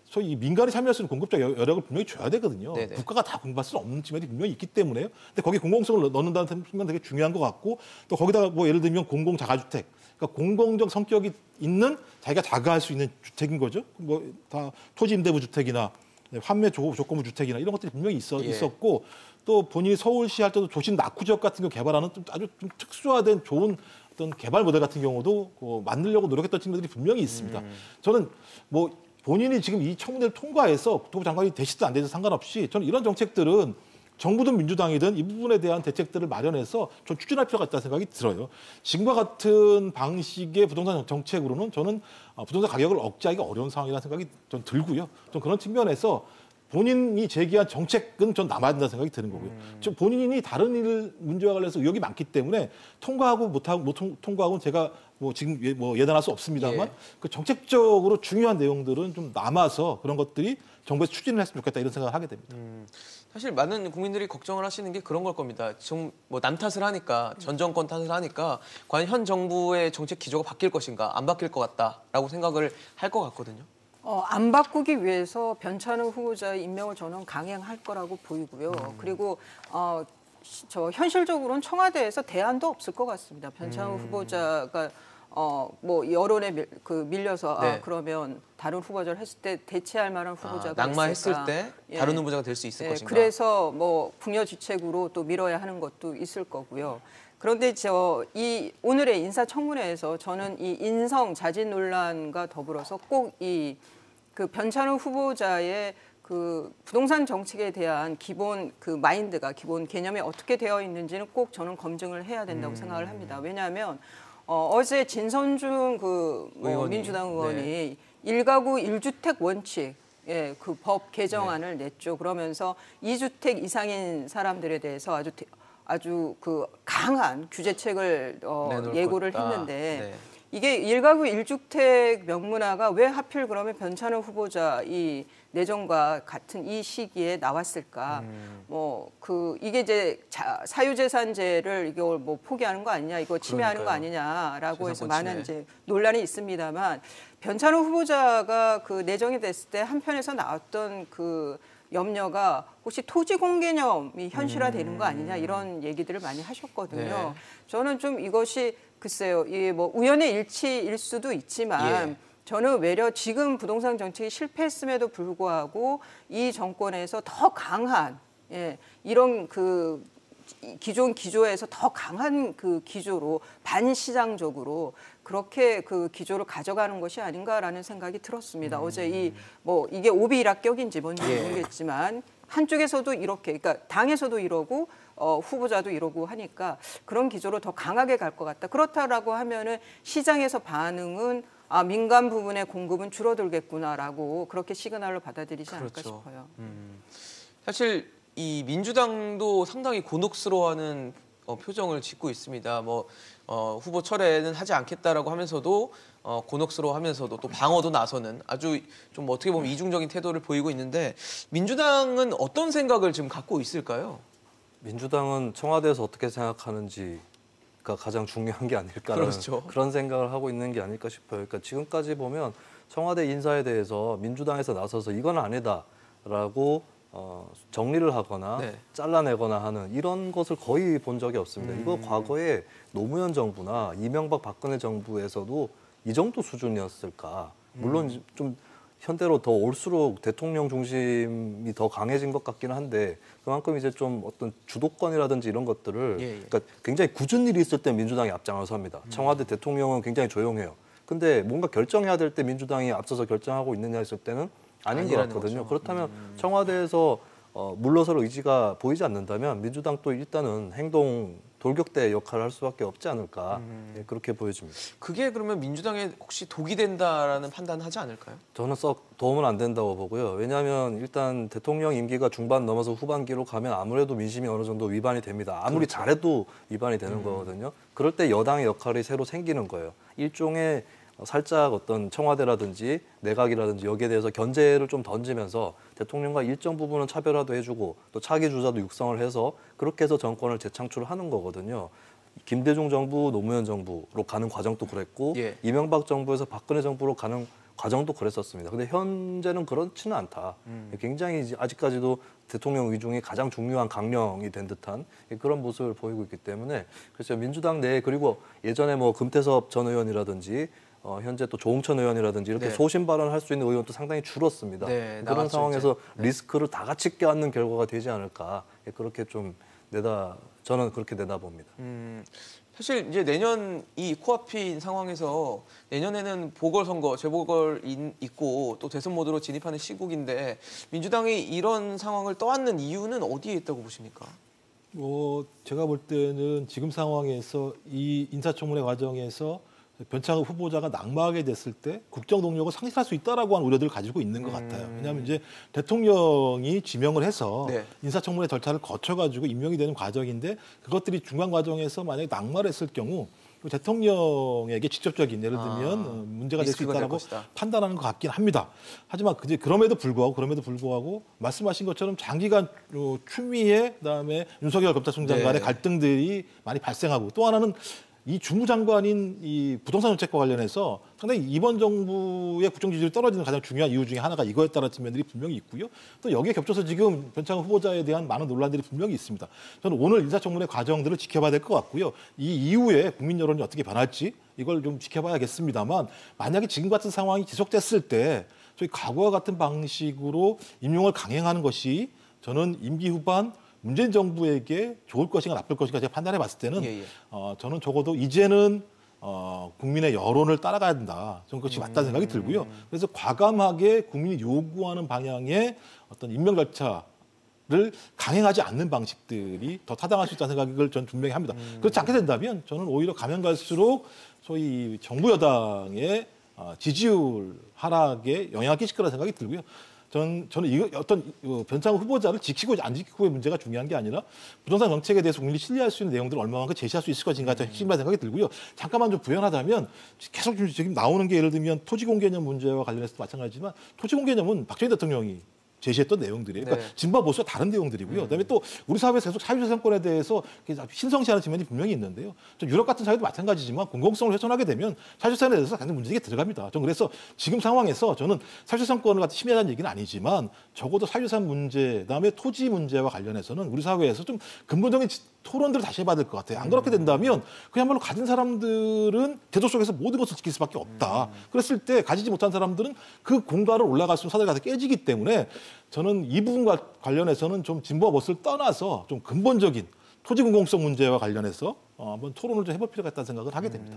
소위 민간이 참여할 수 있는 공급적 여력을 분명히 줘야 되거든요. 네네. 국가가 다 공급할 수는 없는 측면이 분명히 있기 때문에요. 근데 거기에 공공성을 넣는다는 측면 되게 중요한 것 같고 또 거기다가 뭐 예를 들면 공공 자가주택, 그러니까 공공적 성격이 있는 자기가 자가할 수 있는 주택인 거죠. 뭐 다 토지 임대부 주택이나 환매 조건부 주택이나 이런 것들이 분명히 있었고 또 본인이 서울시 할 때도 도심 낙후 지역 같은 거 개발하는 아주 좀 특수화된 좋은 어떤 개발 모델 같은 경우도 만들려고 노력했던 측면들이 분명히 있습니다. 저는 뭐 본인이 지금 이 청문회를 통과해서 국토부 장관이 되시든 안 되든 상관없이 저는 이런 정책들은 정부든 민주당이든 이 부분에 대한 대책들을 마련해서 좀 추진할 필요가 있다는 생각이 들어요. 지금과 같은 방식의 부동산 정책으로는 저는 부동산 가격을 억제하기가 어려운 상황이라는 생각이 좀 들고요. 좀 그런 측면에서 본인이 제기한 정책은 전 남아야 된다는 생각이 드는 거고요. 지금 본인이 다른 일 문제와 관련해서 의혹이 많기 때문에 통과하고 못 통과하고는 제가 뭐 지금 예단할 수 없습니다만 그 정책적으로 중요한 내용들은 좀 남아서 그런 것들이 정부에서 추진을 했으면 좋겠다 이런 생각을 하게 됩니다. 사실 많은 국민들이 걱정을 하시는 게 그런 걸 겁니다. 지금 뭐 남 탓을 하니까 전 정권 탓을 하니까 과연 현 정부의 정책 기조가 바뀔 것인가 안 바뀔 것 같다라고 생각을 할 것 같거든요. 안 바꾸기 위해서 변찬흠 후보자의 임명을 저는 강행할 거라고 보이고요. 그리고 저 현실적으로는 청와대에서 대안도 없을 것 같습니다. 변찬흠 후보자가 뭐 여론에 밀려서 네. 그러면 다른 후보자를 했을 때 대체할 만한 후보자가 낙마했을 있을까? 때 다른 후보자가 될 수 있을 것인가. 그래서 뭐 궁여지책으로 또 밀어야 하는 것도 있을 거고요. 그런데 이 오늘의 인사청문회에서 저는 이 인성 자진 논란과 더불어서 꼭 그 변찬흠 후보자의 그 부동산 정책에 대한 기본 그 마인드가 기본 개념이 어떻게 되어 있는지는 꼭 저는 검증을 해야 된다고 생각을 합니다. 왜냐하면 어제 진선중 민주당 의원이 1가구 1주택 원칙 그 법 개정안을 냈죠. 그러면서 2주택 이상인 사람들에 대해서 아주 그 강한 규제책을 예고를 했는데 이게 1가구 1주택 명문화가 왜 하필 그러면 변찬흠 후보자 이 내정과 같은 이 시기에 나왔을까? 이게 이제 사유재산제를 이걸 뭐 포기하는 거 아니냐, 이거 침해하는 거 아니냐라고 해서 많은 이제 논란이 있습니다만 변찬흠 후보자가 그 내정이 됐을 때 한편에서 나왔던 그 염려가 혹시 토지 공개념이 현실화되는 거 아니냐 이런 얘기들을 많이 하셨거든요. 네. 저는 좀 이것이 글쎄요, 이 뭐 우연의 일치일 수도 있지만 저는 외려 지금 부동산 정책이 실패했음에도 불구하고 이 정권에서 더 강한 이런 그 기존 기조에서 더 강한 그 기조로 반시장적으로 그렇게 그 기조를 가져가는 것이 아닌가라는 생각이 들었습니다. 어제 이게 오비일합격인지 뭔지 모르겠지만 한쪽에서도 이렇게, 그러니까 당에서도 이러고 후보자도 이러고 하니까 그런 기조로 더 강하게 갈 것 같다. 그렇다라고 하면은 시장에서 반응은 민간 부분의 공급은 줄어들겠구나라고 그렇게 시그널로 받아들이지 않을까 싶어요. 사실 이 민주당도 상당히 곤혹스러워하는 표정을 짓고 있습니다. 후보 철회는 하지 않겠다라고 하면서도 곤혹스러워하면서도 또 방어도 나서는 아주 좀 어떻게 보면 이중적인 태도를 보이고 있는데 민주당은 어떤 생각을 지금 갖고 있을까요? 민주당은 청와대에서 어떻게 생각하는지가 가장 중요한 게 아닐까라는 그런 생각을 하고 있는 게 아닐까 싶어요. 그러니까 지금까지 보면 청와대 인사에 대해서 민주당에서 나서서 이건 아니다라고 정리를 하거나 잘라내거나 하는 이런 것을 거의 본 적이 없습니다. 이거 과거에 노무현 정부나 이명박 박근혜 정부에서도 이 정도 수준이었을까? 물론 좀 현대로 더 올수록 대통령 중심이 더 강해진 것 같기는 한데 그만큼 이제 좀 어떤 주도권이라든지 이런 것들을 그러니까 굉장히 굳은 일이 있을 때 민주당이 앞장을 섭니다. 청와대 대통령은 굉장히 조용해요. 근데 뭔가 결정해야 될 때 민주당이 앞서서 결정하고 있느냐 했을 때는 아닌 것 같거든요. 거죠. 그렇다면 청와대에서 물러설 의지가 보이지 않는다면 민주당도 일단은 행동 돌격대 역할을 할 수밖에 없지 않을까 그렇게 보여집니다. 그게 그러면 민주당에 혹시 독이 된다라는 판단을 하지 않을까요? 저는 썩 도움은 안 된다고 보고요. 왜냐하면 일단 대통령 임기가 중반 넘어서 후반기로 가면 아무래도 민심이 어느 정도 위반이 됩니다. 아무리 잘해도 위반이 되는 거거든요. 그럴 때 여당의 역할이 새로 생기는 거예요. 일종의 살짝 어떤 청와대라든지 내각이라든지 여기에 대해서 견제를 좀 던지면서 대통령과 일정 부분은 차별화도 해주고 또 차기 주자도 육성을 해서 그렇게 해서 정권을 재창출하는 거거든요. 김대중 정부, 노무현 정부로 가는 과정도 그랬고 예. 이명박 정부에서 박근혜 정부로 가는 과정도 그랬었습니다. 근데 현재는 그렇지는 않다. 굉장히 이제 아직까지도 대통령 의중이 가장 중요한 강령이 된 듯한 그런 모습을 보이고 있기 때문에 그래서 민주당 내에 그리고 예전에 뭐 금태섭 전 의원이라든지 현재 또 조홍천 의원이라든지 이렇게 네. 소신 발언할 수 있는 의원도 상당히 줄었습니다. 네, 그런 나왔죠, 상황에서 이제. 네. 리스크를 다 같이 껴안는 결과가 되지 않을까 그렇게 좀 저는 그렇게 내다봅니다. 사실 이제 내년이 코앞인 상황에서 내년에는 보궐선거, 재보궐이 있고 또 대선 모드로 진입하는 시국인데 민주당이 이런 상황을 떠안는 이유는 어디에 있다고 보십니까? 제가 볼 때는 지금 상황에서 이 인사청문회 과정에서 변창흠 후보자가 낙마하게 됐을 때 국정 동력을 상실할 수 있다라고 하는 우려들을 가지고 있는 것 같아요. 왜냐하면 이제 대통령이 지명을 해서 네. 인사청문회 절차를 거쳐가지고 임명이 되는 과정인데 그것들이 중간 과정에서 만약에 낙마를 했을 경우 대통령에게 직접적인 예를 들면 문제가 될 수 리스크가 될 있다라고 것이다. 판단하는 것 같긴 합니다. 하지만 그럼에도 불구하고 말씀하신 것처럼 장기간 추미애 그다음에 윤석열 검찰총장 간의 네. 갈등들이 많이 발생하고 또 하나는 이 주무장관인 이 부동산 정책과 관련해서 상당히 이번 정부의 국정 지지율이 떨어지는 가장 중요한 이유 중에 하나가 이거였다는 측면들이 분명히 있고요. 또 여기에 겹쳐서 지금 변창흠 후보자에 대한 많은 논란들이 분명히 있습니다. 저는 오늘 인사청문회 과정들을 지켜봐야 될 것 같고요. 이 이후에 국민 여론이 어떻게 변할지 이걸 좀 지켜봐야겠습니다만 만약에 지금 같은 상황이 지속됐을 때 저희 과거와 같은 방식으로 임용을 강행하는 것이 저는 임기 후반 문재인 정부에게 좋을 것인가 나쁠 것인가 제가 판단해 봤을 때는 저는 적어도 이제는 국민의 여론을 따라가야 된다. 저는 그것이 맞다는 생각이 들고요. 그래서 과감하게 국민이 요구하는 방향의 어떤 임명 절차를 강행하지 않는 방식들이 더 타당할 수 있다는 생각을 저는 분명히 합니다. 그렇지 않게 된다면 저는 오히려 가면 갈수록 소위 정부 여당의 지지율 하락에 영향을 끼칠 거라는 생각이 들고요. 저는 이거 어떤 변창흠 후보자를 지키고 안 지키고의 문제가 중요한 게 아니라 부동산 정책에 대해서 국민이 신뢰할 수 있는 내용들을 얼마만큼 제시할 수 있을 것인가 핵심이라는 생각이 들고요. 잠깐만 좀 부연하자면 계속 지금 나오는 게 예를 들면 토지공개념 문제와 관련해서도 마찬가지지만 토지공개념은 박정희 대통령이 제시했던 내용들이에요. 그러니까 진보와 보수가 다른 내용들이고요. 그다음에 또 우리 사회에서 계속 사유재산권에 대해서 신성시하는 측면이 분명히 있는데요. 유럽 같은 사회도 마찬가지지만 공공성을 훼손하게 되면 사유재산에 대해서 당연히 문제가 들어갑니다. 전 그래서 지금 상황에서 저는 사유재산권을 갖다 침해하는 얘기는 아니지만 적어도 사유재산 문제, 그다음에 토지 문제와 관련해서는 우리 사회에서 좀 근본적인 토론들을 다시 해봐야 될 것 같아요. 안 그렇게 된다면 그야말로 가진 사람들은 제도 속에서 모든 것을 지킬 수밖에 없다. 그랬을 때 가지지 못한 사람들은 그 공간을 올라갈수록 사다리가 다 깨지기 때문에 저는 이 부분과 관련해서는 좀 진보와 보수를 떠나서 좀 근본적인 토지 공공성 문제와 관련해서 한번 토론을 좀 해볼 필요가 있다는 생각을 하게 됩니다.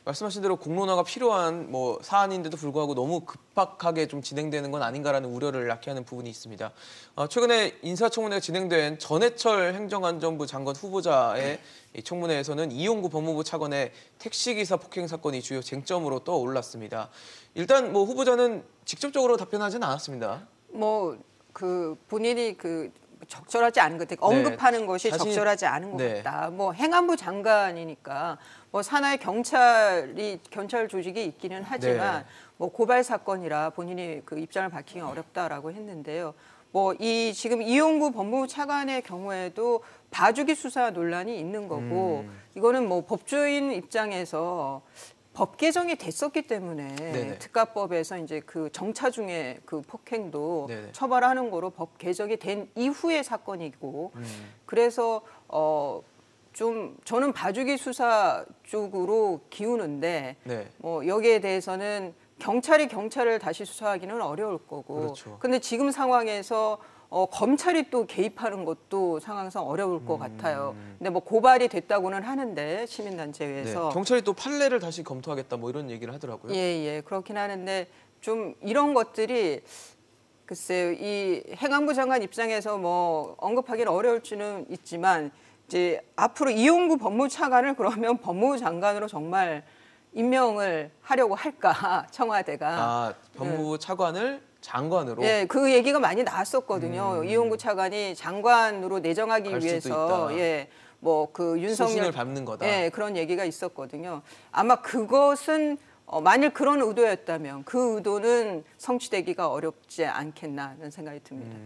말씀하신 대로 공론화가 필요한 사안인데도 불구하고 너무 급박하게 좀 진행되는 건 아닌가라는 우려를 낳게 하는 부분이 있습니다. 최근에 인사청문회가 진행된 전해철 행정안전부 장관 후보자의 이 청문회에서는 이용구 법무부 차관의 택시기사 폭행 사건이 주요 쟁점으로 떠올랐습니다. 일단 후보자는 직접적으로 답변하지는 않았습니다. 본인이 적절하지 않은 것 같아요. 언급하는 것이 적절하지 않은 것 같다. 행안부 장관이니까 산하의 경찰 조직이 있기는 하지만 고발 사건이라 본인이 그 입장을 밝히기 어렵다라고 했는데요. 지금 이용구 법무부 차관의 경우에도 봐주기 수사 논란이 있는 거고 이거는 법조인 입장에서 법 개정이 됐었기 때문에 특가법에서 이제 그 정차 중에 그 폭행도 처벌하는 거로 법 개정이 된 이후의 사건이고 그래서 좀 저는 봐주기 수사 쪽으로 기우는데 여기에 대해서는 경찰이 경찰을 다시 수사하기는 어려울 거고 근데 지금 상황에서 검찰이 또 개입하는 것도 상황상 어려울 것 같아요. 근데 고발이 됐다고는 하는데 시민단체에서 경찰이 또 판례를 다시 검토하겠다 이런 얘기를 하더라고요. 예, 그렇긴 하는데 좀 이런 것들이 글쎄요, 이 행안부 장관 입장에서 언급하기는 어려울지는 있지만 이제 앞으로 이용구 법무부 차관을 그러면 법무부 장관으로 정말 임명을 하려고 할까 청와대가 법무부 차관을 장관으로? 네, 그 얘기가 많이 나왔었거든요. 이용구 차관이 장관으로 내정하기 위해서 그 윤석열 소신을 밟는 거다. 네, 그런 얘기가 있었거든요. 아마 그것은 만일 그런 의도였다면 그 의도는 성취되기가 어렵지 않겠나는 생각이 듭니다.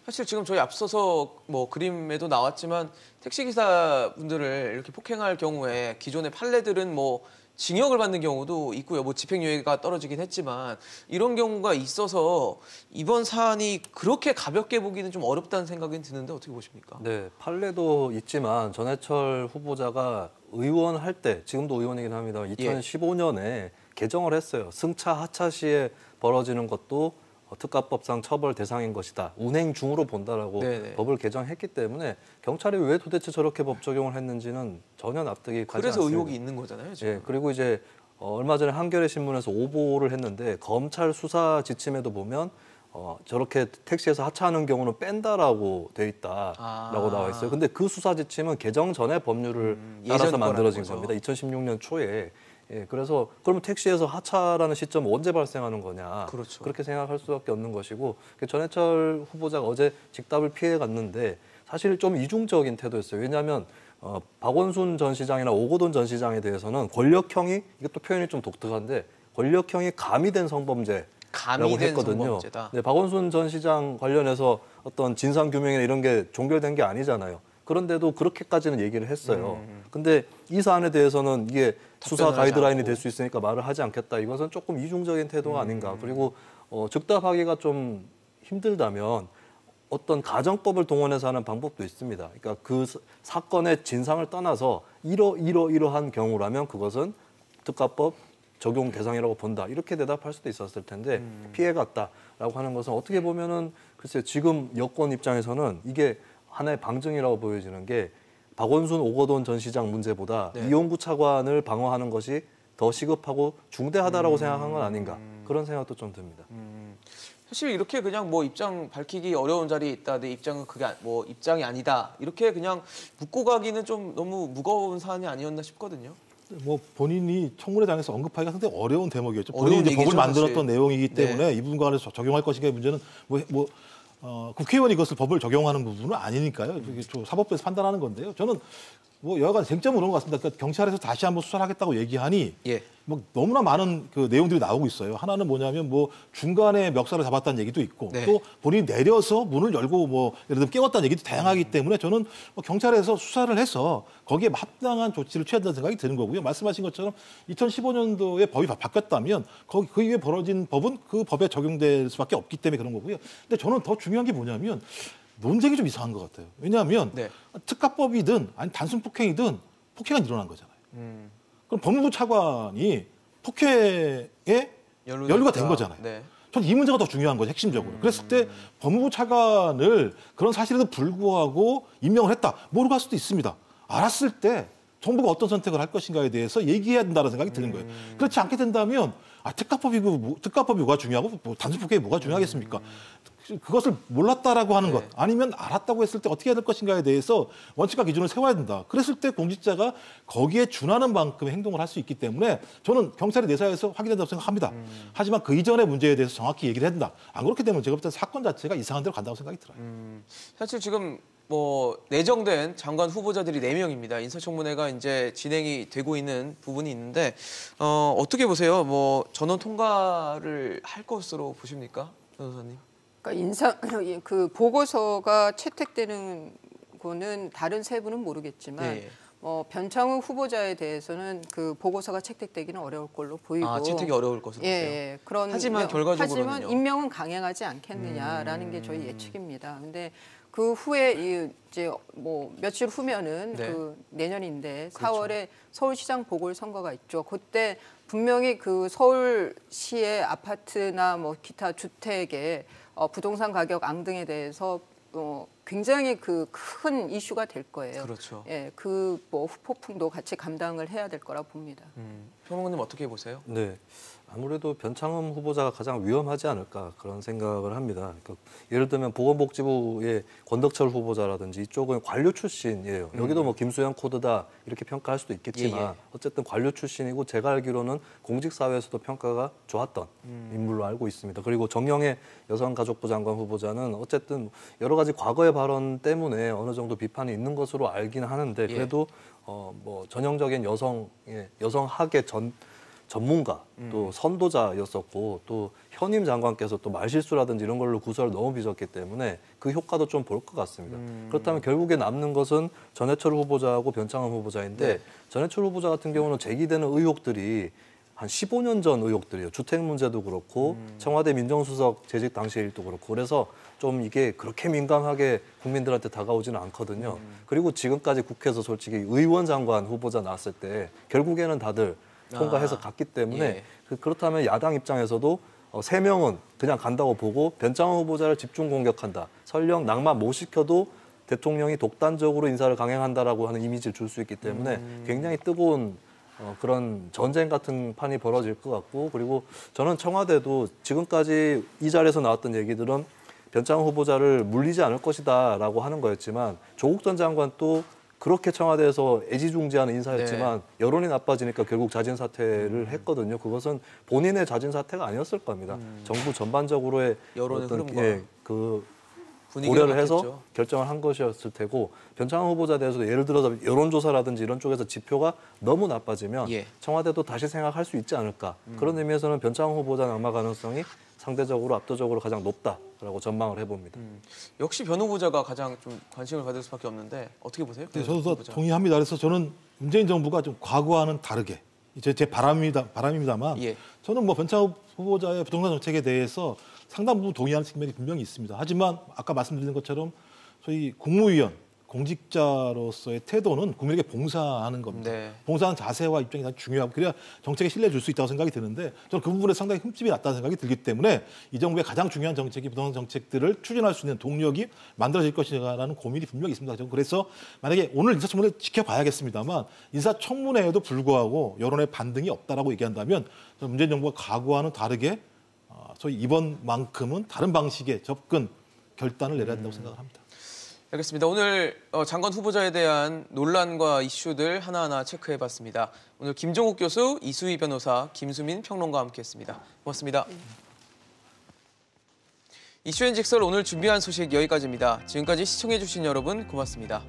사실 지금 저희 앞서서 뭐 그림에도 나왔지만 택시기사분들을 이렇게 폭행할 경우에 기존의 판례들은 뭐 징역을 받는 경우도 있고요. 뭐 집행유예가 떨어지긴 했지만 이런 경우가 있어서 이번 사안이 그렇게 가볍게 보기는 좀 어렵다는 생각이 드는데 어떻게 보십니까? 네, 판례도 있지만 전해철 후보자가 의원 할 때, 지금도 의원이긴 합니다만 2015년에 개정을 했어요. 승차, 하차 시에 벌어지는 것도 특가법상 처벌 대상인 것이다. 운행 중으로 본다라고 법을 개정했기 때문에 경찰이 왜 도대체 저렇게 법 적용을 했는지는 전혀 납득이 가지 그래서 않습니다. 의혹이 있는 거잖아요. 지금. 예, 그리고 이제 얼마 전에 한겨레 신문에서 오보를 했는데 검찰 수사 지침에도 보면 저렇게 택시에서 하차하는 경우는 뺀다라고 돼 있다라고 나와 있어요. 근데 그 수사 지침은 개정 전에 법률을 따라서 만들어진 겁니다. 2016년 초에. 예, 그래서 그러면 택시에서 하차라는 시점은 언제 발생하는 거냐. 그렇죠. 그렇게 생각할 수밖에 없는 것이고 전해철 후보자가 어제 직답을 피해 갔는데 사실 좀 이중적인 태도였어요. 왜냐하면 박원순 전 시장이나 오거돈 전 시장에 대해서는 권력형이, 이것도 표현이 좀 독특한데 권력형이 가미된 성범죄 라고 했거든요. 성범죄다. 네, 박원순 전 시장 관련해서 어떤 진상 규명이나 이런 게 종결된 게 아니잖아요. 그런데도 그렇게까지는 얘기를 했어요. 근데 이 사안에 대해서는 이게 수사 가이드라인이 될 수 있으니까 말을 하지 않겠다. 이것은 조금 이중적인 태도가 아닌가. 그리고 즉답하기가 좀 힘들다면 어떤 가정법을 동원해서 하는 방법도 있습니다. 그러니까 그 사건의 진상을 떠나서 이러한 경우라면 그것은 특가법 적용 대상이라고 본다. 이렇게 대답할 수도 있었을 텐데 피해갔다라고 하는 것은 어떻게 보면은 글쎄 지금 여권 입장에서는 이게 하나의 방증이라고 보여지는 게 박원순, 오거돈 전 시장 문제보다 이용구 차관을 방어하는 것이 더 시급하고 중대하다라고 생각한 건 아닌가. 그런 생각도 좀 듭니다. 사실 이렇게 그냥 뭐 입장 밝히기 어려운 자리에 있다. 내 입장은 그게 뭐 입장이 아니다. 이렇게 그냥 묻고 가기는 좀 너무 무거운 사안이 아니었나 싶거든요. 뭐 본인이 청문회장에서 언급하기가 상당히 어려운 대목이었죠. 어려운 본인이 법을 얘기죠, 만들었던 사실. 내용이기 때문에 이 부분과 관해서 적용할 것인가의 문제는 국회의원이 이것을 법을 적용하는 부분은 아니니까요. 이게 사법부에서 판단하는 건데요. 저는 뭐 여하간 쟁점은 그런 것 같습니다. 그러니까 경찰에서 다시 한번 수사를 하겠다고 얘기하니 뭐 너무나 많은 그 내용들이 나오고 있어요. 하나는 뭐냐면 뭐 중간에 멱살을 잡았다는 얘기도 있고 또 본인이 내려서 문을 열고 뭐 예를 들면 깨웠다는 얘기도 다양하기 때문에 저는 뭐 경찰에서 수사를 해서 거기에 합당한 조치를 취해야 된다는 생각이 드는 거고요. 말씀하신 것처럼 2015년도에 법이 바뀌었다면 그 이후에 벌어진 법은 그 법에 적용될 수밖에 없기 때문에 그런 거고요. 근데 저는 더 중요한 게 뭐냐면 논쟁이 좀 이상한 것 같아요. 왜냐하면 특가법이든 아니 단순 폭행이든 폭행은 일어난 거잖아요. 그럼 법무부 차관이 폭행에 연루가 된 거잖아요. 저는 이 문제가 더 중요한 거죠, 핵심적으로. 그랬을 때 법무부 차관을 그런 사실에도 불구하고 임명을 했다. 모르고 할 수도 있습니다. 알았을 때 정부가 어떤 선택을 할 것인가에 대해서 얘기해야 된다는 생각이 드는 거예요. 그렇지 않게 된다면 특가법이 뭐가 중요하고 뭐 단순 폭행이 뭐가 중요하겠습니까? 그것을 몰랐다라고 하는 것 아니면 알았다고 했을 때 어떻게 해야 될 것인가에 대해서 원칙과 기준을 세워야 된다. 그랬을 때 공직자가 거기에 준하는 만큼의 행동을 할 수 있기 때문에 저는 경찰이 내사에서 확인된다고 생각합니다. 하지만 그 이전의 문제에 대해서 정확히 얘기를 해야 된다. 안 그렇게 되면 제가 볼 때 사건 자체가 이상한 데로 간다고 생각이 들어요. 사실 지금 뭐 내정된 장관 후보자들이 4명입니다. 인사청문회가 이제 진행이 되고 있는 부분이 있는데 어떻게 보세요? 뭐 전원 통과를 할 것으로 보십니까, 변호사님? 그러니까 그 보고서가 채택되는 거는 다른 세부는 모르겠지만 변창흠 후보자에 대해서는 그 보고서가 채택되기는 어려울 걸로 보이고 채택이 어려울 것으로 보세요. 하지만 결과적으로는 하지만 임명은 강행하지 않겠느냐라는 게 저희 예측입니다. 근데 그 후에 이제 뭐 며칠 후면은 그 내년인데 4월에 서울시장 보궐선거가 있죠. 그때 분명히 그 서울시의 아파트나 뭐 기타 주택의 부동산 가격 앙등에 대해서 굉장히 그 큰 이슈가 될 거예요. 그렇죠. 그 뭐 후폭풍도 같이 감당을 해야 될 거라 봅니다. 평론가님 어떻게 보세요? 네. 아무래도 변창흠 후보자가 가장 위험하지 않을까 그런 생각을 합니다. 그러니까 예를 들면 보건복지부의 권덕철 후보자라든지 이쪽은 관료 출신이에요. 여기도 뭐 김수현 코드다 이렇게 평가할 수도 있겠지만 어쨌든 관료 출신이고 제가 알기로는 공직사회에서도 평가가 좋았던 인물로 알고 있습니다. 그리고 정영애 여성가족부 장관 후보자는 어쨌든 여러 가지 과거의 발언 때문에 어느 정도 비판이 있는 것으로 알긴 하는데 그래도 뭐 전형적인 여성학의 전문가 또 선도자였었고 또 현임 장관께서 또 말실수라든지 이런 걸로 구설을 너무 빚었기 때문에 그 효과도 좀 볼 것 같습니다. 그렇다면 결국에 남는 것은 전해철 후보자하고 변창흠 후보자인데 네. 전해철 후보자 같은 경우는 제기되는 의혹들이 한 15년 전 의혹들이에요. 주택 문제도 그렇고 청와대 민정수석 재직 당시 일도 그렇고 그래서 좀 이게 그렇게 민감하게 국민들한테 다가오지는 않거든요. 그리고 지금까지 국회에서 솔직히 의원 장관 후보자 나왔을 때 결국에는 다들 통과해서 갔기 때문에 예. 그렇다면 야당 입장에서도 3명은 그냥 간다고 보고 변창흠 후보자를 집중 공격한다. 설령 낙마 못 시켜도 대통령이 독단적으로 인사를 강행한다라고 하는 이미지를 줄 수 있기 때문에 굉장히 뜨거운 그런 전쟁 같은 판이 벌어질 것 같고 그리고 저는 청와대도 지금까지 이 자리에서 나왔던 얘기들은 변창흠 후보자를 물리지 않을 것이다라고 하는 거였지만 조국 전 장관 또 그렇게 청와대에서 애지중지하는 인사였지만 여론이 나빠지니까 결국 자진 사퇴를 했거든요. 그것은 본인의 자진 사퇴가 아니었을 겁니다. 정부 전반적으로의 여론의 어떤 흐름과 고려를 해서 바뀌었죠. 결정을 한 것이었을 테고 변창흠 후보자에 대해서도 예를 들어서 여론조사라든지 이런 쪽에서 지표가 너무 나빠지면 예. 청와대도 다시 생각할 수 있지 않을까. 그런 의미에서는 변창흠 후보자 낙마 가능성이 상대적으로 압도적으로 가장 높다라고 전망을 해봅니다. 역시 변 후보자가 가장 좀 관심을 받을 수밖에 없는데 어떻게 보세요? 네, 변 저도 후보자. 동의합니다. 그래서 저는 문재인 정부가 좀 과거와는 다르게 제 바람입니다만 예. 저는 뭐 변창흠 후보자의 부동산 정책에 대해서 상당 부분 동의하는 측면이 분명히 있습니다. 하지만 아까 말씀드린 것처럼 저희 국무위원 공직자로서의 태도는 국민에게 봉사하는 겁니다. 네. 봉사하는 자세와 입장이 다 중요하고 그래야 정책에 신뢰를 줄 수 있다고 생각이 드는데 저는 그 부분에 상당히 흠집이 났다는 생각이 들기 때문에 이 정부의 가장 중요한 정책이 부동산 정책들을 추진할 수 있는 동력이 만들어질 것이라는 고민이 분명히 있습니다. 저는 그래서 만약에 오늘 인사청문회 지켜봐야겠습니다만 인사청문회에도 불구하고 여론의 반등이 없다라고 얘기한다면 저는 문재인 정부가 과거와는 다르게 저희 이번만큼은 다른 방식의 접근 결단을 내려야 된다고 생각을 합니다. 알겠습니다. 오늘 장관 후보자에 대한 논란과 이슈들 하나하나 체크해봤습니다. 오늘 김종욱 교수, 이수희 변호사, 김수민 평론가와 함께했습니다. 고맙습니다. 이슈앤직설 오늘 준비한 소식 여기까지입니다. 지금까지 시청해주신 여러분 고맙습니다.